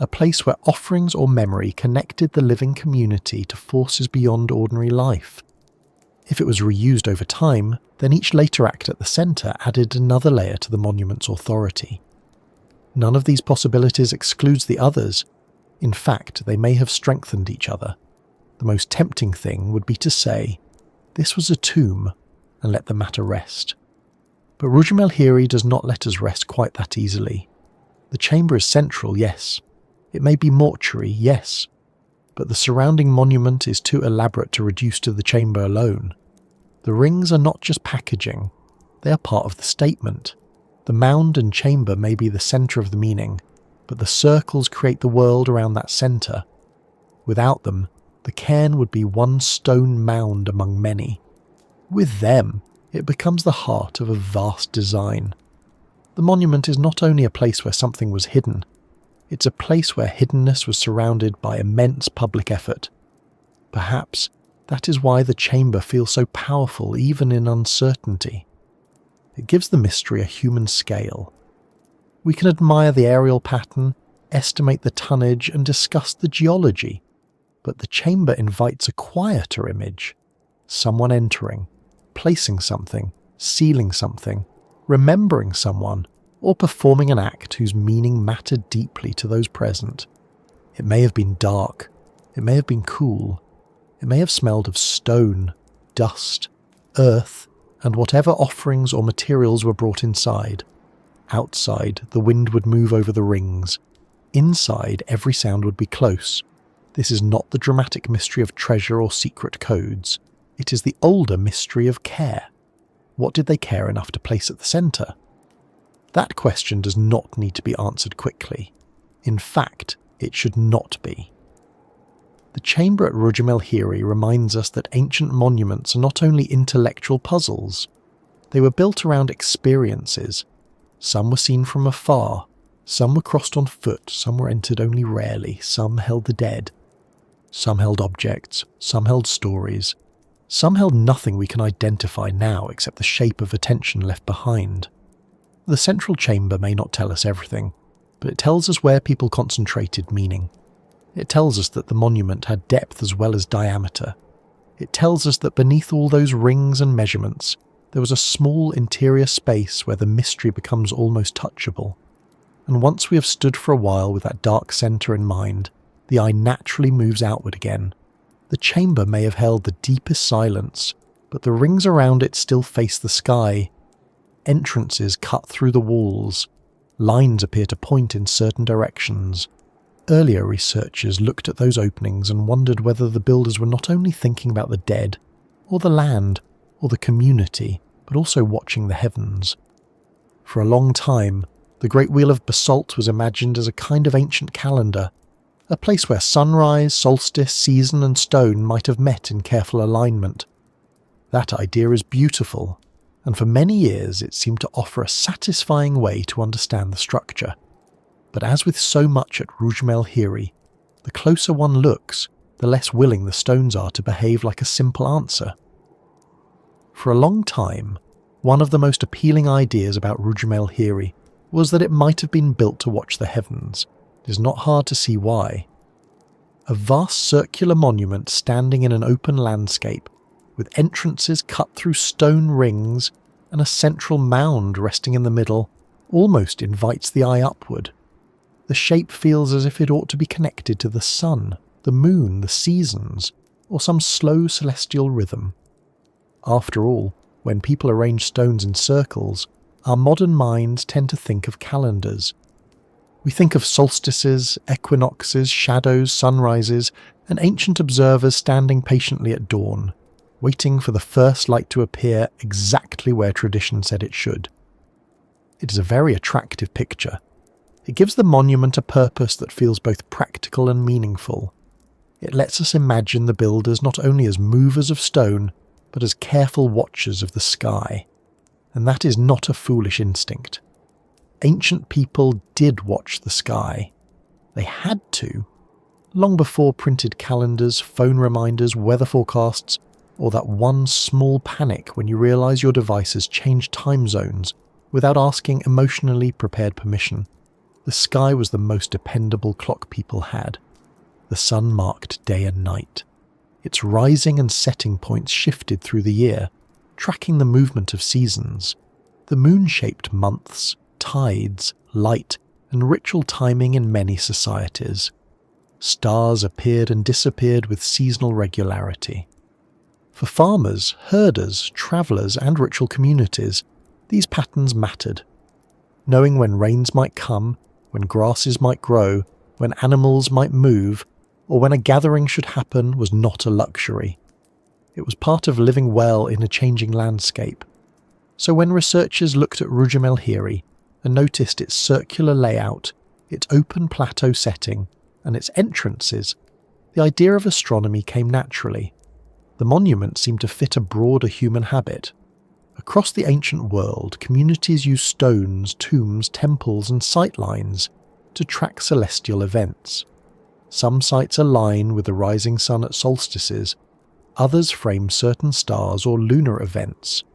a place where offerings or memory connected the living community to forces beyond ordinary life. If it was reused over time, then each later act at the centre added another layer to the monument's authority. None of these possibilities excludes the others. In fact, they may have strengthened each other. The most tempting thing would be to say, this was a tomb, and let the matter rest. But Rujm el-Hiri does not let us rest quite that easily. The chamber is central, yes. It may be mortuary, yes. But the surrounding monument is too elaborate to reduce to the chamber alone. The rings are not just packaging, they are part of the statement. The mound and chamber may be the centre of the meaning, but the circles create the world around that centre. Without them, the cairn would be one stone mound among many. With them, it becomes the heart of a vast design. The monument is not only a place where something was hidden, it's a place where hiddenness was surrounded by immense public effort. Perhaps that is why the chamber feels so powerful even in uncertainty. It gives the mystery a human scale. We can admire the aerial pattern, estimate the tonnage, and discuss the geology, but the chamber invites a quieter image. Someone entering, placing something, sealing something, remembering someone, or performing an act whose meaning mattered deeply to those present. It may have been dark, it may have been cool, it may have smelled of stone, dust, earth, and whatever offerings or materials were brought inside. Outside, the wind would move over the rings. Inside, every sound would be close. This is not the dramatic mystery of treasure or secret codes. It is the older mystery of care. What did they care enough to place at the centre? That question does not need to be answered quickly. In fact, it should not be. The chamber at Rujm el-Hiri reminds us that ancient monuments are not only intellectual puzzles. They were built around experiences. Some were seen from afar, some were crossed on foot, some were entered only rarely, some held the dead. Some held objects, some held stories. Some held nothing we can identify now except the shape of attention left behind. The central chamber may not tell us everything, but it tells us where people concentrated meaning. It tells us that the monument had depth as well as diameter. It tells us that beneath all those rings and measurements, there was a small interior space where the mystery becomes almost touchable. And once we have stood for a while with that dark centre in mind, the eye naturally moves outward again. The chamber may have held the deepest silence, but the rings around it still face the sky. Entrances cut through the walls. Lines appear to point in certain directions. Earlier researchers looked at those openings and wondered whether the builders were not only thinking about the dead, or the land, or the community, but also watching the heavens. For a long time, the Great Wheel of Basalt was imagined as a kind of ancient calendar, a place where sunrise, solstice, season and stone might have met in careful alignment. That idea is beautiful, and for many years it seemed to offer a satisfying way to understand the structure. But as with so much at Rujm el-Hiri, the closer one looks, the less willing the stones are to behave like a simple answer. For a long time, one of the most appealing ideas about Rujm el-Hiri was that it might have been built to watch the heavens. It is not hard to see why. A vast circular monument standing in an open landscape, with entrances cut through stone rings and a central mound resting in the middle, almost invites the eye upward. The shape feels as if it ought to be connected to the sun, the moon, the seasons, or some slow celestial rhythm. After all, when people arrange stones in circles, our modern minds tend to think of calendars. We think of solstices, equinoxes, shadows, sunrises, and ancient observers standing patiently at dawn, waiting for the first light to appear exactly where tradition said it should. It is a very attractive picture. It gives the monument a purpose that feels both practical and meaningful. It lets us imagine the builders not only as movers of stone, but as careful watchers of the sky. And that is not a foolish instinct. Ancient people did watch the sky. They had to. Long before printed calendars, phone reminders, weather forecasts, or that one small panic when you realise your device has changed time zones without asking emotionally prepared permission. The sky was the most dependable clock people had. The sun marked day and night. Its rising and setting points shifted through the year, tracking the movement of seasons. The moon shaped months, tides, light, and ritual timing in many societies. Stars appeared and disappeared with seasonal regularity. For farmers, herders, travellers, and ritual communities, these patterns mattered. Knowing when rains might come, when grasses might grow, when animals might move, or when a gathering should happen was not a luxury. It was part of living well in a changing landscape. So when researchers looked at Rujm el-Hiri and noticed its circular layout, its open plateau setting, and its entrances, the idea of astronomy came naturally. The monument seemed to fit a broader human habit. Across the ancient world, communities used stones, tombs, temples, and sightlines to track celestial events. Some sites align with the rising sun at solstices, others frame certain stars or lunar events.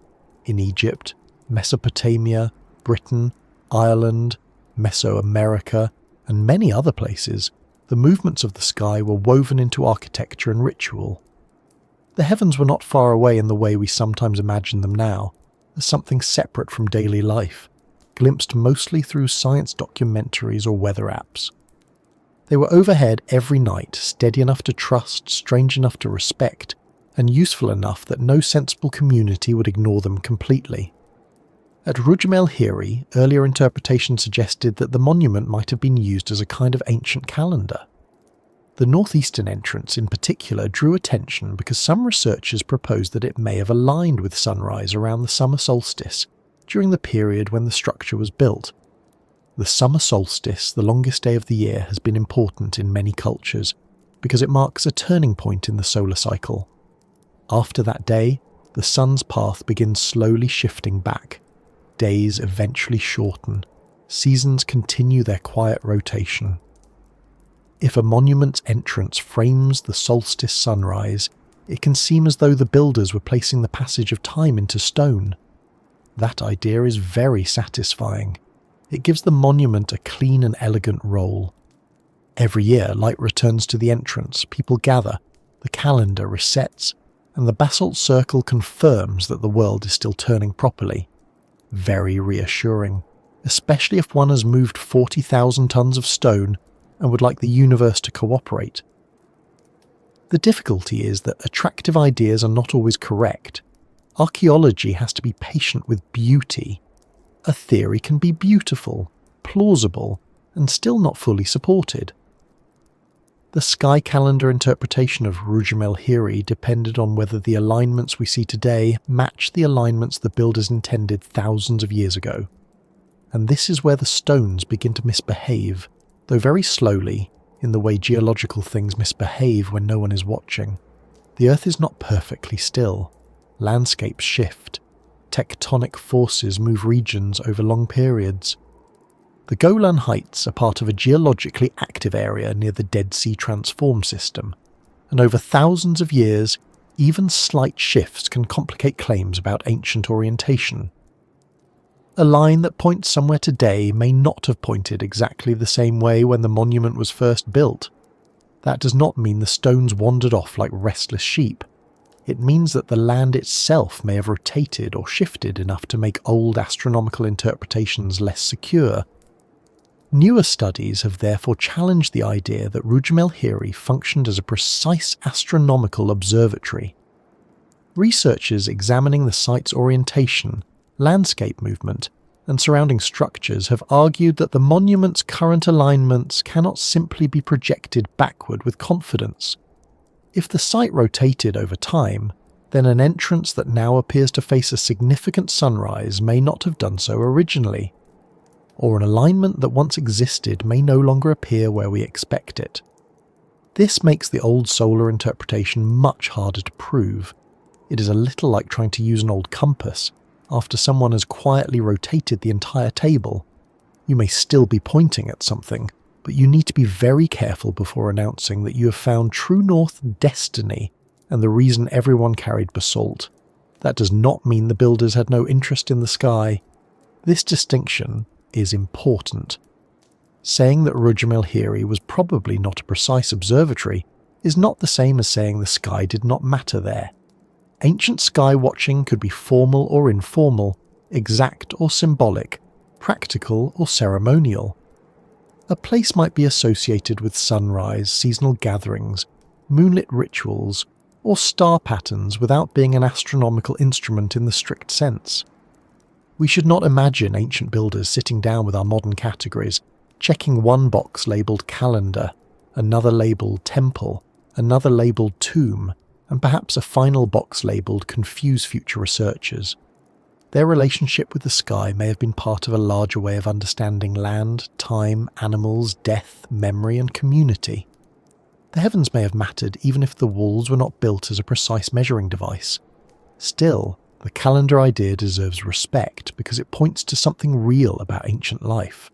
In Egypt, Mesopotamia, Britain, Ireland, Mesoamerica, and many other places, the movements of the sky were woven into architecture and ritual. The heavens were not far away in the way we sometimes imagine them now, as something separate from daily life, glimpsed mostly through science documentaries or weather apps. They were overhead every night, steady enough to trust, strange enough to respect, and useful enough that no sensible community would ignore them completely. At Rujm el-Hiri, earlier interpretation suggested that the monument might have been used as a kind of ancient calendar. The northeastern entrance in particular drew attention because some researchers proposed that it may have aligned with sunrise around the summer solstice during the period when the structure was built. The summer solstice, the longest day of the year, has been important in many cultures because it marks a turning point in the solar cycle. After that day, the sun's path begins slowly shifting back. Days eventually shorten. Seasons continue their quiet rotation. If a monument's entrance frames the solstice sunrise, it can seem as though the builders were placing the passage of time into stone. That idea is very satisfying. It gives the monument a clean and elegant role. Every year, light returns to the entrance, people gather, the calendar resets, and the basalt circle confirms that the world is still turning properly. Very reassuring, especially if one has moved 40,000 tons of stone and would like the universe to cooperate. The difficulty is that attractive ideas are not always correct. Archaeology has to be patient with beauty. A theory can be beautiful, plausible, and still not fully supported. The sky calendar interpretation of Rujm el-Hiri depended on whether the alignments we see today match the alignments the builders intended thousands of years ago. And this is where the stones begin to misbehave, though very slowly, in the way geological things misbehave when no one is watching. The Earth is not perfectly still. Landscapes shift. Tectonic forces move regions over long periods. The Golan Heights are part of a geologically active area near the Dead Sea Transform system, and over thousands of years, even slight shifts can complicate claims about ancient orientation. A line that points somewhere today may not have pointed exactly the same way when the monument was first built. That does not mean the stones wandered off like restless sheep. It means that the land itself may have rotated or shifted enough to make old astronomical interpretations less secure. Newer studies have therefore challenged the idea that Rujm el-Hiri functioned as a precise astronomical observatory. Researchers examining the site's orientation, landscape movement, and surrounding structures have argued that the monument's current alignments cannot simply be projected backward with confidence. If the site rotated over time, then an entrance that now appears to face a significant sunrise may not have done so originally, or an alignment that once existed may no longer appear where we expect it. This makes the old solar interpretation much harder to prove. It is a little like trying to use an old compass after someone has quietly rotated the entire table. You may still be pointing at something, but you need to be very careful before announcing that you have found true north destiny and the reason everyone carried basalt. That does not mean the builders had no interest in the sky. This distinction is important. Saying that Rujm el-Hiri was probably not a precise observatory is not the same as saying the sky did not matter there. Ancient sky watching could be formal or informal, exact or symbolic, practical or ceremonial. A place might be associated with sunrise, seasonal gatherings, moonlit rituals, or star patterns without being an astronomical instrument in the strict sense. We should not imagine ancient builders sitting down with our modern categories, checking one box labelled calendar, another labelled temple, another labelled tomb, and perhaps a final box labelled confuse future researchers. Their relationship with the sky may have been part of a larger way of understanding land, time, animals, death, memory, and community. The heavens may have mattered even if the walls were not built as a precise measuring device. Still, the calendar idea deserves respect because it points to something real about ancient life.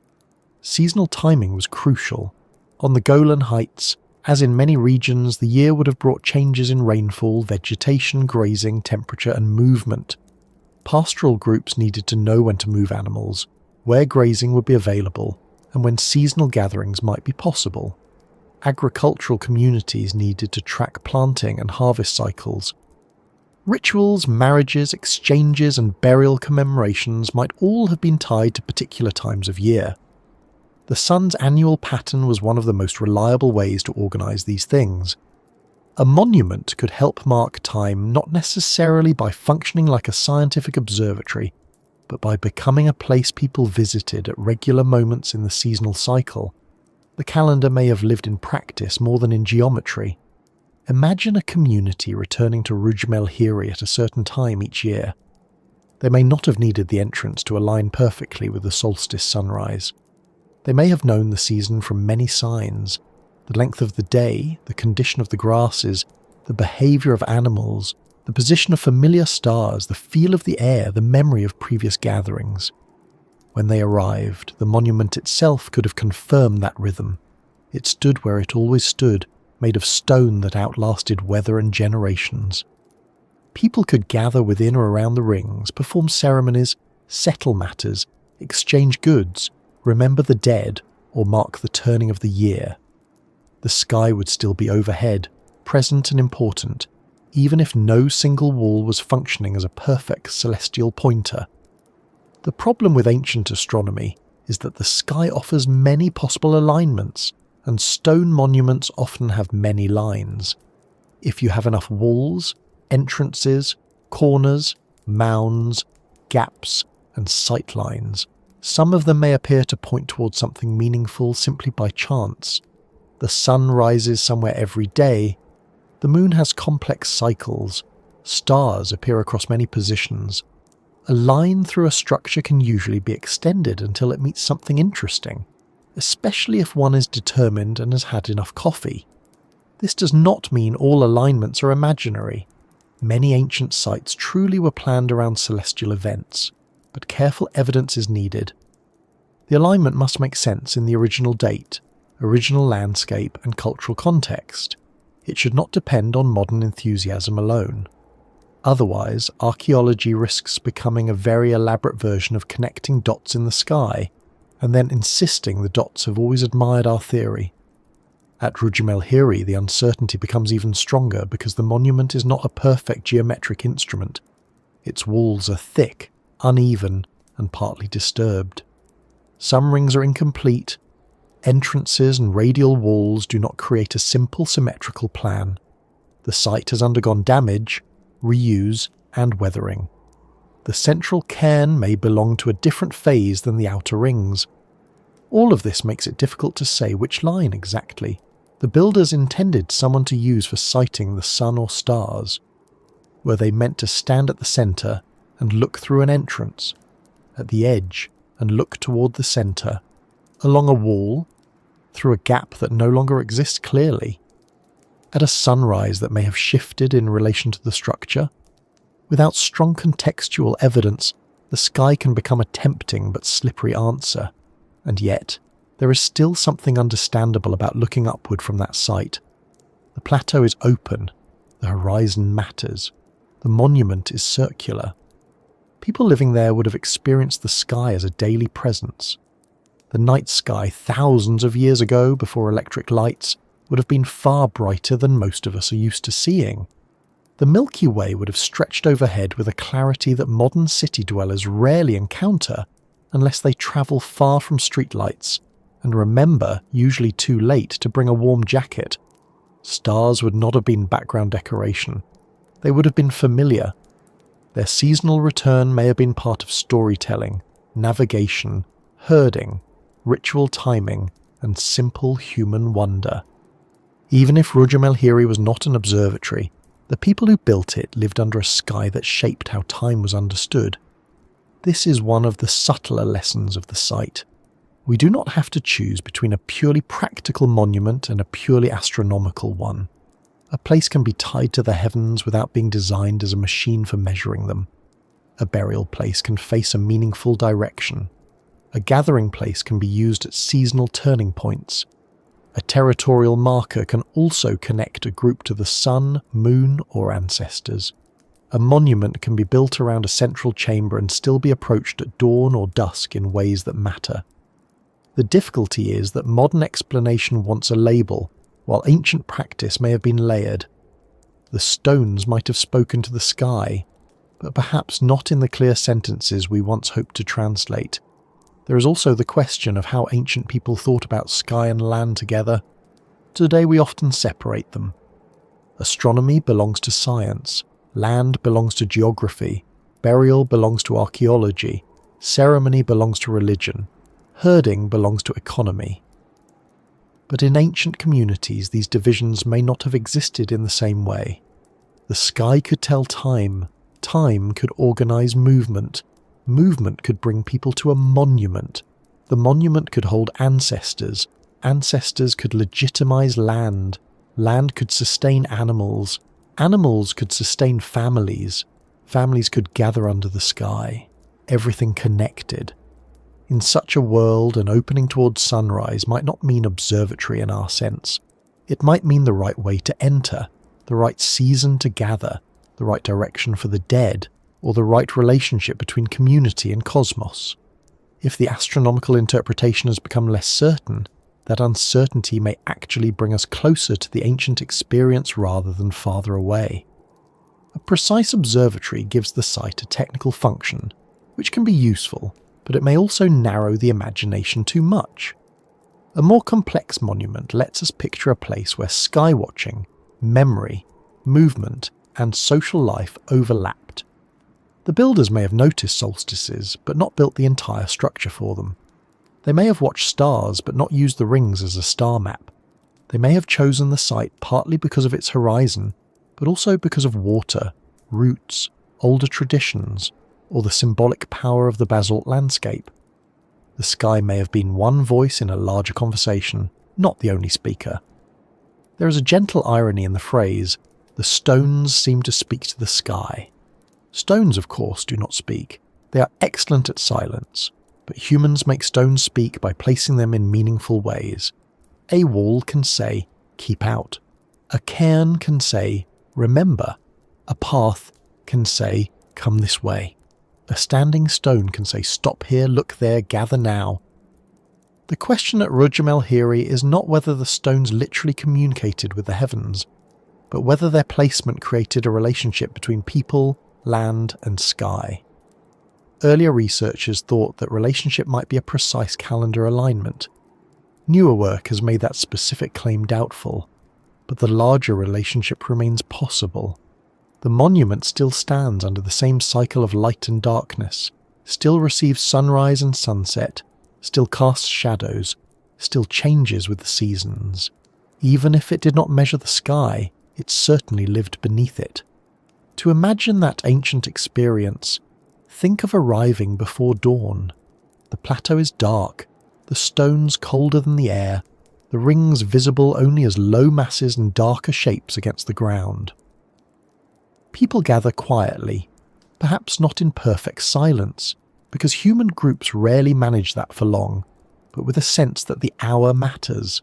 Seasonal timing was crucial. On the Golan Heights, as in many regions, the year would have brought changes in rainfall, vegetation, grazing, temperature, and movement. Pastoral groups needed to know when to move animals, where grazing would be available, and when seasonal gatherings might be possible. Agricultural communities needed to track planting and harvest cycles. Rituals, marriages, exchanges, and burial commemorations might all have been tied to particular times of year. The sun's annual pattern was one of the most reliable ways to organise these things. A monument could help mark time not necessarily by functioning like a scientific observatory, but by becoming a place people visited at regular moments in the seasonal cycle. The calendar may have lived in practice more than in geometry. Imagine a community returning to Rujm el-Hiri at a certain time each year. They may not have needed the entrance to align perfectly with the solstice sunrise. They may have known the season from many signs: the length of the day, the condition of the grasses, the behaviour of animals, the position of familiar stars, the feel of the air, the memory of previous gatherings. When they arrived, the monument itself could have confirmed that rhythm. It stood where it always stood, made of stone that outlasted weather and generations. People could gather within or around the rings, perform ceremonies, settle matters, exchange goods, remember the dead, or mark the turning of the year. The sky would still be overhead, present and important, even if no single wall was functioning as a perfect celestial pointer. The problem with ancient astronomy is that the sky offers many possible alignments, and stone monuments often have many lines. If you have enough walls, entrances, corners, mounds, gaps, and sightlines, some of them may appear to point towards something meaningful simply by chance. The sun rises somewhere every day. The moon has complex cycles. Stars appear across many positions. A line through a structure can usually be extended until it meets something interesting, especially if one is determined and has had enough coffee. This does not mean all alignments are imaginary. Many ancient sites truly were planned around celestial events, but careful evidence is needed. The alignment must make sense in the original date, original landscape, and cultural context. It should not depend on modern enthusiasm alone. Otherwise, archaeology risks becoming a very elaborate version of connecting dots in the sky, and then insisting the dots have always admired our theory. At Rujm el-Hiri, the uncertainty becomes even stronger because the monument is not a perfect geometric instrument. Its walls are thick, uneven, and partly disturbed. Some rings are incomplete. Entrances and radial walls do not create a simple symmetrical plan. The site has undergone damage, reuse, and weathering. The central cairn may belong to a different phase than the outer rings. All of this makes it difficult to say which line exactly the builders intended someone to use for sighting the sun or stars. Were they meant to stand at the centre and look through an entrance, at the edge and look toward the centre, along a wall, through a gap that no longer exists clearly, at a sunrise that may have shifted in relation to the structure? Without strong contextual evidence, the sky can become a tempting but slippery answer, and yet there is still something understandable about looking upward from that site. The plateau is open, the horizon matters, the monument is circular. People living there would have experienced the sky as a daily presence. The night sky thousands of years ago, before electric lights, would have been far brighter than most of us are used to seeing. The Milky Way would have stretched overhead with a clarity that modern city dwellers rarely encounter unless they travel far from streetlights and remember usually too late to bring a warm jacket. Stars would not have been background decoration. They would have been familiar. Their seasonal return may have been part of storytelling, navigation, herding, ritual timing, and simple human wonder. Even if Rujm el-Hiri was not an observatory, the people who built it lived under a sky that shaped how time was understood. This is one of the subtler lessons of the site. We do not have to choose between a purely practical monument and a purely astronomical one. A place can be tied to the heavens without being designed as a machine for measuring them. A burial place can face a meaningful direction. A gathering place can be used at seasonal turning points. A territorial marker can also connect a group to the sun, moon, or ancestors. A monument can be built around a central chamber and still be approached at dawn or dusk in ways that matter. The difficulty is that modern explanation wants a label, while ancient practice may have been layered. The stones might have spoken to the sky, but perhaps not in the clear sentences we once hoped to translate. There is also the question of how ancient people thought about sky and land together. Today we often separate them. Astronomy belongs to science, land belongs to geography, burial belongs to archaeology, ceremony belongs to religion, herding belongs to economy. But in ancient communities these divisions may not have existed in the same way. The sky could tell time, time could organise movement, movement could bring people to a monument, the monument could hold ancestors, ancestors could legitimise land, land could sustain animals, animals could sustain families, families could gather under the sky, everything connected. In such a world, an opening towards sunrise might not mean observatory in our sense. It might mean the right way to enter, the right season to gather, the right direction for the dead, or the right relationship between community and cosmos. If the astronomical interpretation has become less certain, that uncertainty may actually bring us closer to the ancient experience rather than farther away. A precise observatory gives the site a technical function, which can be useful, but it may also narrow the imagination too much. A more complex monument lets us picture a place where skywatching, memory, movement, and social life overlapped. The builders may have noticed solstices, but not built the entire structure for them. They may have watched stars, but not used the rings as a star map. They may have chosen the site partly because of its horizon, but also because of water, roots, older traditions, or the symbolic power of the basalt landscape. The sky may have been one voice in a larger conversation, not the only speaker. There is a gentle irony in the phrase, "the stones seem to speak to the sky." Stones, of course, do not speak. They are excellent at silence, but humans make stones speak by placing them in meaningful ways. A wall can say, "keep out." A cairn can say, "remember." A path can say, "come this way." A standing stone can say, "stop here, look there, gather now." The question at Rujm el-Hiri is not whether the stones literally communicated with the heavens, but whether their placement created a relationship between people, land, and sky. Earlier researchers thought that relationship might be a precise calendar alignment. Newer work has made that specific claim doubtful, but the larger relationship remains possible. The monument still stands under the same cycle of light and darkness, still receives sunrise and sunset, still casts shadows, still changes with the seasons. Even if it did not measure the sky, it certainly lived beneath it. To imagine that ancient experience, think of arriving before dawn. The plateau is dark, the stones colder than the air, the rings visible only as low masses and darker shapes against the ground. People gather quietly, perhaps not in perfect silence, because human groups rarely manage that for long, but with a sense that the hour matters.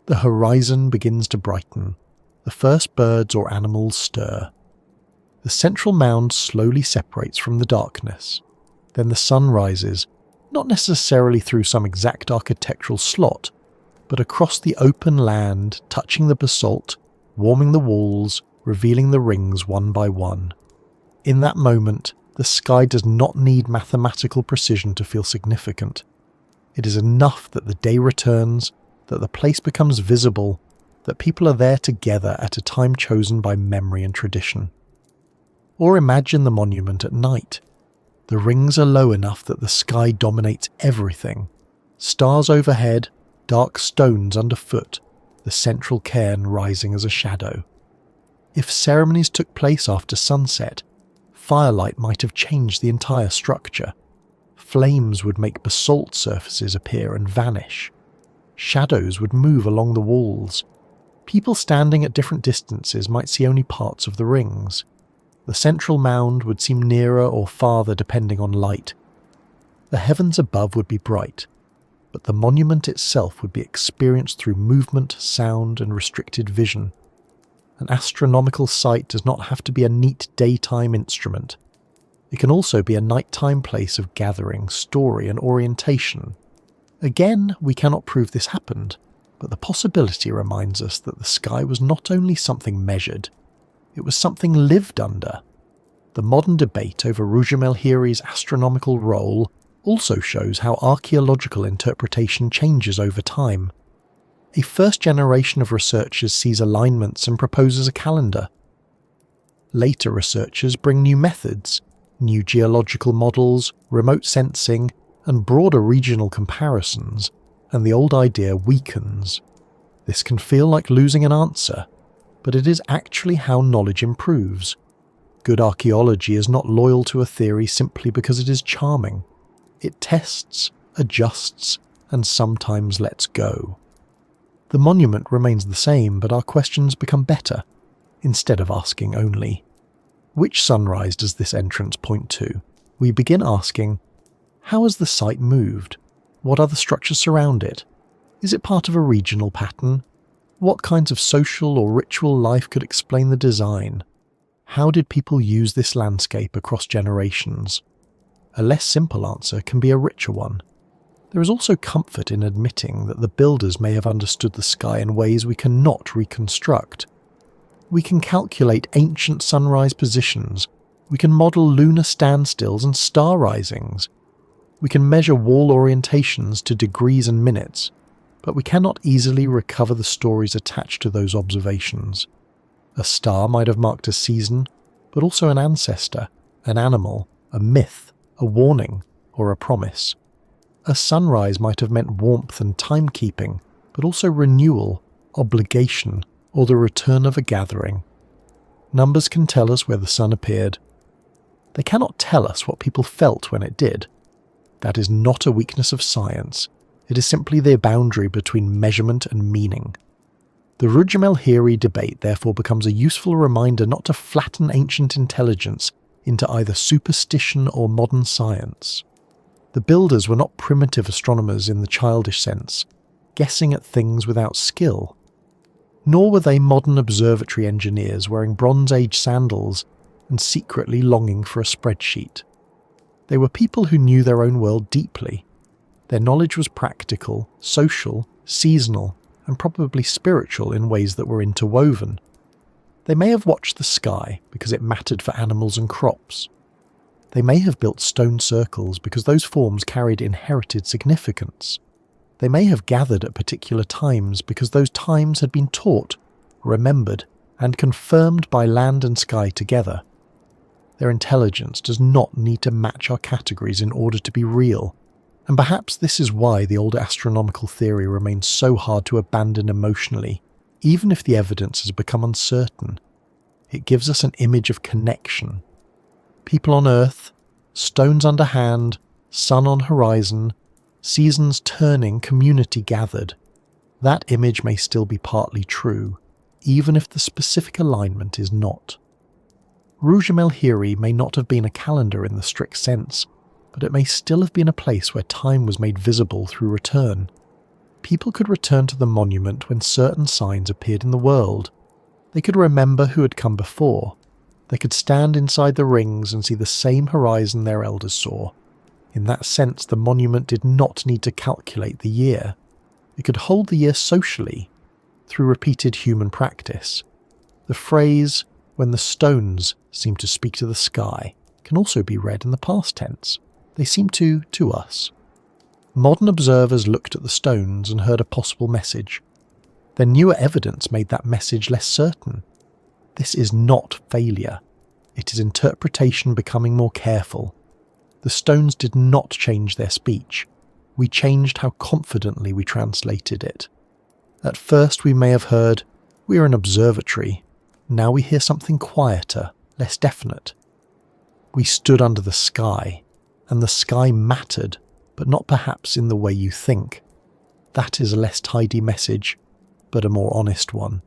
The horizon begins to brighten, the first birds or animals stir. The central mound slowly separates from the darkness. Then the sun rises, not necessarily through some exact architectural slot, but across the open land, touching the basalt, warming the walls, revealing the rings one by one. In that moment, the sky does not need mathematical precision to feel significant. It is enough that the day returns, that the place becomes visible, that people are there together at a time chosen by memory and tradition. Or imagine the monument at night. The rings are low enough that the sky dominates everything. Stars overhead, dark stones underfoot, the central cairn rising as a shadow. If ceremonies took place after sunset, firelight might have changed the entire structure. Flames would make basalt surfaces appear and vanish. Shadows would move along the walls. People standing at different distances might see only parts of the rings. The central mound would seem nearer or farther depending on light. The heavens above would be bright, but the monument itself would be experienced through movement, sound, and restricted vision. An astronomical site does not have to be a neat daytime instrument. It can also be a nighttime place of gathering, story, and orientation. Again, we cannot prove this happened, but the possibility reminds us that the sky was not only something measured, it was something lived under. The modern debate over Rujm el-Hiri's astronomical role also shows how archaeological interpretation changes over time. A first generation of researchers sees alignments and proposes a calendar. Later researchers bring new methods, new geological models, remote sensing, and broader regional comparisons, and the old idea weakens. This can feel like losing an answer, but it is actually how knowledge improves. Good archaeology is not loyal to a theory simply because it is charming. It tests, adjusts, and sometimes lets go. The monument remains the same, but our questions become better, instead of asking only, which sunrise does this entrance point to? We begin asking, how has the site moved? What other structures surround it? Is it part of a regional pattern? What kinds of social or ritual life could explain the design? How did people use this landscape across generations? A less simple answer can be a richer one. There is also comfort in admitting that the builders may have understood the sky in ways we cannot reconstruct. We can calculate ancient sunrise positions. We can model lunar standstills and star risings. We can measure wall orientations to degrees and minutes, but we cannot easily recover the stories attached to those observations. A star might have marked a season, but also an ancestor, an animal, a myth, a warning, or a promise. A sunrise might have meant warmth and timekeeping, but also renewal, obligation, or the return of a gathering. Numbers can tell us where the sun appeared. They cannot tell us what people felt when it did. That is not a weakness of science. It is simply the boundary between measurement and meaning. The Rujm el-Hiri debate therefore becomes a useful reminder not to flatten ancient intelligence into either superstition or modern science. The builders were not primitive astronomers in the childish sense, guessing at things without skill. Nor were they modern observatory engineers wearing Bronze Age sandals and secretly longing for a spreadsheet. They were people who knew their own world deeply. Their knowledge was practical, social, seasonal, and probably spiritual in ways that were interwoven. They may have watched the sky because it mattered for animals and crops. They may have built stone circles because those forms carried inherited significance. They may have gathered at particular times because those times had been taught, remembered, and confirmed by land and sky together. Their intelligence does not need to match our categories in order to be real, and perhaps this is why the old astronomical theory remains so hard to abandon emotionally, even if the evidence has become uncertain. It gives us an image of connection. People on Earth, stones under hand, sun on horizon, seasons turning, community gathered. That image may still be partly true, even if the specific alignment is not. Rujm el-Hiri may not have been a calendar in the strict sense, but it may still have been a place where time was made visible through return. People could return to the monument when certain signs appeared in the world. They could remember who had come before. They could stand inside the rings and see the same horizon their elders saw. In that sense, the monument did not need to calculate the year. It could hold the year socially, through repeated human practice. The phrase, "when the stones seem to speak to the sky," can also be read in the past tense. They seem to us. Modern observers looked at the stones and heard a possible message. Then newer evidence made that message less certain. This is not failure. It is interpretation becoming more careful. The stones did not change their speech. We changed how confidently we translated it. At first we may have heard, "We are an observatory." Now we hear something quieter, less definite. We stood under the sky, and the sky mattered, but not perhaps in the way you think. That is a less tidy message, but a more honest one.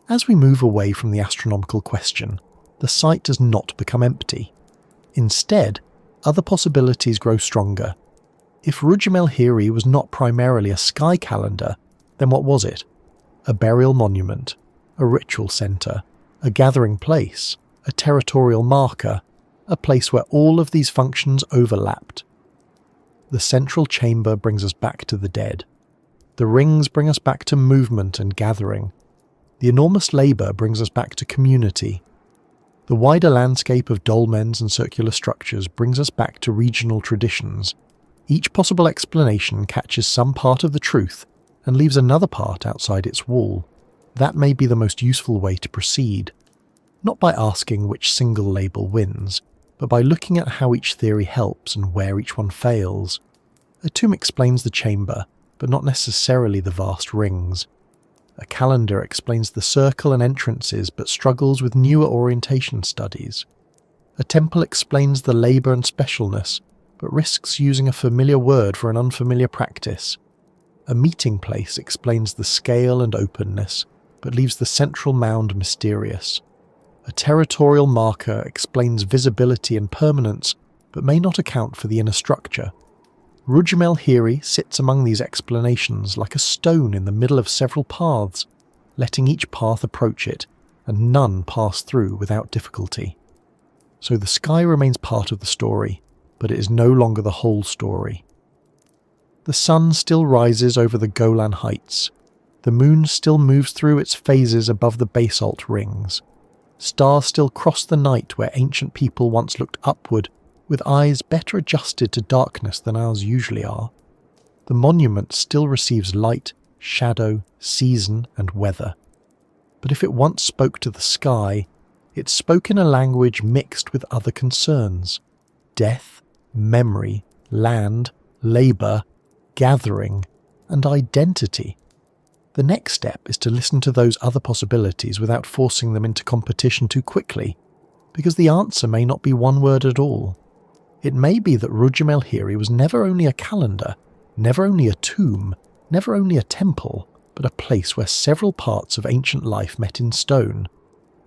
As we move away from the astronomical question, the site does not become empty. Instead, other possibilities grow stronger. If Rujm el-Hiri was not primarily a sky calendar, then what was it? A burial monument, a ritual centre, a gathering place, a territorial marker, a place where all of these functions overlapped. The central chamber brings us back to the dead. The rings bring us back to movement and gathering. The enormous labour brings us back to community. The wider landscape of dolmens and circular structures brings us back to regional traditions. Each possible explanation catches some part of the truth and leaves another part outside its wall. That may be the most useful way to proceed, not by asking which single label wins, but by looking at how each theory helps and where each one fails. A tomb explains the chamber, but not necessarily the vast rings. A calendar explains the circle and entrances, but struggles with newer orientation studies. A temple explains the labour and specialness, but risks using a familiar word for an unfamiliar practice. A meeting place explains the scale and openness, but leaves the central mound mysterious. A territorial marker explains visibility and permanence, but may not account for the inner structure. Rujm el-Hiri sits among these explanations like a stone in the middle of several paths, letting each path approach it, and none pass through without difficulty. So the sky remains part of the story, but it is no longer the whole story. The sun still rises over the Golan Heights. The moon still moves through its phases above the basalt rings. Stars still cross the night where ancient people once looked upward with eyes better adjusted to darkness than ours usually are. The monument still receives light, shadow, season, and weather. But if it once spoke to the sky, it spoke in a language mixed with other concerns: death, memory, land, labour, gathering, and identity. The next step is to listen to those other possibilities without forcing them into competition too quickly, because the answer may not be one word at all. It may be that Rujm el-Hiri was never only a calendar, never only a tomb, never only a temple, but a place where several parts of ancient life met in stone,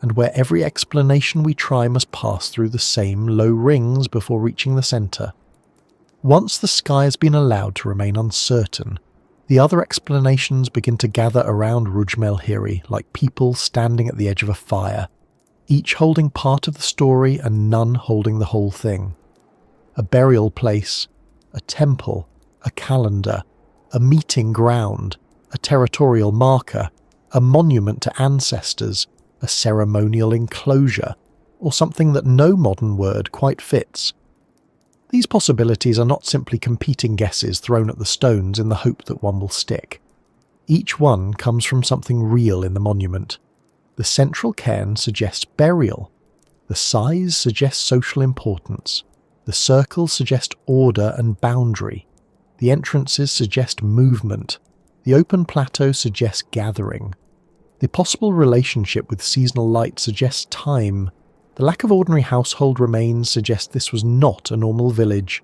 and where every explanation we try must pass through the same low rings before reaching the centre. Once the sky has been allowed to remain uncertain, the other explanations begin to gather around Rujm el-Hiri like people standing at the edge of a fire, each holding part of the story and none holding the whole thing. A burial place, a temple, a calendar, a meeting ground, a territorial marker, a monument to ancestors, a ceremonial enclosure, or something that no modern word quite fits. These possibilities are not simply competing guesses thrown at the stones in the hope that one will stick. Each one comes from something real in the monument. The central cairn suggests burial. The size suggests social importance. The circles suggest order and boundary. The entrances suggest movement. The open plateau suggests gathering. The possible relationship with seasonal light suggests time. The lack of ordinary household remains suggests this was not a normal village.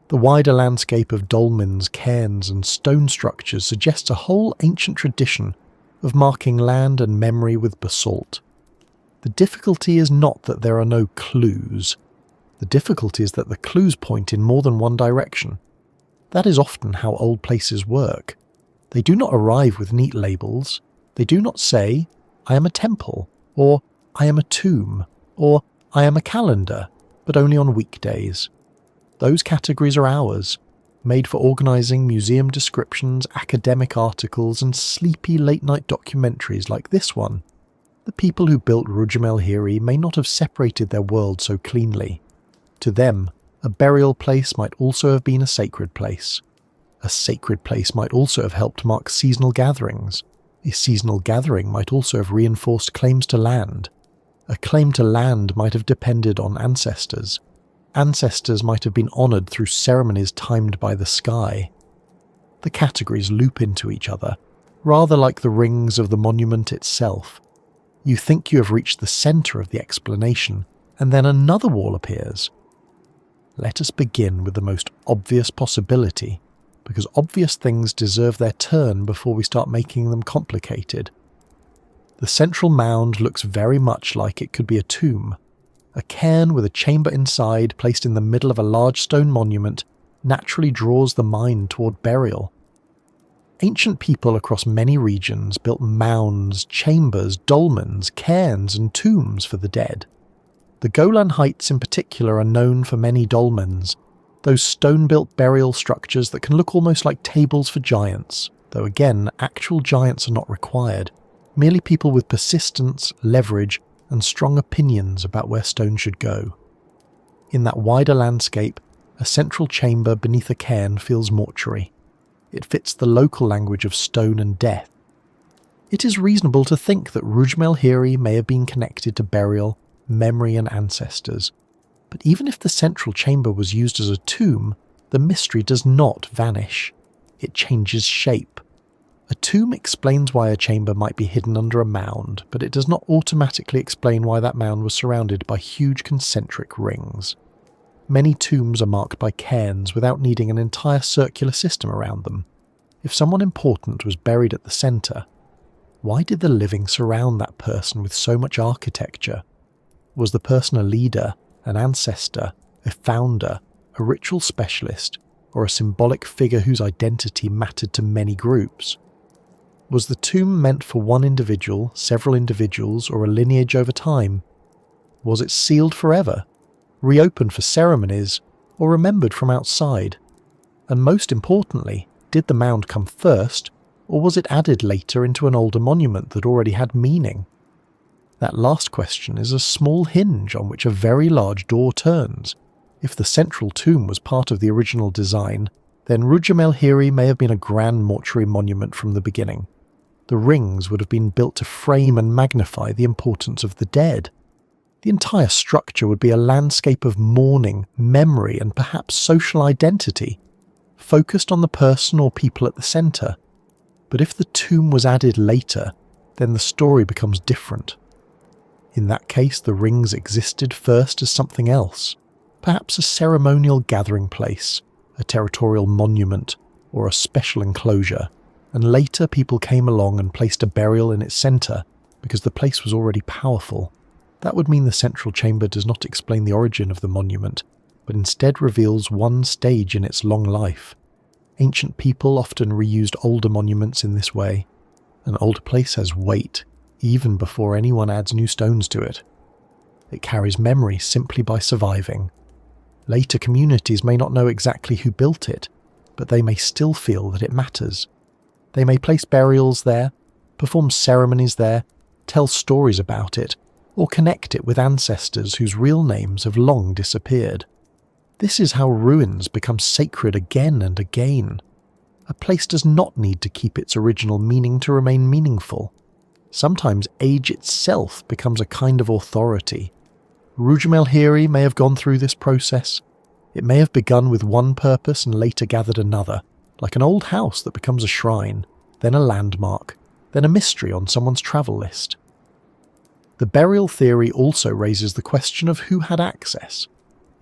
The wider landscape of dolmens, cairns, and stone structures suggests a whole ancient tradition of marking land and memory with basalt. The difficulty is not that there are no clues. The difficulty is that the clues point in more than one direction. That is often how old places work. They do not arrive with neat labels. They do not say, "I am a temple," or "I am a tomb," or "I am a calendar," but only on weekdays. Those categories are ours, made for organising museum descriptions, academic articles, and sleepy late-night documentaries like this one. The people who built Rujm el-Hiri may not have separated their world so cleanly. To them, A burial place might also have been a sacred place. A sacred place might also have helped mark seasonal gatherings. A seasonal gathering might also have reinforced claims to land. A claim to land might have depended on ancestors. Ancestors might have been honoured through ceremonies timed by the sky. The categories loop into each other, rather like the rings of the monument itself. You think you have reached the centre of the explanation, and then another wall appears. Let us begin with the most obvious possibility, because obvious things deserve their turn before we start making them complicated. The central mound looks very much like it could be a tomb. A cairn with a chamber inside placed in the middle of a large stone monument naturally draws the mind toward burial. Ancient people across many regions built mounds, chambers, dolmens, cairns and tombs for the dead. The Golan Heights in particular are known for many dolmens, those stone-built burial structures that can look almost like tables for giants, though again, actual giants are not required, merely people with persistence, leverage, and strong opinions about where stone should go. In that wider landscape, a central chamber beneath a cairn feels mortuary. It fits the local language of stone and death. It is reasonable to think that Rujm el-Hiri may have been connected to burial, memory and ancestors. But even if the central chamber was used as a tomb, the mystery does not vanish. It changes shape. A tomb explains why a chamber might be hidden under a mound, but it does not automatically explain why that mound was surrounded by huge concentric rings. Many tombs are marked by cairns without needing an entire circular system around them. If someone important was buried at the centre, why did the living surround that person with so much architecture? Was the person a leader, an ancestor, a founder, a ritual specialist, or a symbolic figure whose identity mattered to many groups? Was the tomb meant for one individual, several individuals, or a lineage over time? Was it sealed forever, reopened for ceremonies, or remembered from outside? And most importantly, did the mound come first, or was it added later into an older monument that already had meaning? That last question is a small hinge on which a very large door turns. If the central tomb was part of the original design, then Rujm el-Hiri may have been a grand mortuary monument from the beginning. The rings would have been built to frame and magnify the importance of the dead. The entire structure would be a landscape of mourning, memory, and perhaps social identity, focused on the person or people at the centre. But if the tomb was added later, then the story becomes different. In that case, the rings existed first as something else, perhaps a ceremonial gathering place, a territorial monument, or a special enclosure, and later people came along and placed a burial in its centre because the place was already powerful. That would mean the central chamber does not explain the origin of the monument, but instead reveals one stage in its long life. Ancient people often reused older monuments in this way. An old place has weight, even before anyone adds new stones to it. It carries memory simply by surviving. Later communities may not know exactly who built it, but they may still feel that it matters. They may place burials there, perform ceremonies there, tell stories about it, or connect it with ancestors whose real names have long disappeared. This is how ruins become sacred again and again. A place does not need to keep its original meaning to remain meaningful. Sometimes age itself becomes a kind of authority. Rujm el-Hiri may have gone through this process. It may have begun with one purpose and later gathered another, like an old house that becomes a shrine, then a landmark, then a mystery on someone's travel list. The burial theory also raises the question of who had access.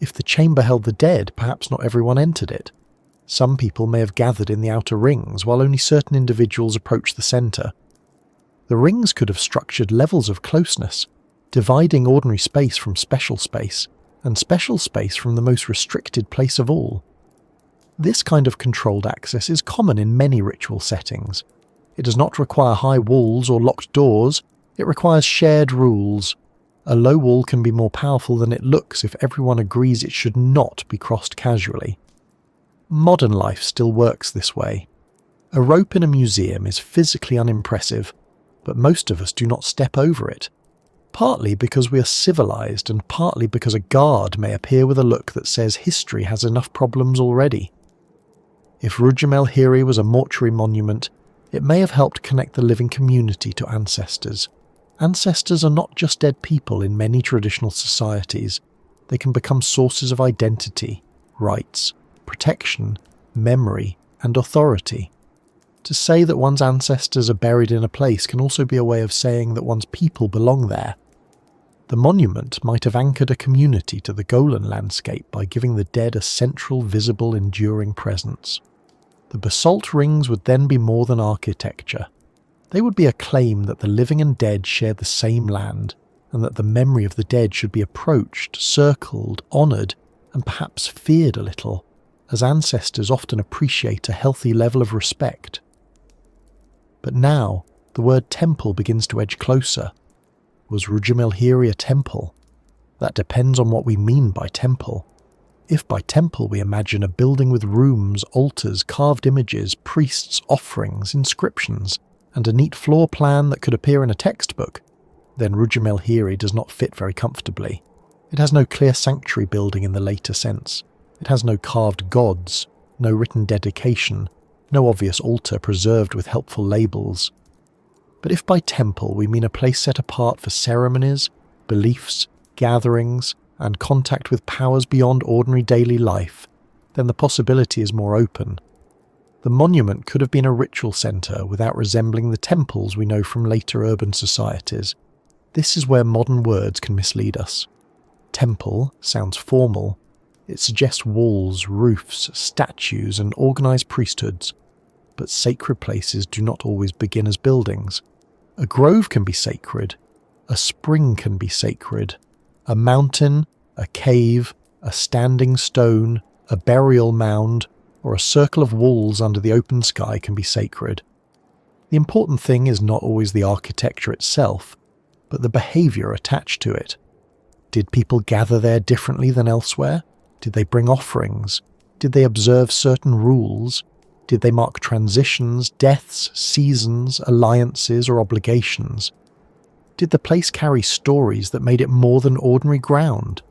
If the chamber held the dead, perhaps not everyone entered it. Some people may have gathered in the outer rings, while only certain individuals approached the centre. The rings could have structured levels of closeness, dividing ordinary space from special space, and special space from the most restricted place of all. This kind of controlled access is common in many ritual settings. It does not require high walls or locked doors, it requires shared rules. A low wall can be more powerful than it looks if everyone agrees it should not be crossed casually. Modern life still works this way. A rope in a museum is physically unimpressive, but most of us do not step over it. partly because we are civilized and partly because a guard may appear with a look that says history has enough problems already. If Rujm el-Hiri was a mortuary monument, it may have helped connect the living community to ancestors. Ancestors are not just dead people in many traditional societies. They can become sources of identity, rights, protection, memory, and authority. To say that one's ancestors are buried in a place can also be a way of saying that one's people belong there. The monument might have anchored a community to the Golan landscape by giving the dead a central, visible, enduring presence. The basalt rings would then be more than architecture. They would be a claim that the living and dead share the same land, and that the memory of the dead should be approached, circled, honoured, and perhaps feared a little, as ancestors often appreciate a healthy level of respect. But now, the word temple begins to edge closer. Was Rujm el-Hiri a temple? That depends on what we mean by temple. If by temple we imagine a building with rooms, altars, carved images, priests, offerings, inscriptions, and a neat floor plan that could appear in a textbook, then Rujm el-Hiri does not fit very comfortably. It has no clear sanctuary building in the later sense. It has no carved gods, no written dedication, no obvious altar preserved with helpful labels. But if by temple we mean a place set apart for ceremonies, beliefs, gatherings, and contact with powers beyond ordinary daily life, then the possibility is more open. The monument could have been a ritual centre without resembling the temples we know from later urban societies. This is where modern words can mislead us. Temple sounds formal. It suggests walls, roofs, statues, and organised priesthoods. But sacred places do not always begin as buildings. A grove can be sacred. A spring can be sacred. A mountain, a cave, a standing stone, a burial mound, or a circle of walls under the open sky can be sacred. The important thing is not always the architecture itself, but the behaviour attached to it. Did people gather there differently than elsewhere? Did they bring offerings? Did they observe certain rules? Did they mark transitions, deaths, seasons, alliances, or obligations? Did the place carry stories that made it more than ordinary ground?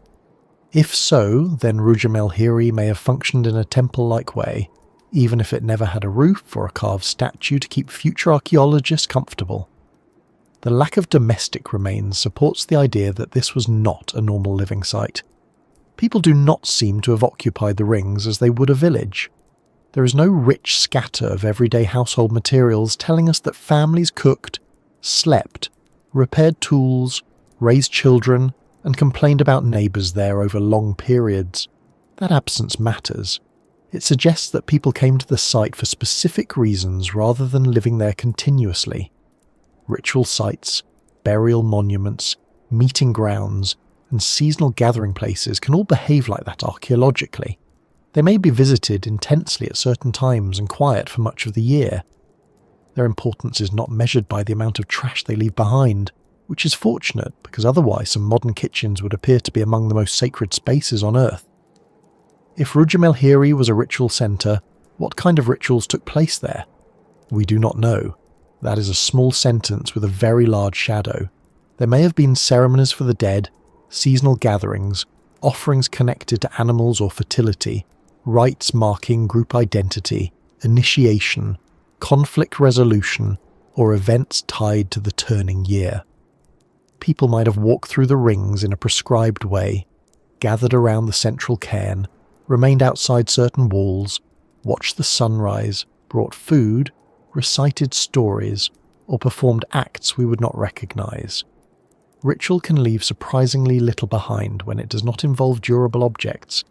If so, then Rujm el-Hiri may have functioned in a temple-like way, even if it never had a roof or a carved statue to keep future archaeologists comfortable. The lack of domestic remains supports the idea that this was not a normal living site. People do not seem to have occupied the rings as they would a village. There is no rich scatter of everyday household materials telling us that families cooked, slept, repaired tools, raised children, and complained about neighbours there over long periods. That absence matters. It suggests that people came to the site for specific reasons rather than living there continuously. Ritual sites, burial monuments, meeting grounds, and seasonal gathering places can all behave like that archaeologically. They may be visited intensely at certain times and quiet for much of the year. Their importance is not measured by the amount of trash they leave behind, which is fortunate because otherwise some modern kitchens would appear to be among the most sacred spaces on Earth. If Rujm el-Hiri was a ritual centre, what kind of rituals took place there? We do not know. That is a small sentence with a very large shadow. There may have been ceremonies for the dead, seasonal gatherings, offerings connected to animals or fertility, rites marking group identity, initiation, conflict resolution, or events tied to the turning year. People might have walked through the rings in a prescribed way, gathered around the central cairn, remained outside certain walls, watched the sunrise, brought food, recited stories, or performed acts we would not recognize. Ritual can leave surprisingly little behind when it does not involve durable objects.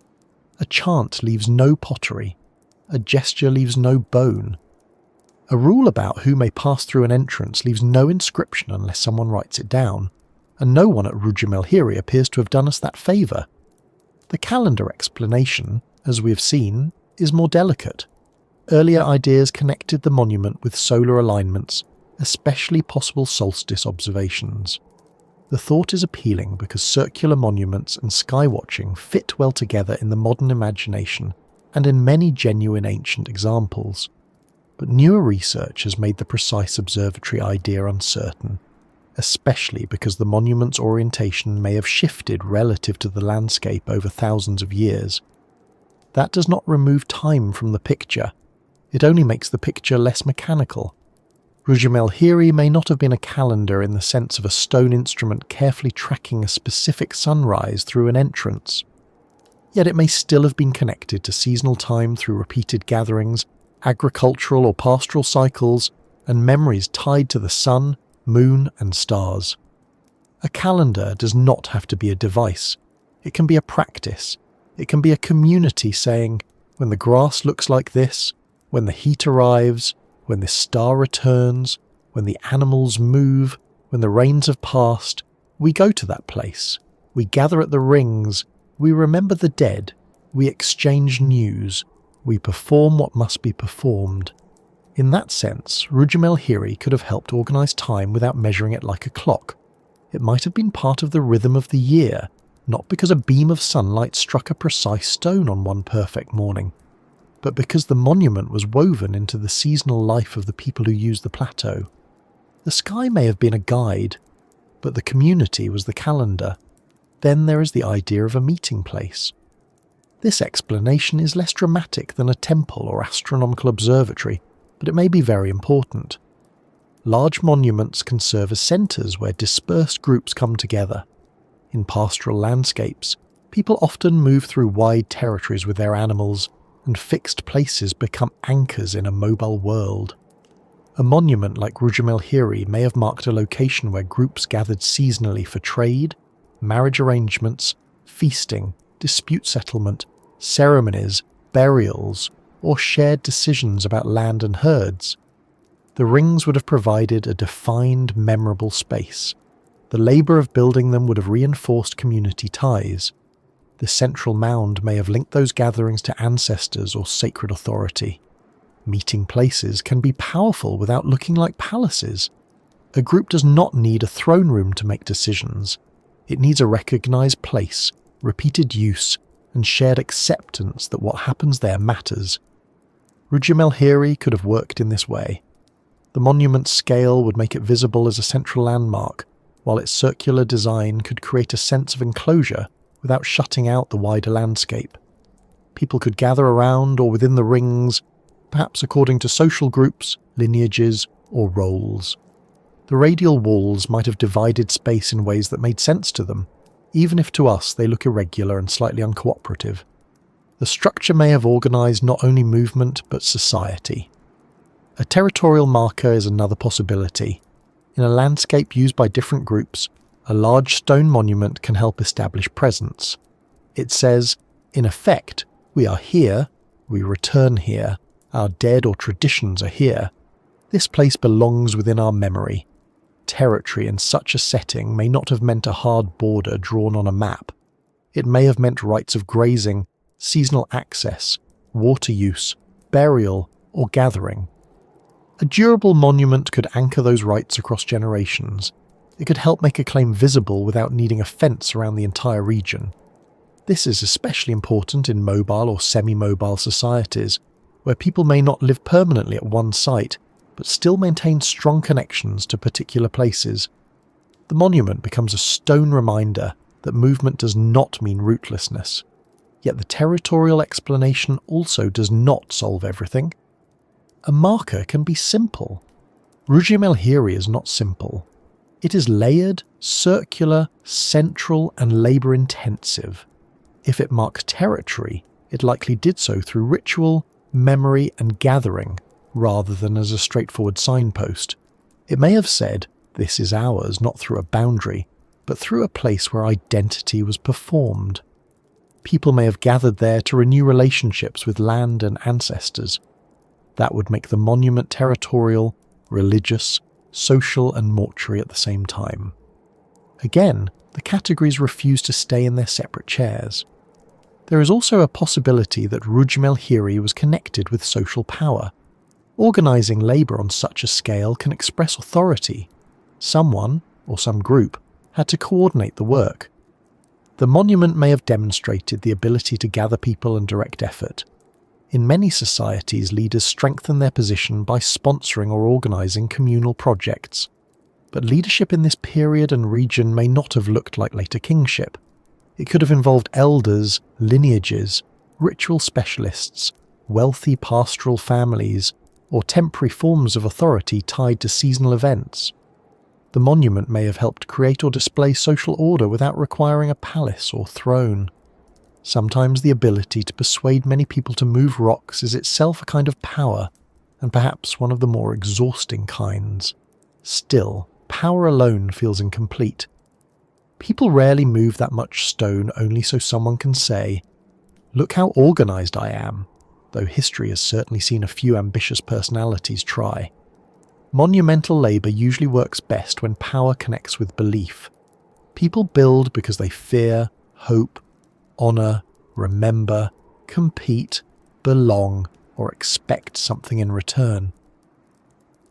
A chant leaves no pottery. A gesture leaves no bone. A rule about who may pass through an entrance leaves no inscription unless someone writes it down, and no one at Rujm el-Hiri appears to have done us that favour. The calendar explanation, as we have seen, is more delicate. Earlier ideas connected the monument with solar alignments, especially possible solstice observations. The thought is appealing because circular monuments and skywatching fit well together in the modern imagination and in many genuine ancient examples. But newer research has made the precise observatory idea uncertain, especially because the monument's orientation may have shifted relative to the landscape over thousands of years. That does not remove time from the picture, it only makes the picture less mechanical. Rujm el-Hiri may not have been a calendar in the sense of a stone instrument carefully tracking a specific sunrise through an entrance. Yet it may still have been connected to seasonal time through repeated gatherings, agricultural or pastoral cycles, and memories tied to the sun, moon, and stars. A calendar does not have to be a device. It can be a practice. It can be a community saying, when the grass looks like this, when the heat arrives, when this star returns, when the animals move, when the rains have passed, we go to that place. We gather at the rings. We remember the dead. We exchange news. We perform what must be performed. In that sense, Rujm el-Hiri could have helped organise time without measuring it like a clock. It might have been part of the rhythm of the year, not because a beam of sunlight struck a precise stone on one perfect morning, but because the monument was woven into the seasonal life of the people who used the plateau. The sky may have been a guide, but the community was the calendar. Then there is the idea of a meeting place. This explanation is less dramatic than a temple or astronomical observatory, but it may be very important. Large monuments can serve as centres where dispersed groups come together. In pastoral landscapes, people often move through wide territories with their animals, and fixed places become anchors in a mobile world. A monument like Rujm el-Hiri may have marked a location where groups gathered seasonally for trade, marriage arrangements, feasting, dispute settlement, ceremonies, burials, or shared decisions about land and herds. The rings would have provided a defined, memorable space. The labour of building them would have reinforced community ties. The central mound may have linked those gatherings to ancestors or sacred authority. Meeting places can be powerful without looking like palaces. A group does not need a throne room to make decisions. It needs a recognised place, repeated use, and shared acceptance that what happens there matters. Rujm el-Hiri could have worked in this way. The monument's scale would make it visible as a central landmark, while its circular design could create a sense of enclosure without shutting out the wider landscape. People could gather around or within the rings, perhaps according to social groups, lineages, or roles. The radial walls might have divided space in ways that made sense to them, even if to us they look irregular and slightly uncooperative. The structure may have organised not only movement but society. A territorial marker is another possibility. In a landscape used by different groups, a large stone monument can help establish presence. It says, in effect, we are here, we return here, our dead or traditions are here. This place belongs within our memory. Territory in such a setting may not have meant a hard border drawn on a map. It may have meant rights of grazing, seasonal access, water use, burial, or gathering. A durable monument could anchor those rights across generations. It could help make a claim visible without needing a fence around the entire region. This is especially important in mobile or semi-mobile societies, where people may not live permanently at one site, but still maintain strong connections to particular places. The monument becomes a stone reminder that movement does not mean rootlessness. Yet the territorial explanation also does not solve everything. A marker can be simple. Rujm el-Hiri is not simple. It is layered, circular, central, and labour-intensive. If it marked territory, it likely did so through ritual, memory, and gathering, rather than as a straightforward signpost. It may have said, "This is ours," not through a boundary, but through a place where identity was performed. People may have gathered there to renew relationships with land and ancestors. That would make the monument territorial, religious, social, and mortuary at the same time. Again, the categories refuse to stay in their separate chairs. There is also a possibility that Rujm el-Hiri was connected with social power. Organising labour on such a scale can express authority. Someone, or some group, had to coordinate the work. The monument may have demonstrated the ability to gather people and direct effort. In many societies, leaders strengthen their position by sponsoring or organising communal projects. But leadership in this period and region may not have looked like later kingship. It could have involved elders, lineages, ritual specialists, wealthy pastoral families, or temporary forms of authority tied to seasonal events. The monument may have helped create or display social order without requiring a palace or throne. Sometimes the ability to persuade many people to move rocks is itself a kind of power, and perhaps one of the more exhausting kinds. Still, power alone feels incomplete. People rarely move that much stone only so someone can say, "Look how organised I am," though history has certainly seen a few ambitious personalities try. Monumental labour usually works best when power connects with belief. People build because they fear, hope, honour, remember, compete, belong, or expect something in return.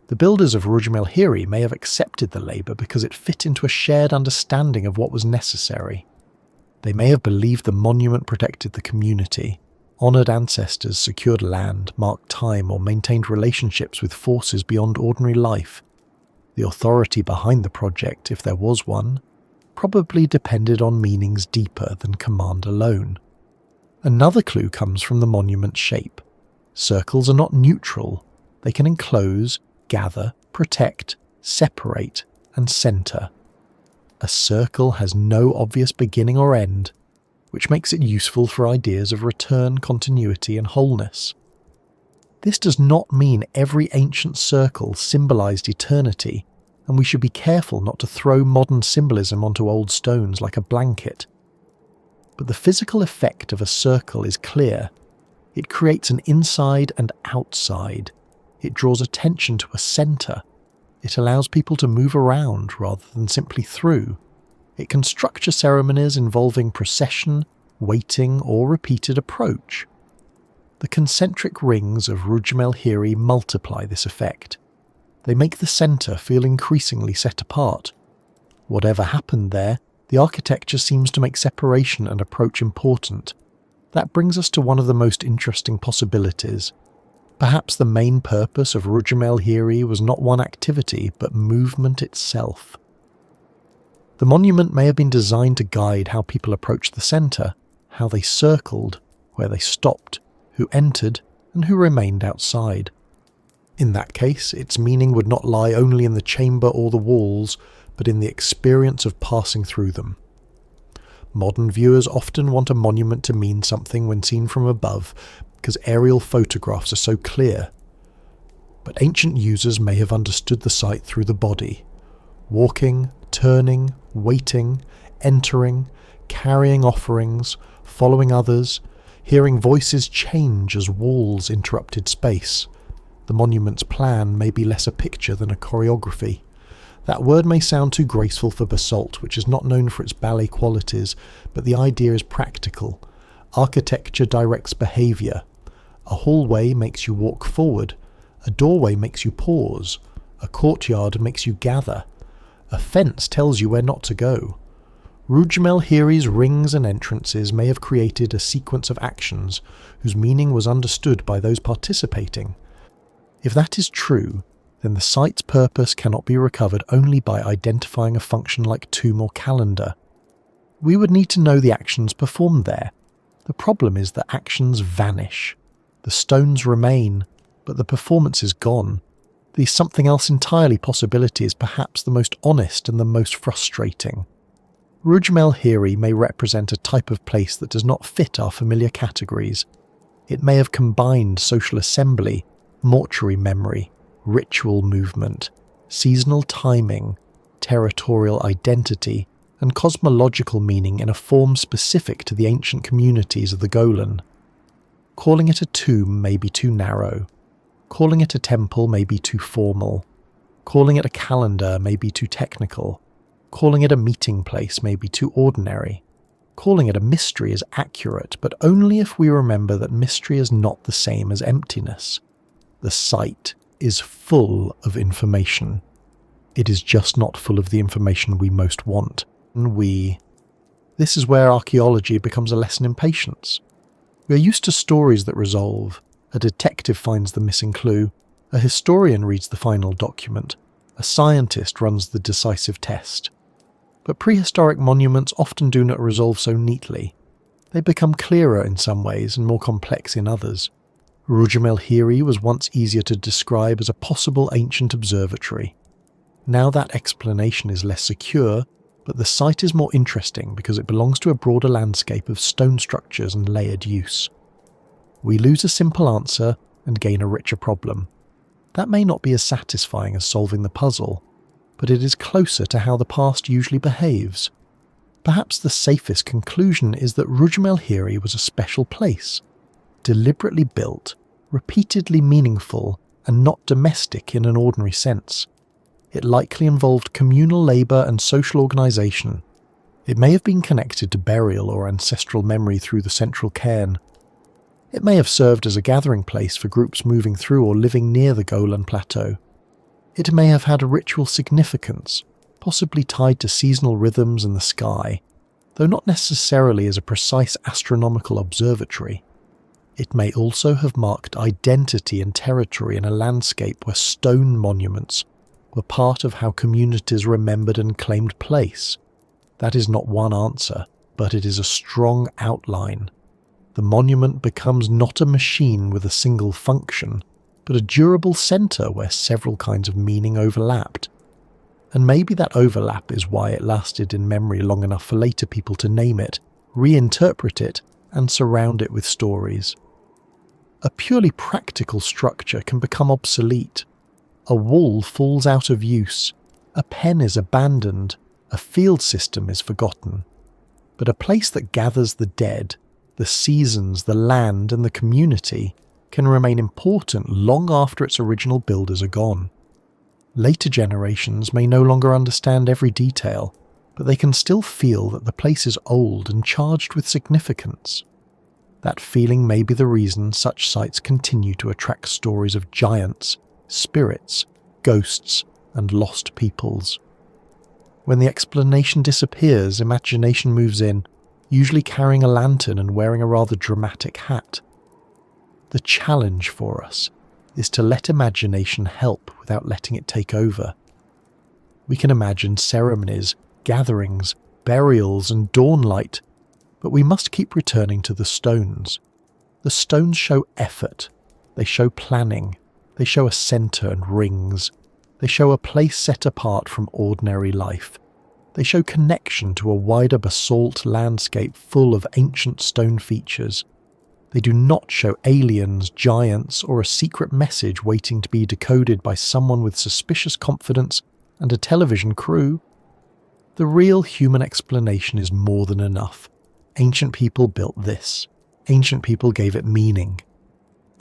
The builders of Rujm el-Hiri may have accepted the labour because it fit into a shared understanding of what was necessary. They may have believed the monument protected the community, honoured ancestors, secured land, marked time, or maintained relationships with forces beyond ordinary life. The authority behind the project, if there was one, probably depended on meanings deeper than command alone. Another clue comes from the monument's shape. Circles are not neutral. They can enclose, gather, protect, separate, and centre. A circle has no obvious beginning or end, which makes it useful for ideas of return, continuity, and wholeness. This does not mean every ancient circle symbolised eternity, and we should be careful not to throw modern symbolism onto old stones like a blanket. But the physical effect of a circle is clear. It creates an inside and outside. It draws attention to a centre. It allows people to move around rather than simply through. It can structure ceremonies involving procession, waiting, or repeated approach. The concentric rings of Rujm el-Hiri multiply this effect. They make the centre feel increasingly set apart. Whatever happened there, the architecture seems to make separation and approach important. That brings us to one of the most interesting possibilities. Perhaps the main purpose of Rujm el-Hiri was not one activity, but movement itself. The monument may have been designed to guide how people approached the centre, how they circled, where they stopped, who entered, and who remained outside. In that case, its meaning would not lie only in the chamber or the walls, but in the experience of passing through them. Modern viewers often want a monument to mean something when seen from above, because aerial photographs are so clear. But ancient users may have understood the site through the body, walking, turning, waiting, entering, carrying offerings, following others, hearing voices change as walls interrupted space. The monument's plan may be less a picture than a choreography. That word may sound too graceful for basalt, which is not known for its ballet qualities, but the idea is practical. Architecture directs behaviour. A hallway makes you walk forward. A doorway makes you pause. A courtyard makes you gather. A fence tells you where not to go. Rujm el-Hiri's rings and entrances may have created a sequence of actions whose meaning was understood by those participating. If that is true, then the site's purpose cannot be recovered only by identifying a function like tomb or calendar. We would need to know the actions performed there. The problem is that actions vanish. The stones remain, but the performance is gone. The something else entirely possibility is perhaps the most honest and the most frustrating. Rujm el-Hiri may represent a type of place that does not fit our familiar categories. It may have combined social assembly, mortuary memory, ritual movement, seasonal timing, territorial identity, and cosmological meaning in a form specific to the ancient communities of the Golan. Calling it a tomb may be too narrow. Calling it a temple may be too formal. Calling it a calendar may be too technical. Calling it a meeting place may be too ordinary. Calling it a mystery is accurate, but only if we remember that mystery is not the same as emptiness. The site is full of information. It is just not full of the information we most want. This is where archaeology becomes a lesson in patience. We are used to stories that resolve. A detective finds the missing clue. A historian reads the final document. A scientist runs the decisive test. But prehistoric monuments often do not resolve so neatly. They become clearer in some ways and more complex in others. Rujm el-Hiri was once easier to describe as a possible ancient observatory. Now that explanation is less secure, but the site is more interesting because it belongs to a broader landscape of stone structures and layered use. We lose a simple answer and gain a richer problem. That may not be as satisfying as solving the puzzle, but it is closer to how the past usually behaves. Perhaps the safest conclusion is that Rujm el-Hiri was a special place, deliberately built, repeatedly meaningful, and not domestic in an ordinary sense. It likely involved communal labour and social organisation. It may have been connected to burial or ancestral memory through the central cairn. It may have served as a gathering place for groups moving through or living near the Golan Plateau. It may have had a ritual significance, possibly tied to seasonal rhythms and the sky, though not necessarily as a precise astronomical observatory. It may also have marked identity and territory in a landscape where stone monuments were part of how communities remembered and claimed place. That is not one answer, but it is a strong outline. The monument becomes not a machine with a single function, but a durable centre where several kinds of meaning overlapped. And maybe that overlap is why it lasted in memory long enough for later people to name it, reinterpret it, and surround it with stories. A purely practical structure can become obsolete. A wall falls out of use, a pen is abandoned, a field system is forgotten. But a place that gathers the dead, the seasons, the land, and the community can remain important long after its original builders are gone. Later generations may no longer understand every detail, but they can still feel that the place is old and charged with significance. That feeling may be the reason such sites continue to attract stories of giants, spirits, ghosts, and lost peoples. When the explanation disappears, imagination moves in, usually carrying a lantern and wearing a rather dramatic hat. The challenge for us is to let imagination help without letting it take over. We can imagine ceremonies, gatherings, burials, and dawn light, but we must keep returning to the stones. The stones show effort, they show planning, they show a centre and rings, they show a place set apart from ordinary life. They show connection to a wider basalt landscape full of ancient stone features. They do not show aliens, giants, or a secret message waiting to be decoded by someone with suspicious confidence and a television crew. The real human explanation is more than enough. Ancient people built this. Ancient people gave it meaning.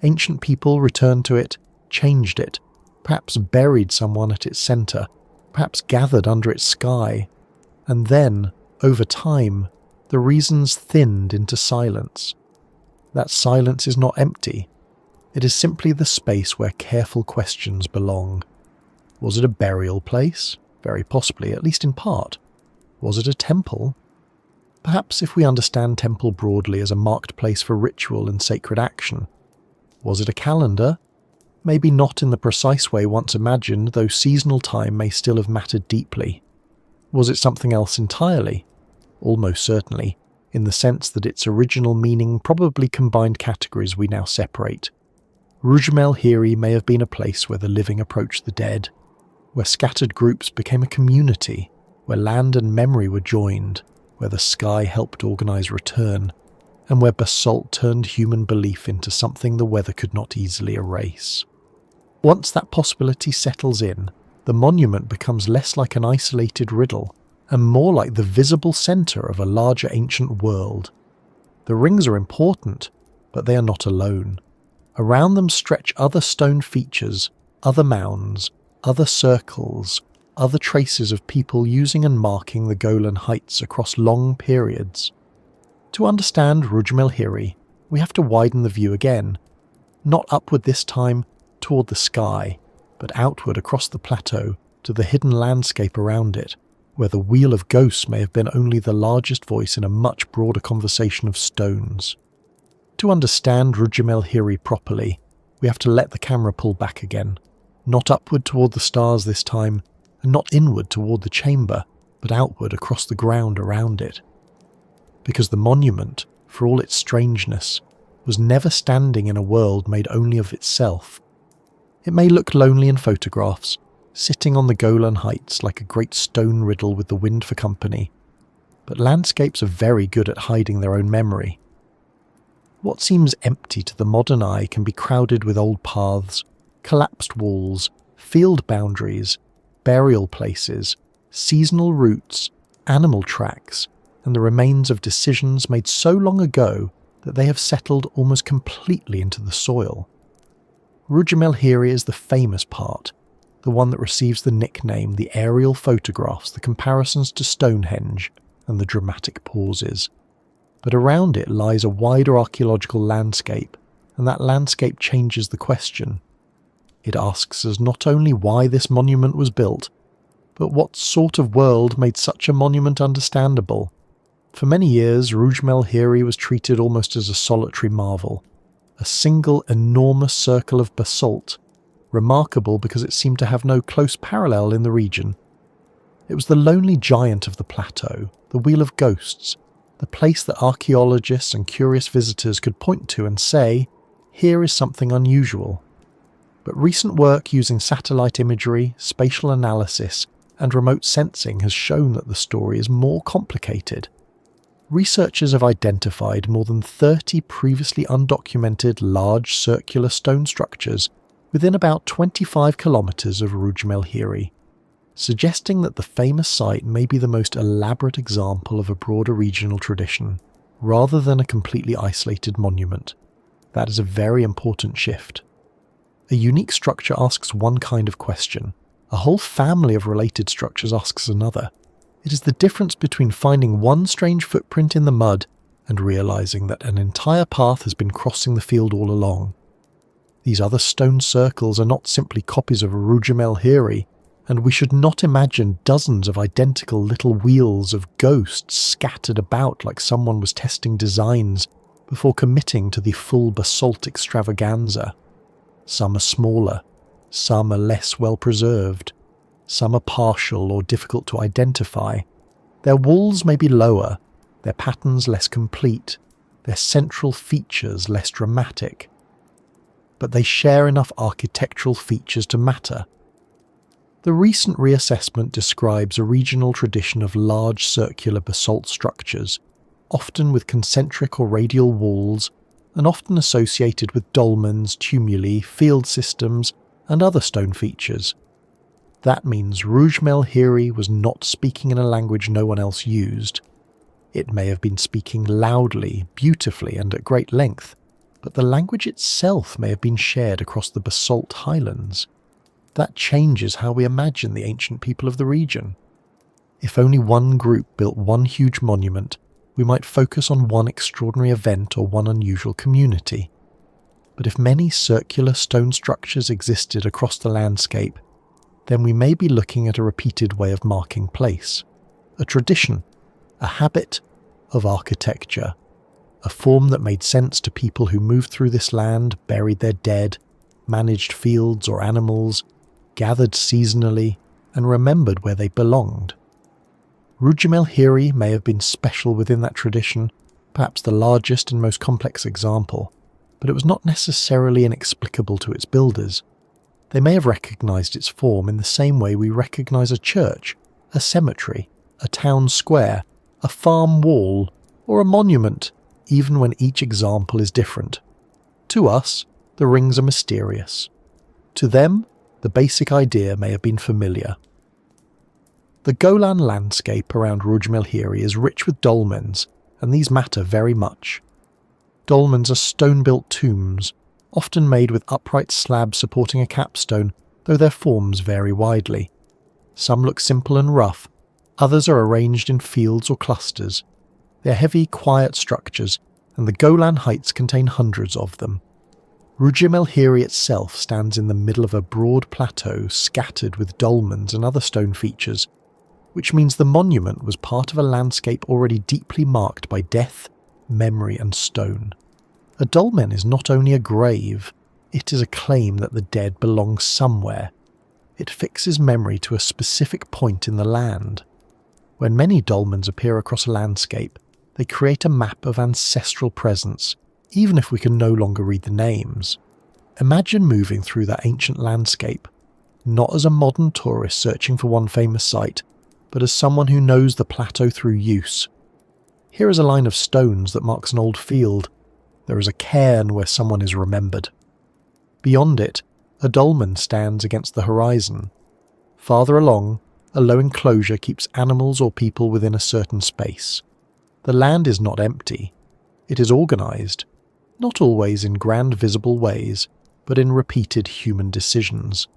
Ancient people returned to it, changed it, perhaps buried someone at its centre, perhaps gathered under its sky. And then, over time, the reasons thinned into silence. That silence is not empty. It is simply the space where careful questions belong. Was it a burial place? Very possibly, at least in part. Was it a temple? Perhaps if we understand temple broadly as a marked place for ritual and sacred action. Was it a calendar? Maybe not in the precise way once imagined, though seasonal time may still have mattered deeply. Was it something else entirely? Almost certainly, in the sense that its original meaning probably combined categories we now separate. Rujm el-Hiri may have been a place where the living approached the dead, where scattered groups became a community, where land and memory were joined, where the sky helped organise return, and where basalt turned human belief into something the weather could not easily erase. Once that possibility settles in, the monument becomes less like an isolated riddle and more like the visible centre of a larger ancient world. The rings are important, but they are not alone. Around them stretch other stone features, other mounds, other circles, other traces of people using and marking the Golan Heights across long periods. To understand Rujm el-Hiri, we have to widen the view again, not upward this time toward the sky, but outward across the plateau to the hidden landscape around it, where the Wheel of Ghosts may have been only the largest voice in a much broader conversation of stones. To understand Rujm el-Hiri properly, we have to let the camera pull back again. not upward toward the stars this time, and not inward toward the chamber, but outward across the ground around it. Because the monument, for all its strangeness, was never standing in a world made only of itself. It may look lonely in photographs, sitting on the Golan Heights like a great stone riddle with the wind for company, but landscapes are very good at hiding their own memory. What seems empty to the modern eye can be crowded with old paths, collapsed walls, field boundaries, burial places, seasonal routes, animal tracks, and the remains of decisions made so long ago that they have settled almost completely into the soil. Rujm el-Hiri is the famous part, the one that receives the nickname, the aerial photographs, the comparisons to Stonehenge, and the dramatic pauses. But around it lies a wider archaeological landscape, and that landscape changes the question. It asks us not only why this monument was built, but what sort of world made such a monument understandable. For many years, Rujm el-Hiri was treated almost as a solitary marvel, a single enormous circle of basalt, remarkable because it seemed to have no close parallel in the region. It was the lonely giant of the plateau, the Wheel of Ghosts, the place that archaeologists and curious visitors could point to and say, here is something unusual. But recent work using satellite imagery, spatial analysis, and remote sensing has shown that the story is more complicated. Researchers have identified more than 30 previously undocumented large circular stone structures within about 25 kilometres of Rujm el-Hiri, suggesting that the famous site may be the most elaborate example of a broader regional tradition, rather than a completely isolated monument. That is a very important shift. A unique structure asks one kind of question. A whole family of related structures asks another. It is the difference between finding one strange footprint in the mud and realizing that an entire path has been crossing the field all along. These other stone circles are not simply copies of Rujm el-Hiri, and we should not imagine dozens of identical little wheels of ghosts scattered about like someone was testing designs before committing to the full basalt extravaganza. Some are smaller, some are less well preserved, some are partial or difficult to identify. Their walls may be lower, their patterns less complete, their central features less dramatic. But they share enough architectural features to matter. The recent reassessment describes a regional tradition of large circular basalt structures, often with concentric or radial walls, and often associated with dolmens, tumuli, field systems, and other stone features. That means Rujm el-Hiri was not speaking in a language no one else used. It may have been speaking loudly, beautifully, and at great length, but the language itself may have been shared across the basalt highlands. That changes how we imagine the ancient people of the region. If only one group built one huge monument, we might focus on one extraordinary event or one unusual community. But if many circular stone structures existed across the landscape, then we may be looking at a repeated way of marking place, a tradition, a habit of architecture, a form that made sense to people who moved through this land, buried their dead, managed fields or animals, gathered seasonally, and remembered where they belonged. Rujm el-Hiri may have been special within that tradition, perhaps the largest and most complex example, but it was not necessarily inexplicable to its builders. They may have recognised its form in the same way we recognise a church, a cemetery, a town square, a farm wall, or a monument, even when each example is different. To us, the rings are mysterious. To them, the basic idea may have been familiar. The Golan landscape around Rujm el-Hiri is rich with dolmens, and these matter very much. Dolmens are stone-built tombs, often made with upright slabs supporting a capstone, though their forms vary widely. Some look simple and rough, others are arranged in fields or clusters. They are heavy, quiet structures, and the Golan Heights contain hundreds of them. Rujm el-Hiri itself stands in the middle of a broad plateau scattered with dolmens and other stone features, which means the monument was part of a landscape already deeply marked by death, memory and stone. A dolmen is not only a grave, it is a claim that the dead belong somewhere, it fixes memory to a specific point in the land. When many dolmens appear across a landscape, they create a map of ancestral presence, even if we can no longer read the names. Imagine moving through that ancient landscape, not as a modern tourist searching for one famous site, but as someone who knows the plateau through use. Here is a line of stones that marks an old field. There is a cairn where someone is remembered. Beyond it, a dolmen stands against the horizon. Farther along, a low enclosure keeps animals or people within a certain space. The land is not empty. It is organised, not always in grand visible ways, but in repeated human decisions.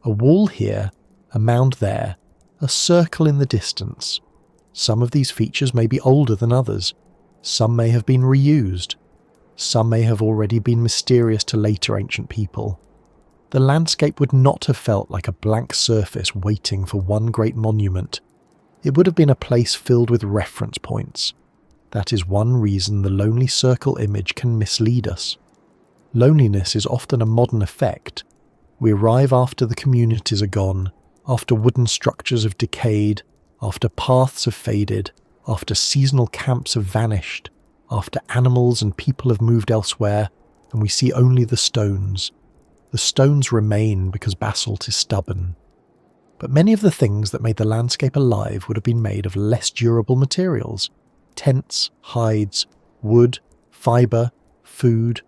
A wall here, a mound there, a circle in the distance. Some of these features may be older than others. Some may have been reused. Some may have already been mysterious to later ancient people. The landscape would not have felt like a blank surface waiting for one great monument. It would have been a place filled with reference points. That is one reason the lonely circle image can mislead us. Loneliness is often a modern effect. We arrive after the communities are gone, after wooden structures have decayed, after paths have faded, after seasonal camps have vanished, after animals and people have moved elsewhere, and we see only the stones. The stones remain because basalt is stubborn. But many of the things that made the landscape alive would have been made of less durable materials. Tents, hides, wood, fibre, food,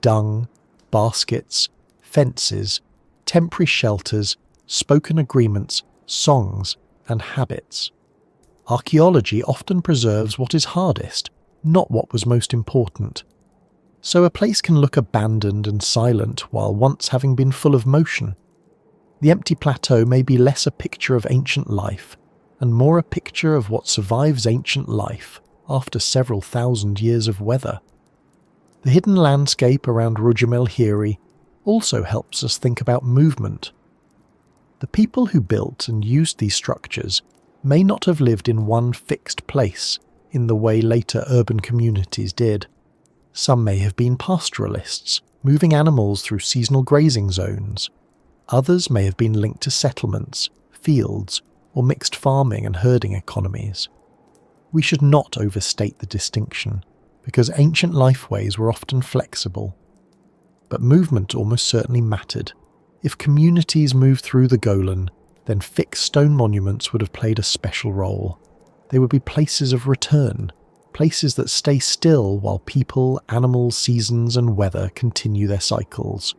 dung, baskets, fences, temporary shelters, spoken agreements, songs, and habits. Archaeology often preserves what is hardest, not what was most important. So a place can look abandoned and silent while once having been full of motion. The empty plateau may be less a picture of ancient life, and more a picture of what survives ancient life after several thousand years of weather. The hidden landscape around Rujm el-Hiri also helps us think about movement. The people who built and used these structures may not have lived in one fixed place in the way later urban communities did. Some may have been pastoralists, moving animals through seasonal grazing zones. Others may have been linked to settlements, fields, or mixed farming and herding economies. We should not overstate the distinction, because ancient lifeways were often flexible. But movement almost certainly mattered. If communities moved through the Golan, then fixed stone monuments would have played a special role. They would be places of return, places that stay still while people, animals, seasons and weather continue their cycles.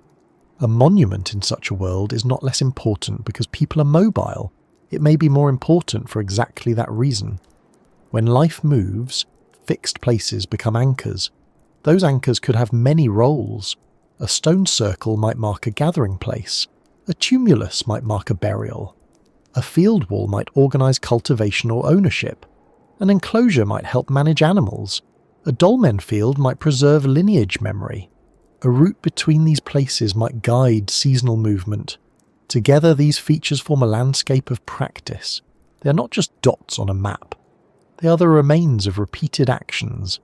A monument in such a world is not less important because people are mobile. It may be more important for exactly that reason. When life moves, fixed places become anchors. Those anchors could have many roles. A stone circle might mark a gathering place. A tumulus might mark a burial. A field wall might organise cultivation or ownership. An enclosure might help manage animals. A dolmen field might preserve lineage memory. A route between these places might guide seasonal movement. Together, these features form a landscape of practice. They are not just dots on a map. They are the remains of repeated actions.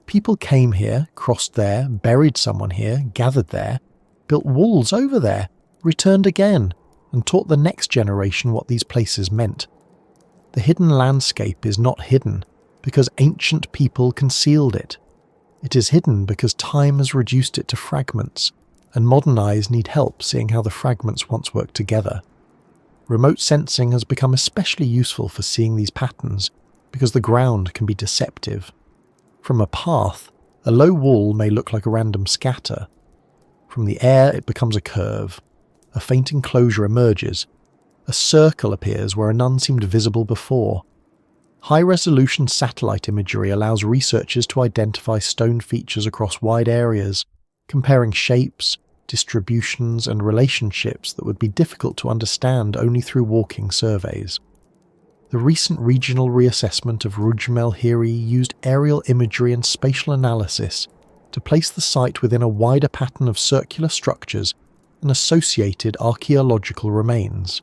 People came here, crossed there, buried someone here, gathered there, built walls over there, returned again, and taught the next generation what these places meant. The hidden landscape is not hidden because ancient people concealed it. It is hidden because time has reduced it to fragments, and modern eyes need help seeing how the fragments once worked together. Remote sensing has become especially useful for seeing these patterns because the ground can be deceptive. From a path, a low wall may look like a random scatter. From the air, it becomes a curve. A faint enclosure emerges. A circle appears where none seemed visible before. High-resolution satellite imagery allows researchers to identify stone features across wide areas, comparing shapes, distributions, and relationships that would be difficult to understand only through walking surveys. The recent regional reassessment of Rujm el-Hiri used aerial imagery and spatial analysis to place the site within a wider pattern of circular structures and associated archaeological remains.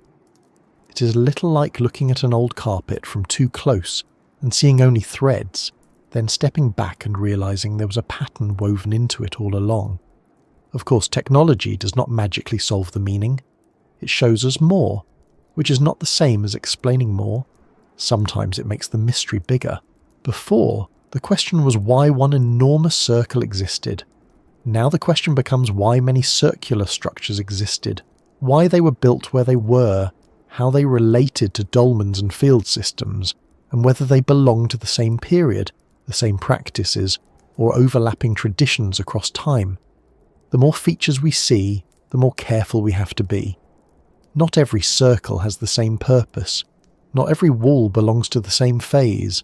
It is a little like looking at an old carpet from too close and seeing only threads, then stepping back and realizing there was a pattern woven into it all along. Of course, technology does not magically solve the meaning. It shows us more, which is not the same as explaining more. Sometimes it makes the mystery bigger. Before, the question was why one enormous circle existed. Now the question becomes why many circular structures existed, why they were built where they were, how they related to dolmens and field systems, and whether they belong to the same period, the same practices, or overlapping traditions across time. The more features we see, the more careful we have to be. Not every circle has the same purpose. Not every wall belongs to the same phase.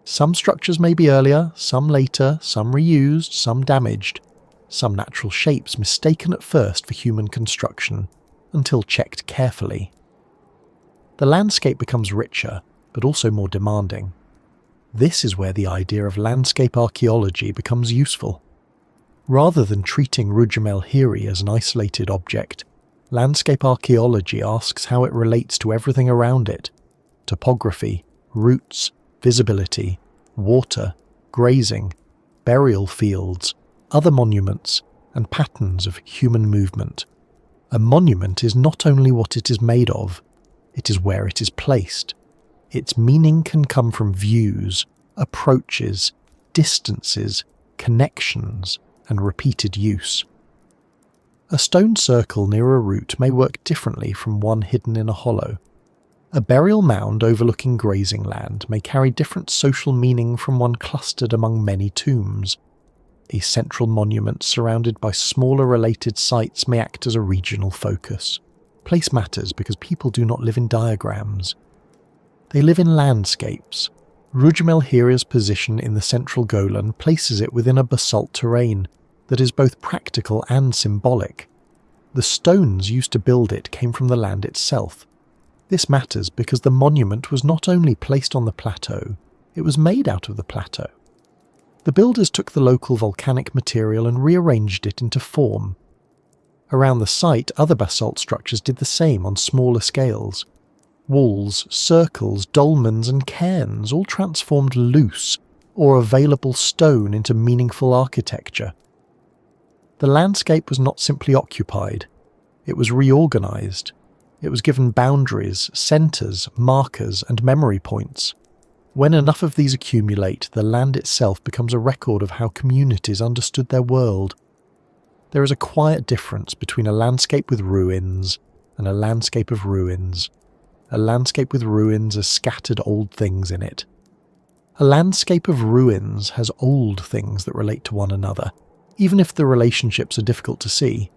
Some structures may be earlier, some later, some reused, some damaged, some natural shapes mistaken at first for human construction, until checked carefully. The landscape becomes richer, but also more demanding. This is where the idea of landscape archaeology becomes useful. Rather than treating Rujm el-Hiri as an isolated object, landscape archaeology asks how it relates to everything around it: topography, roots, visibility, water, grazing, burial fields, other monuments, and patterns of human movement. A monument is not only what it is made of, it is where it is placed. Its meaning can come from views, approaches, distances, connections, and repeated use. A stone circle near a root may work differently from one hidden in a hollow. A burial mound overlooking grazing land may carry different social meaning from one clustered among many tombs. A central monument surrounded by smaller related sites may act as a regional focus. Place matters because people do not live in diagrams. They live in landscapes. Rujm el-Hiri's position in the central Golan places it within a basalt terrain that is both practical and symbolic. The stones used to build it came from the land itself. This matters because the monument was not only placed on the plateau, it was made out of the plateau. The builders took the local volcanic material and rearranged it into form. Around the site, other basalt structures did the same on smaller scales. Walls, circles, dolmens and cairns all transformed loose or available stone into meaningful architecture. The landscape was not simply occupied, it was reorganized. It was given boundaries, centers, markers, and memory points. When enough of these accumulate, the land itself becomes a record of how communities understood their world. There is a quiet difference between a landscape with ruins and a landscape of ruins. A landscape with ruins has scattered old things in it. A landscape of ruins has old things that relate to one another, even if the relationships are difficult to see.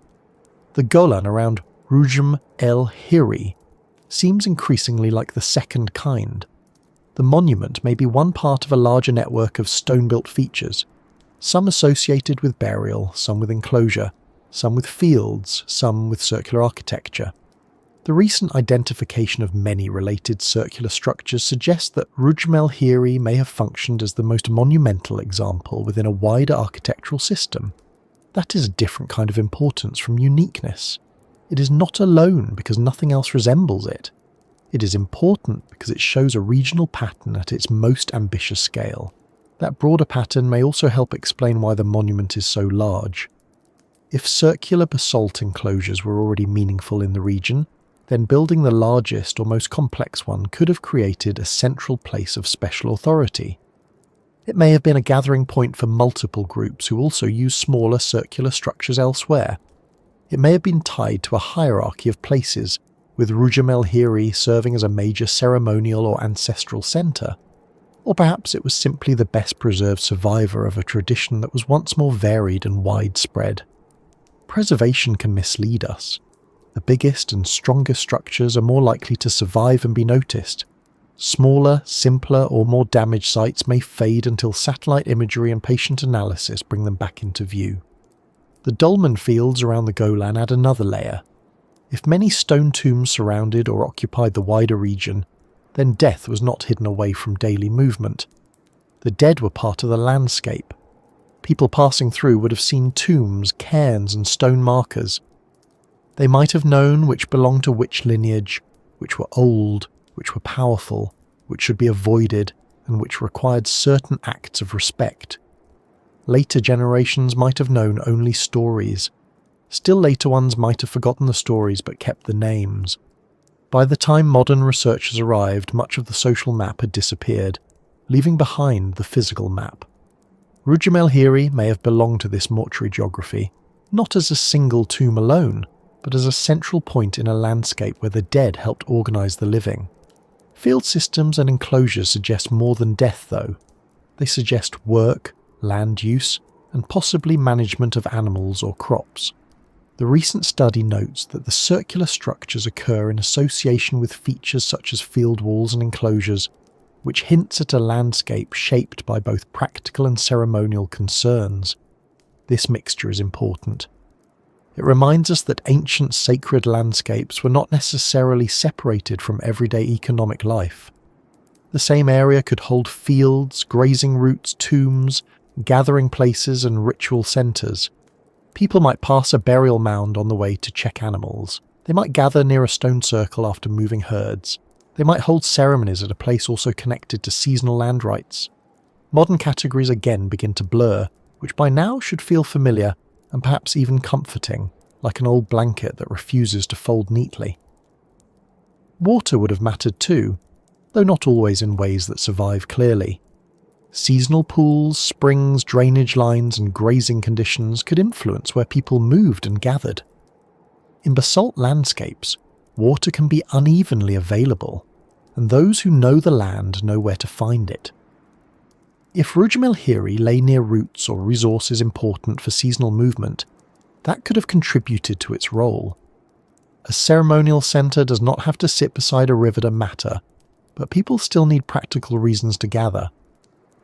The Golan around Rujm el-Hiri seems increasingly like the second kind. The monument may be one part of a larger network of stone-built features, some associated with burial, some with enclosure, some with fields, some with circular architecture. The recent identification of many related circular structures suggests that Rujm el-Hiri may have functioned as the most monumental example within a wider architectural system. That is a different kind of importance from uniqueness. It is not alone because nothing else resembles it. It is important because it shows a regional pattern at its most ambitious scale. That broader pattern may also help explain why the monument is so large. If circular basalt enclosures were already meaningful in the region, then building the largest or most complex one could have created a central place of special authority. It may have been a gathering point for multiple groups who also use smaller circular structures elsewhere. It may have been tied to a hierarchy of places, with Rujm el-Hiri serving as a major ceremonial or ancestral centre. Or perhaps it was simply the best preserved survivor of a tradition that was once more varied and widespread. Preservation can mislead us. The biggest and strongest structures are more likely to survive and be noticed. Smaller, simpler or more damaged sites may fade until satellite imagery and patient analysis bring them back into view. The dolmen fields around the Golan add another layer. If many stone tombs surrounded or occupied the wider region, then death was not hidden away from daily movement. The dead were part of the landscape. People passing through would have seen tombs, cairns and stone markers. They might have known which belonged to which lineage, which were old, which were powerful, which should be avoided, and which required certain acts of respect. Later generations might have known only stories. Still later ones might have forgotten the stories but kept the names. By the time modern researchers arrived, much of the social map had disappeared, leaving behind the physical map. Rujm el-Hiri may have belonged to this mortuary geography, not as a single tomb alone, but as a central point in a landscape where the dead helped organise the living. Field systems and enclosures suggest more than death, though. They suggest work, land use, and possibly management of animals or crops. The recent study notes that the circular structures occur in association with features such as field walls and enclosures, which hints at a landscape shaped by both practical and ceremonial concerns. This mixture is important. It reminds us that ancient sacred landscapes were not necessarily separated from everyday economic life. The same area could hold fields, grazing routes, tombs, gathering places, and ritual centres. People might pass a burial mound on the way to check animals. They might gather near a stone circle after moving herds. They might hold ceremonies at a place also connected to seasonal land rights. Modern categories again begin to blur, which by now should feel familiar and perhaps even comforting, like an old blanket that refuses to fold neatly. Water would have mattered too, though not always in ways that survive clearly. Seasonal pools, springs, drainage lines, and grazing conditions could influence where people moved and gathered. In basalt landscapes, water can be unevenly available, and those who know the land know where to find it. If Rujm el-Hiri lay near routes or resources important for seasonal movement, that could have contributed to its role. A ceremonial centre does not have to sit beside a river to matter, but people still need practical reasons to gather.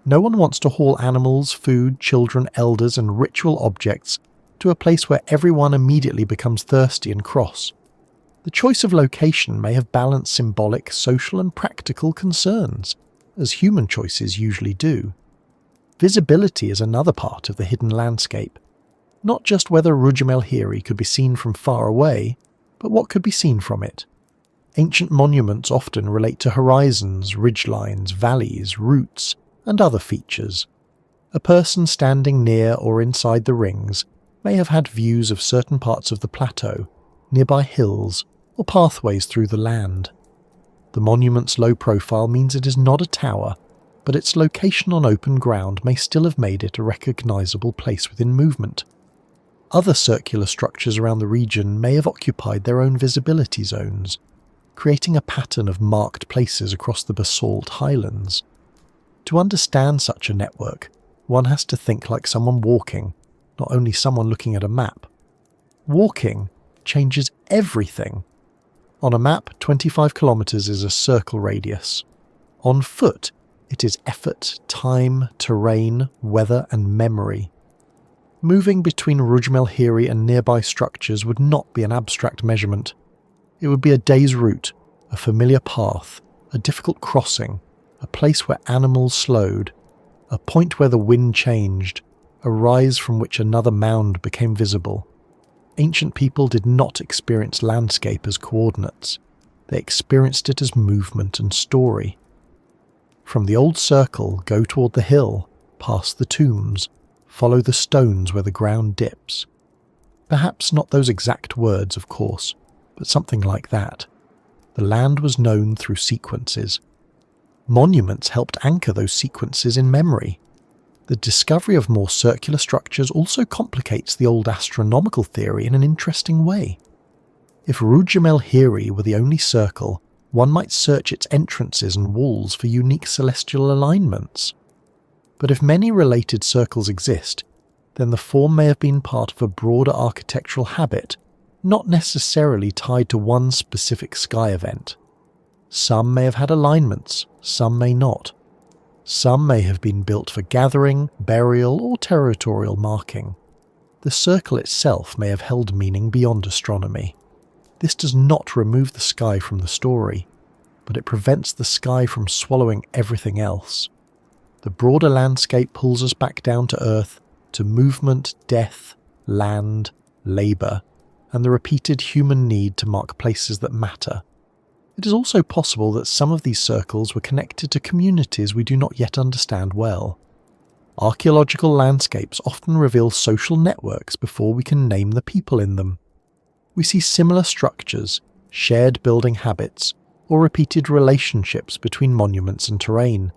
No one wants to haul animals, food, children, elders, and ritual objects to a place where everyone immediately becomes thirsty and cross. The choice of location may have balanced symbolic, social, and practical concerns, as human choices usually do. Visibility is another part of the hidden landscape. Not just whether Rujm el-Hiri could be seen from far away, but what could be seen from it. Ancient monuments often relate to horizons, ridgelines, valleys, routes, and other features. A person standing near or inside the rings may have had views of certain parts of the plateau, nearby hills, or pathways through the land. The monument's low profile means it is not a tower, but its location on open ground may still have made it a recognisable place within movement. Other circular structures around the region may have occupied their own visibility zones, creating a pattern of marked places across the basalt highlands. To understand such a network, one has to think like someone walking, not only someone looking at a map. Walking changes everything. On a map, 25 kilometres is a circle radius. On foot, it is effort, time, terrain, weather, and memory. Moving between Rujm el-Hiri and nearby structures would not be an abstract measurement. It would be a day's route, a familiar path, a difficult crossing, a place where animals slowed, a point where the wind changed, a rise from which another mound became visible. Ancient people did not experience landscape as coordinates. They experienced it as movement and story. From the old circle, go toward the hill, past the tombs, follow the stones where the ground dips. Perhaps not those exact words, of course, but something like that. The land was known through sequences. Monuments helped anchor those sequences in memory. The discovery of more circular structures also complicates the old astronomical theory in an interesting way. If Rujm el-Hiri were the only circle, one might search its entrances and walls for unique celestial alignments. But if many related circles exist, then the form may have been part of a broader architectural habit, not necessarily tied to one specific sky event. Some may have had alignments, some may not. Some may have been built for gathering, burial, or territorial marking. The circle itself may have held meaning beyond astronomy. This does not remove the sky from the story, but it prevents the sky from swallowing everything else. The broader landscape pulls us back down to Earth, to movement, death, land, labour, and the repeated human need to mark places that matter. It is also possible that some of these circles were connected to communities we do not yet understand well. Archaeological landscapes often reveal social networks before we can name the people in them. We see similar structures, shared building habits, or repeated relationships between monuments and terrain,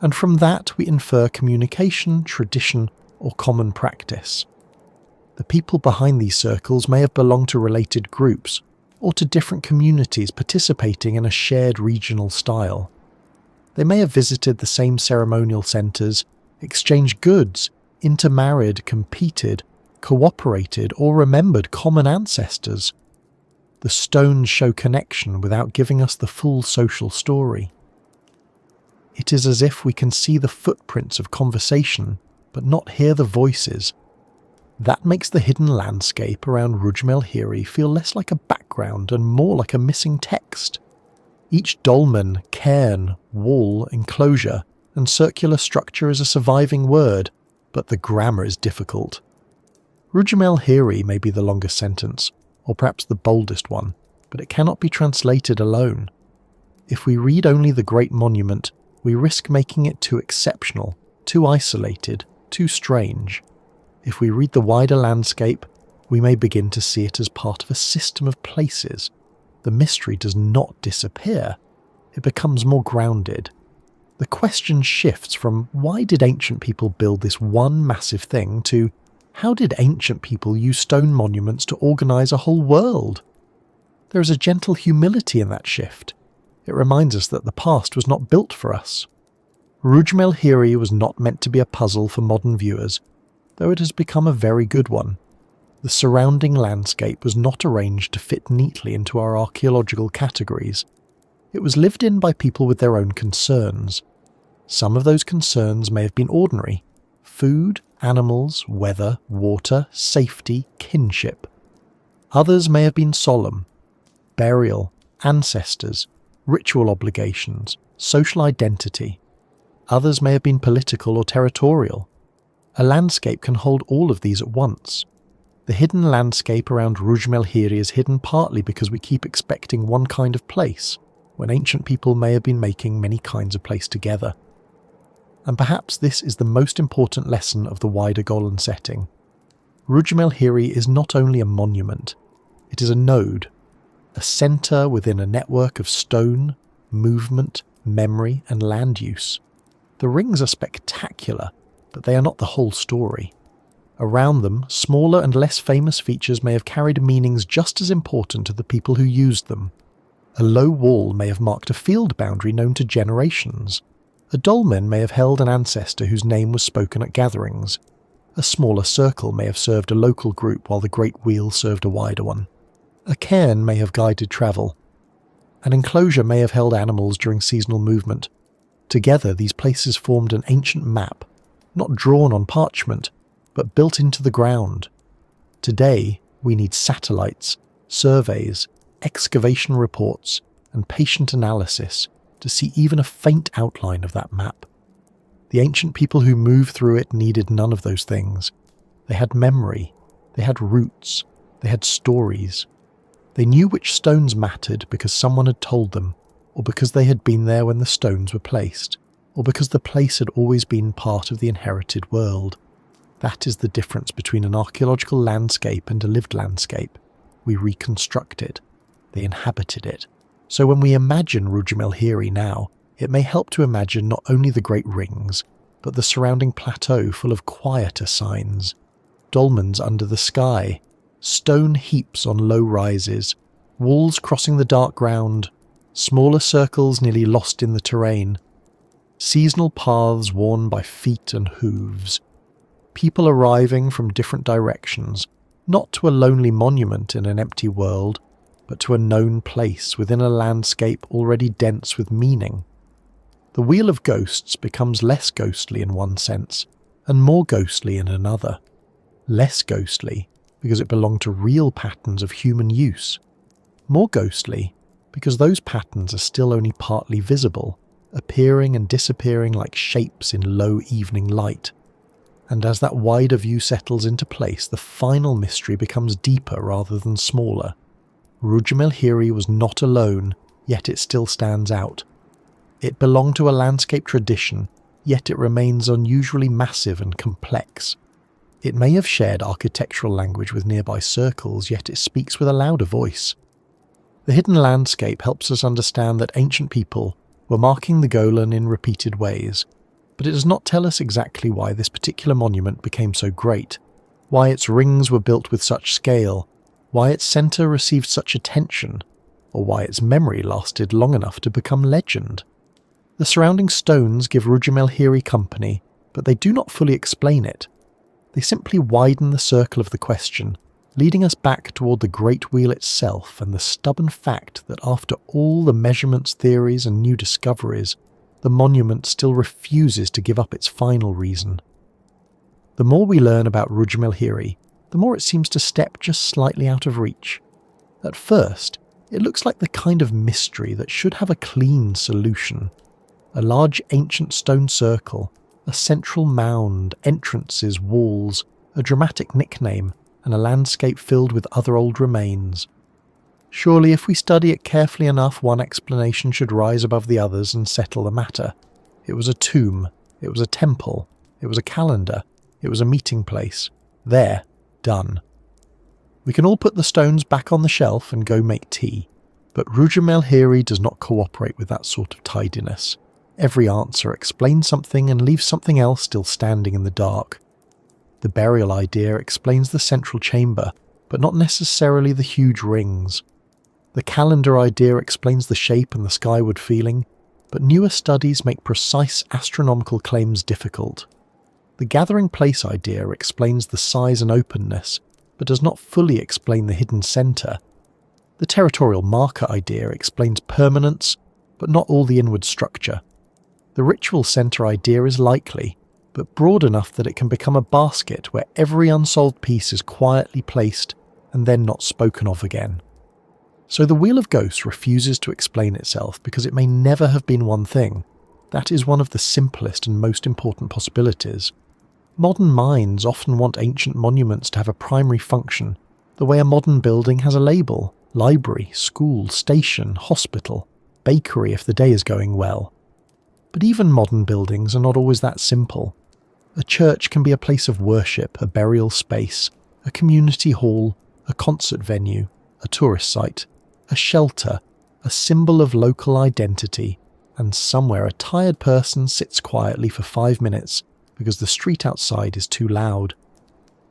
and from that we infer communication, tradition, or common practice. The people behind these circles may have belonged to related groups, or to different communities participating in a shared regional style. They may have visited the same ceremonial centres, exchanged goods, intermarried, competed, cooperated, or remembered common ancestors. The stones show connection without giving us the full social story. It is as if we can see the footprints of conversation, but not hear the voices. That makes the hidden landscape around Rujm el-Hiri feel less like a background and more like a missing text. Each dolmen, cairn, wall, enclosure, and circular structure is a surviving word, but the grammar is difficult. Rujm el-Hiri may be the longest sentence, or perhaps the boldest one, but it cannot be translated alone. If we read only the great monument, we risk making it too exceptional, too isolated, too strange. If we read the wider landscape, we may begin to see it as part of a system of places. The mystery does not disappear, it becomes more grounded. The question shifts from why did ancient people build this one massive thing to how did ancient people use stone monuments to organise a whole world? There is a gentle humility in that shift. It reminds us that the past was not built for us. Rujm el-Hiri was not meant to be a puzzle for modern viewers, though it has become a very good one. The surrounding landscape was not arranged to fit neatly into our archaeological categories. It was lived in by people with their own concerns. Some of those concerns may have been ordinary: food, animals, weather, water, safety, kinship. Others may have been solemn: burial, ancestors, ritual obligations, social identity. Others may have been political or territorial. A landscape can hold all of these at once. The hidden landscape around Rujm el-Hiri is hidden partly because we keep expecting one kind of place, when ancient people may have been making many kinds of place together. And perhaps this is the most important lesson of the wider Golan setting. Rujm el-Hiri is not only a monument, it is a node, a centre within a network of stone, movement, memory, and land use. The rings are spectacular, but they are not the whole story. Around them, smaller and less famous features may have carried meanings just as important to the people who used them. A low wall may have marked a field boundary known to generations. A dolmen may have held an ancestor whose name was spoken at gatherings. A smaller circle may have served a local group while the Great Wheel served a wider one. A cairn may have guided travel. An enclosure may have held animals during seasonal movement. Together, these places formed an ancient map, not drawn on parchment, but built into the ground. Today, we need satellites, surveys, excavation reports, and patient analysis to see even a faint outline of that map. The ancient people who moved through it needed none of those things. They had memory, they had roots, they had stories. They knew which stones mattered because someone had told them, or because they had been there when the stones were placed, or because the place had always been part of the inherited world. That is the difference between an archaeological landscape and a lived landscape. We reconstruct it. They inhabited it. So when we imagine Rujm el-Hiri now, it may help to imagine not only the great rings, but the surrounding plateau full of quieter signs. Dolmens under the sky, stone heaps on low rises, walls crossing the dark ground, smaller circles nearly lost in the terrain, seasonal paths worn by feet and hooves, people arriving from different directions, not to a lonely monument in an empty world, but to a known place within a landscape already dense with meaning. The Wheel of Ghosts becomes less ghostly in one sense, and more ghostly in another. Less ghostly because it belonged to real patterns of human use. More ghostly because those patterns are still only partly visible, appearing and disappearing like shapes in low evening light. And as that wider view settles into place, the final mystery becomes deeper rather than smaller. Rujm el-Hiri was not alone, yet it still stands out. It belonged to a landscape tradition, yet it remains unusually massive and complex. It may have shared architectural language with nearby circles, yet it speaks with a louder voice. The hidden landscape helps us understand that ancient people were marking the Golan in repeated ways, but it does not tell us exactly why this particular monument became so great, why its rings were built with such scale, why its centre received such attention, or why its memory lasted long enough to become legend. The surrounding stones give Rujm el-Hiri company, but they do not fully explain it. They simply widen the circle of the question, leading us back toward the Great Wheel itself and the stubborn fact that after all the measurements, theories and new discoveries, the monument still refuses to give up its final reason. The more we learn about Rujm el-Hiri, the more it seems to step just slightly out of reach. At first, it looks like the kind of mystery that should have a clean solution. A large ancient stone circle, a central mound, entrances, walls, a dramatic nickname, and a landscape filled with other old remains. Surely if we study it carefully enough, one explanation should rise above the others and settle the matter. It was a tomb, it was a temple, it was a calendar, it was a meeting place. There, done. We can all put the stones back on the shelf and go make tea, but Rujm el-Hiri does not cooperate with that sort of tidiness. Every answer explains something and leaves something else still standing in the dark. The burial idea explains the central chamber, but not necessarily the huge rings. The calendar idea explains the shape and the skyward feeling, but newer studies make precise astronomical claims difficult. The gathering place idea explains the size and openness, but does not fully explain the hidden centre. The territorial marker idea explains permanence, but not all the inward structure. The ritual centre idea is likely, but broad enough that it can become a basket where every unsolved piece is quietly placed and then not spoken of again. So the Wheel of Ghosts refuses to explain itself because it may never have been one thing. That is one of the simplest and most important possibilities. Modern minds often want ancient monuments to have a primary function, the way a modern building has a label: library, school, station, hospital, bakery if the day is going well. But even modern buildings are not always that simple. A church can be a place of worship, a burial space, a community hall, a concert venue, a tourist site, a shelter, a symbol of local identity, and somewhere a tired person sits quietly for 5 minutes because the street outside is too loud.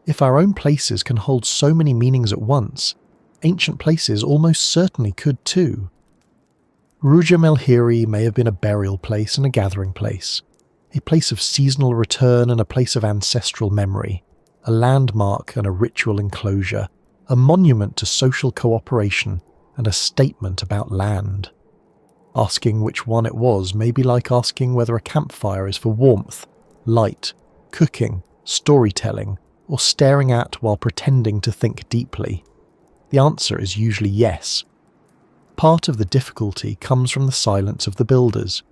If our own places can hold so many meanings at once, ancient places almost certainly could too. Rujm el-Hiri may have been a burial place and a gathering place, a place of seasonal return and a place of ancestral memory, a landmark and a ritual enclosure, a monument to social cooperation, and a statement about land. Asking which one it was may be like asking whether a campfire is for warmth, light, cooking, storytelling, or staring at while pretending to think deeply. The answer is usually yes. Part of the difficulty comes from the silence of the builders.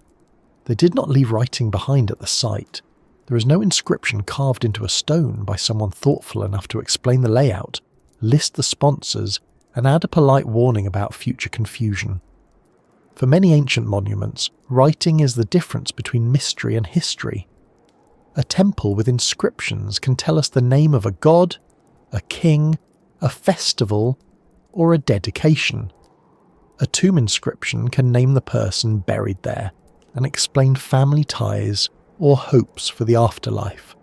They did not leave writing behind at the site. There is no inscription carved into a stone by someone thoughtful enough to explain the layout, list the sponsors, and add a polite warning about future confusion. For many ancient monuments, writing is the difference between mystery and history. A temple with inscriptions can tell us the name of a god, a king, a festival, or a dedication. A tomb inscription can name the person buried there and explain family ties or hopes for the afterlife.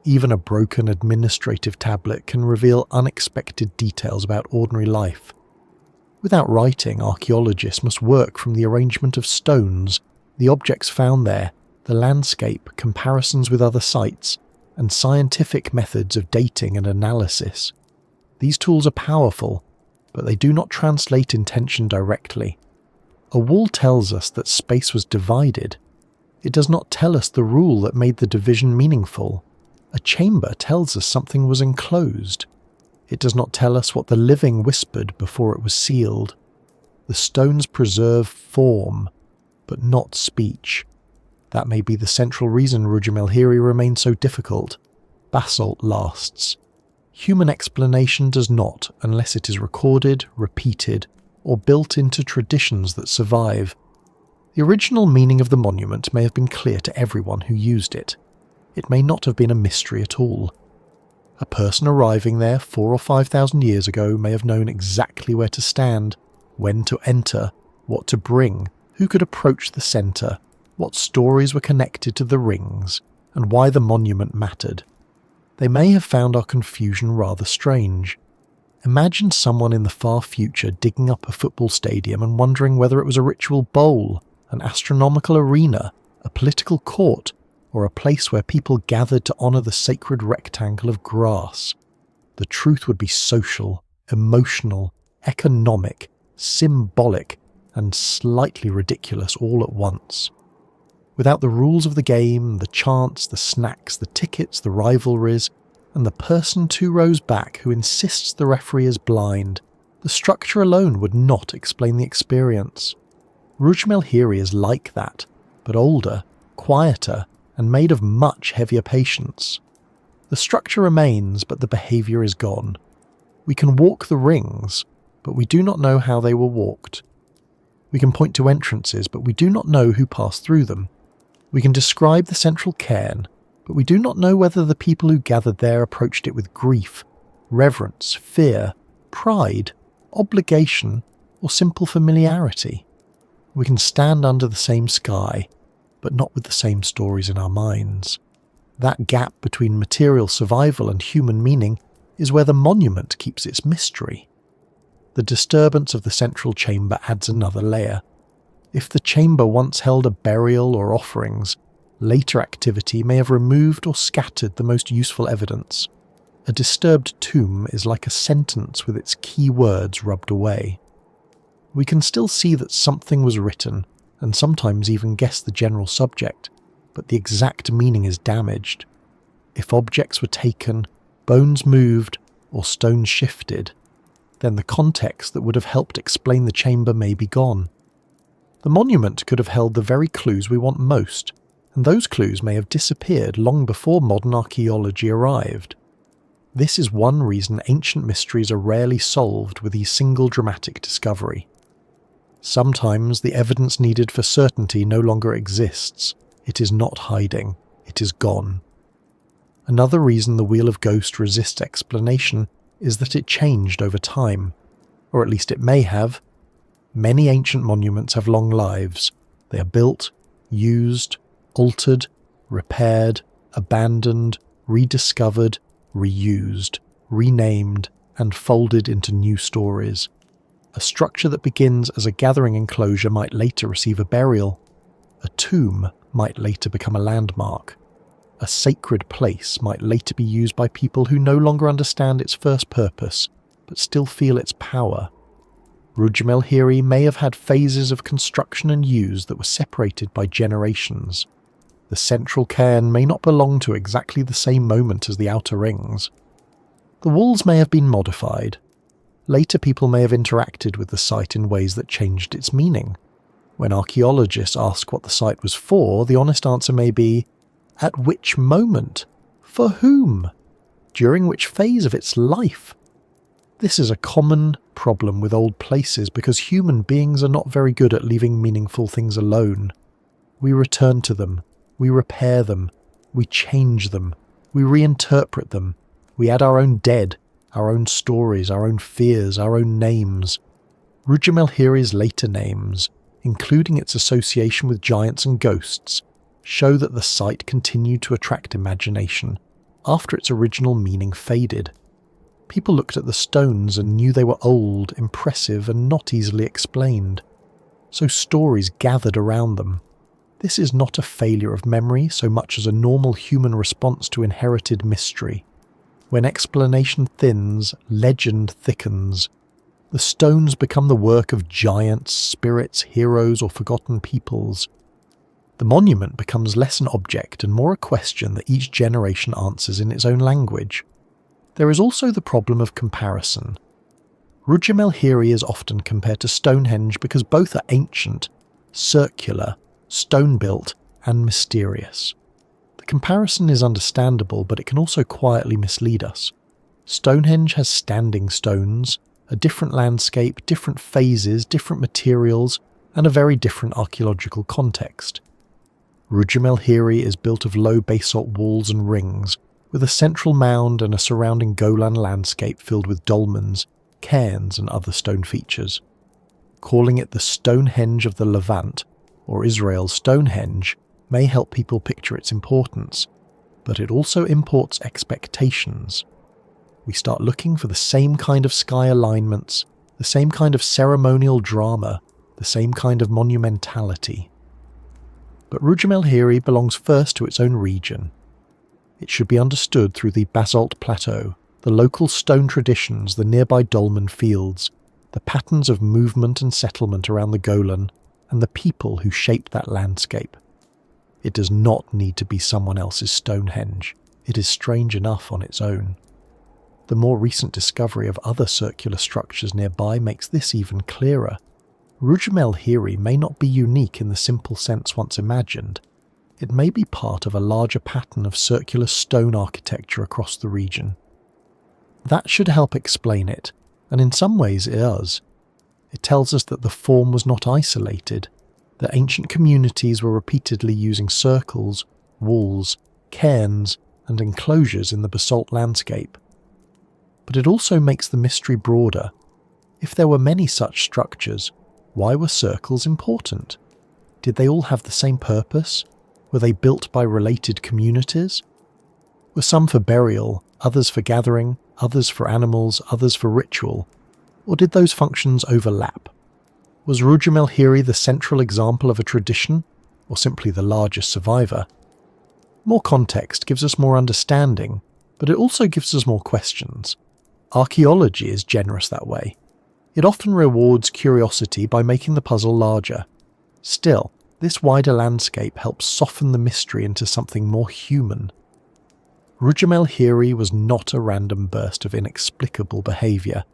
Even a broken administrative tablet can reveal unexpected details about ordinary life. Without writing, archaeologists must work from the arrangement of stones, the objects found there, the landscape, comparisons with other sites, and scientific methods of dating and analysis. These tools are powerful, but they do not translate intention directly. A wall tells us that space was divided. It does not tell us the rule that made the division meaningful. A chamber tells us something was enclosed. It does not tell us what the living whispered before it was sealed. The stones preserve form, but not speech. That may be the central reason Rujm el-Hiri remains so difficult. Basalt lasts. Human explanation does not, unless it is recorded, repeated, or built into traditions that survive. The original meaning of the monument may have been clear to everyone who used it. It may not have been a mystery at all. A person arriving there 4,000 or 5,000 years ago may have known exactly where to stand, when to enter, what to bring, who could approach the centre, what stories were connected to the rings, and why the monument mattered. They may have found our confusion rather strange. Imagine someone in the far future digging up a football stadium and wondering whether it was a ritual bowl, an astronomical arena, a political court, or a place where people gathered to honour the sacred rectangle of grass. The truth would be social, emotional, economic, symbolic, and slightly ridiculous all at once. Without the rules of the game, the chants, the snacks, the tickets, the rivalries, and the person 2 rows back who insists the referee is blind, the structure alone would not explain the experience. Rujm el-Hiri is like that, but older, quieter, and made of much heavier patience. The structure remains, but the behaviour is gone. We can walk the rings, but we do not know how they were walked. We can point to entrances, but we do not know who passed through them. We can describe the central cairn, but we do not know whether the people who gathered there approached it with grief, reverence, fear, pride, obligation, or simple familiarity. We can stand under the same sky, but not with the same stories in our minds. That gap between material survival and human meaning is where the monument keeps its mystery. The disturbance of the central chamber adds another layer. If the chamber once held a burial or offerings, later activity may have removed or scattered the most useful evidence. A disturbed tomb is like a sentence with its key words rubbed away. We can still see that something was written, and sometimes even guess the general subject, but the exact meaning is damaged. If objects were taken, bones moved, or stones shifted, then the context that would have helped explain the chamber may be gone. The monument could have held the very clues we want most, and those clues may have disappeared long before modern archaeology arrived. This is one reason ancient mysteries are rarely solved with a single dramatic discovery. Sometimes the evidence needed for certainty no longer exists. It is not hiding. It is gone. Another reason the Wheel of Ghost resists explanation is that it changed over time, or at least it may have. Many ancient monuments have long lives. They are built, used, altered, repaired, abandoned, rediscovered, reused, renamed, and folded into new stories. A structure that begins as a gathering enclosure might later receive a burial. A tomb might later become a landmark. A sacred place might later be used by people who no longer understand its first purpose, but still feel its power. Rujm el-Hiri may have had phases of construction and use that were separated by generations. The central cairn may not belong to exactly the same moment as the outer rings. The walls may have been modified. Later people may have interacted with the site in ways that changed its meaning. When archaeologists ask what the site was for, the honest answer may be, at which moment? For whom? During which phase of its life? This is a common problem with old places because human beings are not very good at leaving meaningful things alone. We return to them, we repair them, we change them, we reinterpret them, we add our own dead, our own stories, our own fears, our own names. Rujm el-Hiri's later names, including its association with giants and ghosts, show that the site continued to attract imagination after its original meaning faded. People looked at the stones and knew they were old, impressive, and not easily explained. So stories gathered around them. This is not a failure of memory so much as a normal human response to inherited mystery. When explanation thins, legend thickens. The stones become the work of giants, spirits, heroes, or forgotten peoples. The monument becomes less an object and more a question that each generation answers in its own language. There is also the problem of comparison. Rujm el-Hiri is often compared to Stonehenge because both are ancient, circular, stone-built, and mysterious. The comparison is understandable, but it can also quietly mislead us. Stonehenge has standing stones, a different landscape, different phases, different materials, and a very different archaeological context. Rujm el-Hiri is built of low basalt walls and rings, with a central mound and a surrounding Golan landscape filled with dolmens, cairns and other stone features. Calling it the Stonehenge of the Levant, or Israel's Stonehenge, may help people picture its importance, but it also imports expectations. We start looking for the same kind of sky alignments, the same kind of ceremonial drama, the same kind of monumentality. But Rujm el-Hiri belongs first to its own region. It should be understood through the basalt plateau, the local stone traditions, the nearby dolmen fields, the patterns of movement and settlement around the Golan, and the people who shaped that landscape. It does not need to be someone else's Stonehenge. It is strange enough on its own. The more recent discovery of other circular structures nearby makes this even clearer. Rujm el-Hiri may not be unique in the simple sense once imagined. It may be part of a larger pattern of circular stone architecture across the region. That should help explain it, and in some ways it does. It tells us that the form was not isolated, that ancient communities were repeatedly using circles, walls, cairns, and enclosures in the basalt landscape. But it also makes the mystery broader. If there were many such structures, why were circles important? Did they all have the same purpose? Were they built by related communities? Were some for burial, others for gathering, others for animals, others for ritual? Or did those functions overlap? Was Rujm el-Hiri the central example of a tradition, or simply the largest survivor? More context gives us more understanding, but it also gives us more questions. Archaeology is generous that way. It often rewards curiosity by making the puzzle larger. Still, this wider landscape helps soften the mystery into something more human. Rujm el-Hiri was not a random burst of inexplicable behaviour.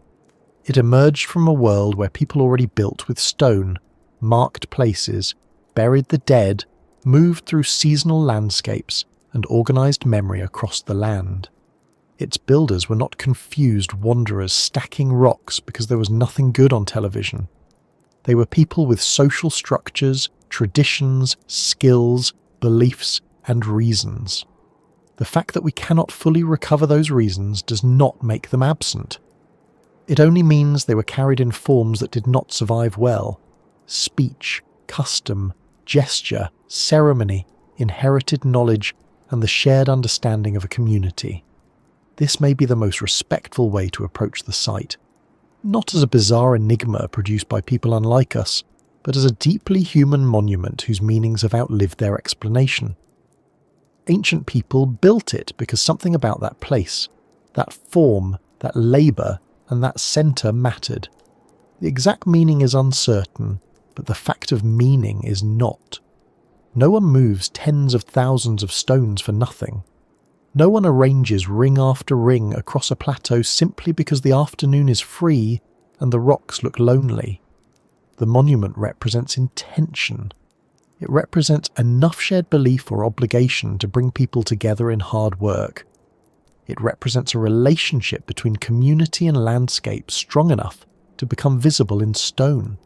It emerged from a world where people already built with stone, marked places, buried the dead, moved through seasonal landscapes, and organised memory across the land. Its builders were not confused wanderers stacking rocks because there was nothing good on television. They were people with social structures, traditions, skills, beliefs, and reasons. The fact that we cannot fully recover those reasons does not make them absent. It only means they were carried in forms that did not survive well. Speech, custom, gesture, ceremony, inherited knowledge, and the shared understanding of a community. This may be the most respectful way to approach the site, not as a bizarre enigma produced by people unlike us, but as a deeply human monument whose meanings have outlived their explanation. Ancient people built it because something about that place, that form, that labour, and that centre mattered. The exact meaning is uncertain, but the fact of meaning is not. No one moves tens of thousands of stones for nothing. No one arranges ring after ring across a plateau simply because the afternoon is free and the rocks look lonely. The monument represents intention. It represents enough shared belief or obligation to bring people together in hard work. It represents a relationship between community and landscape strong enough to become visible in stone.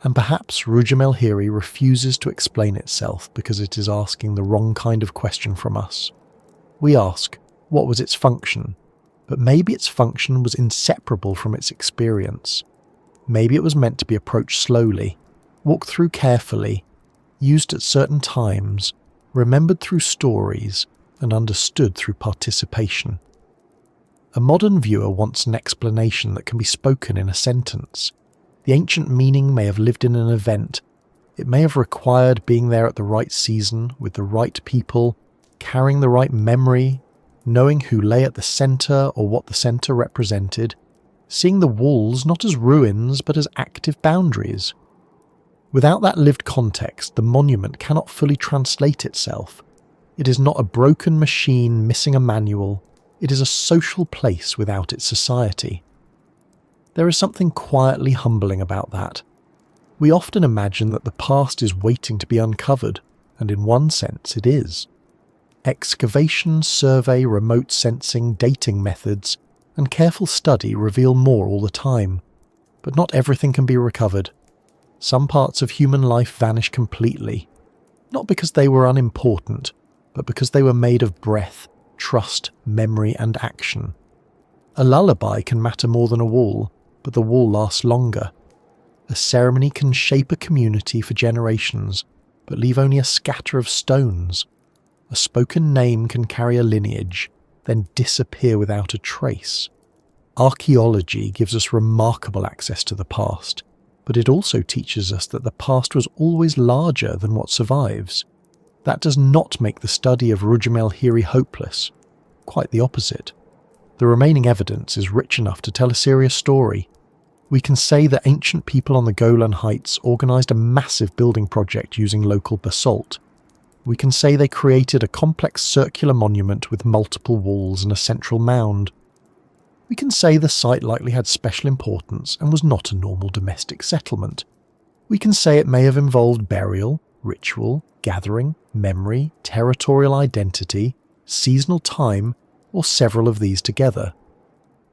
And perhaps Rujm el-Hiri refuses to explain itself because it is asking the wrong kind of question from us. We ask, what was its function? But maybe its function was inseparable from its experience. Maybe it was meant to be approached slowly, walked through carefully, used at certain times, remembered through stories, and understood through participation. A modern viewer wants an explanation that can be spoken in a sentence. The ancient meaning may have lived in an event. It may have required being there at the right season, with the right people, carrying the right memory, knowing who lay at the centre or what the centre represented, seeing the walls not as ruins but as active boundaries. Without that lived context, the monument cannot fully translate itself. It is not a broken machine missing a manual. It is a social place without its society. There is something quietly humbling about that. We often imagine that the past is waiting to be uncovered, and in one sense it is. Excavation, survey, remote sensing, dating methods, and careful study reveal more all the time, but not everything can be recovered. Some parts of human life vanish completely, not because they were unimportant, but because they were made of breath, trust, memory, and action. A lullaby can matter more than a wall, but the wall lasts longer. A ceremony can shape a community for generations, but leave only a scatter of stones. A spoken name can carry a lineage, then disappear without a trace. Archaeology gives us remarkable access to the past, but it also teaches us that the past was always larger than what survives. That does not make the study of Rujm el-Hiri hopeless. Quite the opposite. The remaining evidence is rich enough to tell a serious story. We can say that ancient people on the Golan Heights organised a massive building project using local basalt. We can say they created a complex circular monument with multiple walls and a central mound. We can say the site likely had special importance and was not a normal domestic settlement. We can say it may have involved burial, ritual, gathering, memory, territorial identity, seasonal time, or several of these together.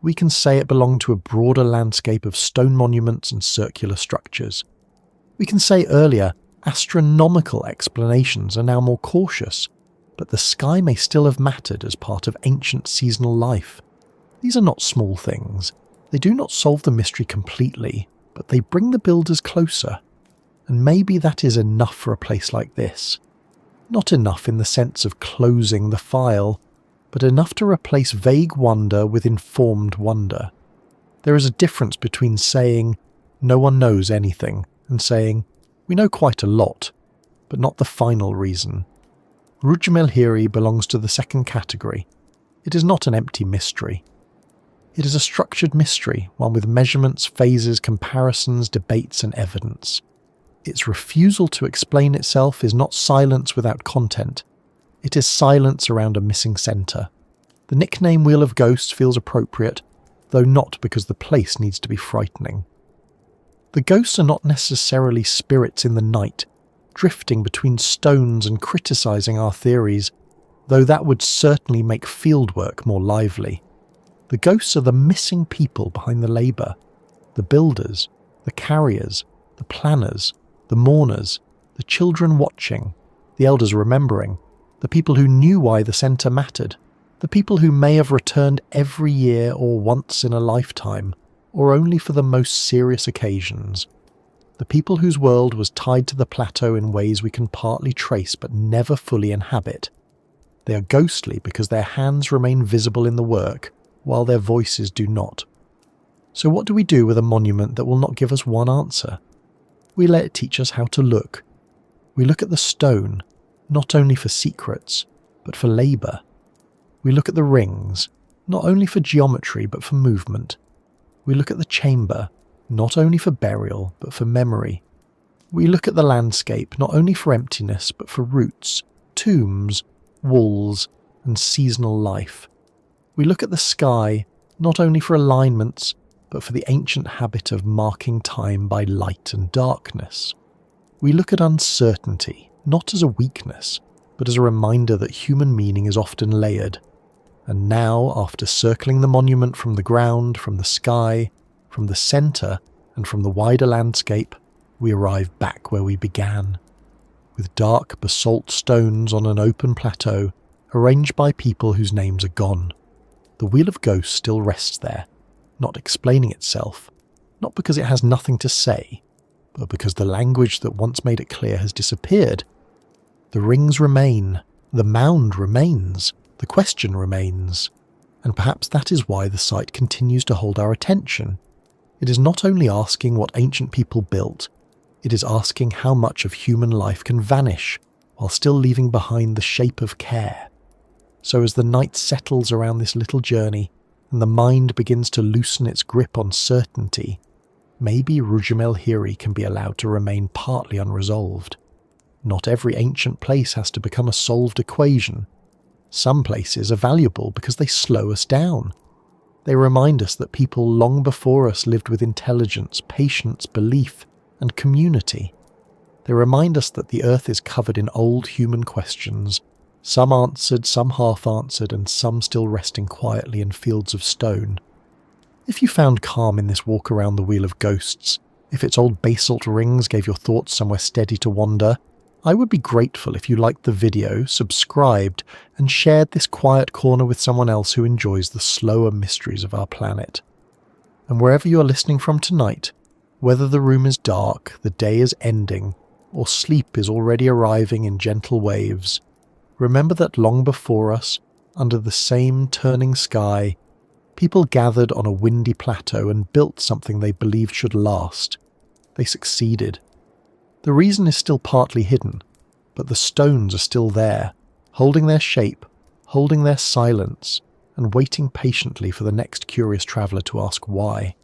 We can say it belonged to a broader landscape of stone monuments and circular structures. We can say earlier, astronomical explanations are now more cautious, but the sky may still have mattered as part of ancient seasonal life. These are not small things. They do not solve the mystery completely, but they bring the builders closer. And maybe that is enough for a place like this. Not enough in the sense of closing the file, but enough to replace vague wonder with informed wonder. There is a difference between saying, "No one knows anything," and saying, "We know quite a lot," but not the final reason. Rujm el-Hiri belongs to the second category. It is not an empty mystery. It is a structured mystery, one with measurements, phases, comparisons, debates, and evidence. Its refusal to explain itself is not silence without content. It is silence around a missing centre. The nickname Wheel of Ghosts feels appropriate, though not because the place needs to be frightening. The ghosts are not necessarily spirits in the night, drifting between stones and criticising our theories, though that would certainly make fieldwork more lively. The ghosts are the missing people behind the labour, the builders, the carriers, the planners, the mourners, the children watching, the elders remembering, the people who knew why the centre mattered, the people who may have returned every year or once in a lifetime, or only for the most serious occasions. The people whose world was tied to the plateau in ways we can partly trace but never fully inhabit. They are ghostly because their hands remain visible in the work, while their voices do not. So what do we do with a monument that will not give us one answer? We let it teach us how to look. We look at the stone, not only for secrets, but for labour. We look at the rings, not only for geometry but for movement. We look at the chamber, not only for burial but for memory. We look at the landscape, not only for emptiness but for roots, tombs, walls, and seasonal life. We look at the sky, not only for alignments, but for the ancient habit of marking time by light and darkness. We look at uncertainty, not as a weakness, but as a reminder that human meaning is often layered. And now, after circling the monument from the ground, from the sky, from the centre, and from the wider landscape, we arrive back where we began, with dark basalt stones on an open plateau, arranged by people whose names are gone. The Wheel of Ghosts still rests there, not explaining itself, not because it has nothing to say, but because the language that once made it clear has disappeared. The rings remain, the mound remains, the question remains, and perhaps that is why the site continues to hold our attention. It is not only asking what ancient people built, it is asking how much of human life can vanish while still leaving behind the shape of care. So as the night settles around this little journey and the mind begins to loosen its grip on certainty, maybe Rujm el-Hiri can be allowed to remain partly unresolved. Not every ancient place has to become a solved equation. Some places are valuable because they slow us down. They remind us that people long before us lived with intelligence, patience, belief, and community. They remind us that the earth is covered in old human questions, some answered, some half-answered, and some still resting quietly in fields of stone. If you found calm in this walk around the Wheel of Ghosts, If its old basalt rings gave your thoughts somewhere steady to wander, I would be grateful if you liked the video, subscribed, and shared this quiet corner with someone else who enjoys the slower mysteries of our planet. And wherever you are listening from tonight, whether the room is dark, the day is ending, or sleep is already arriving in gentle waves, remember that long before us, under the same turning sky, people gathered on a windy plateau and built something they believed should last. They succeeded. The reason is still partly hidden, but the stones are still there, holding their shape, holding their silence, and waiting patiently for the next curious traveller to ask why.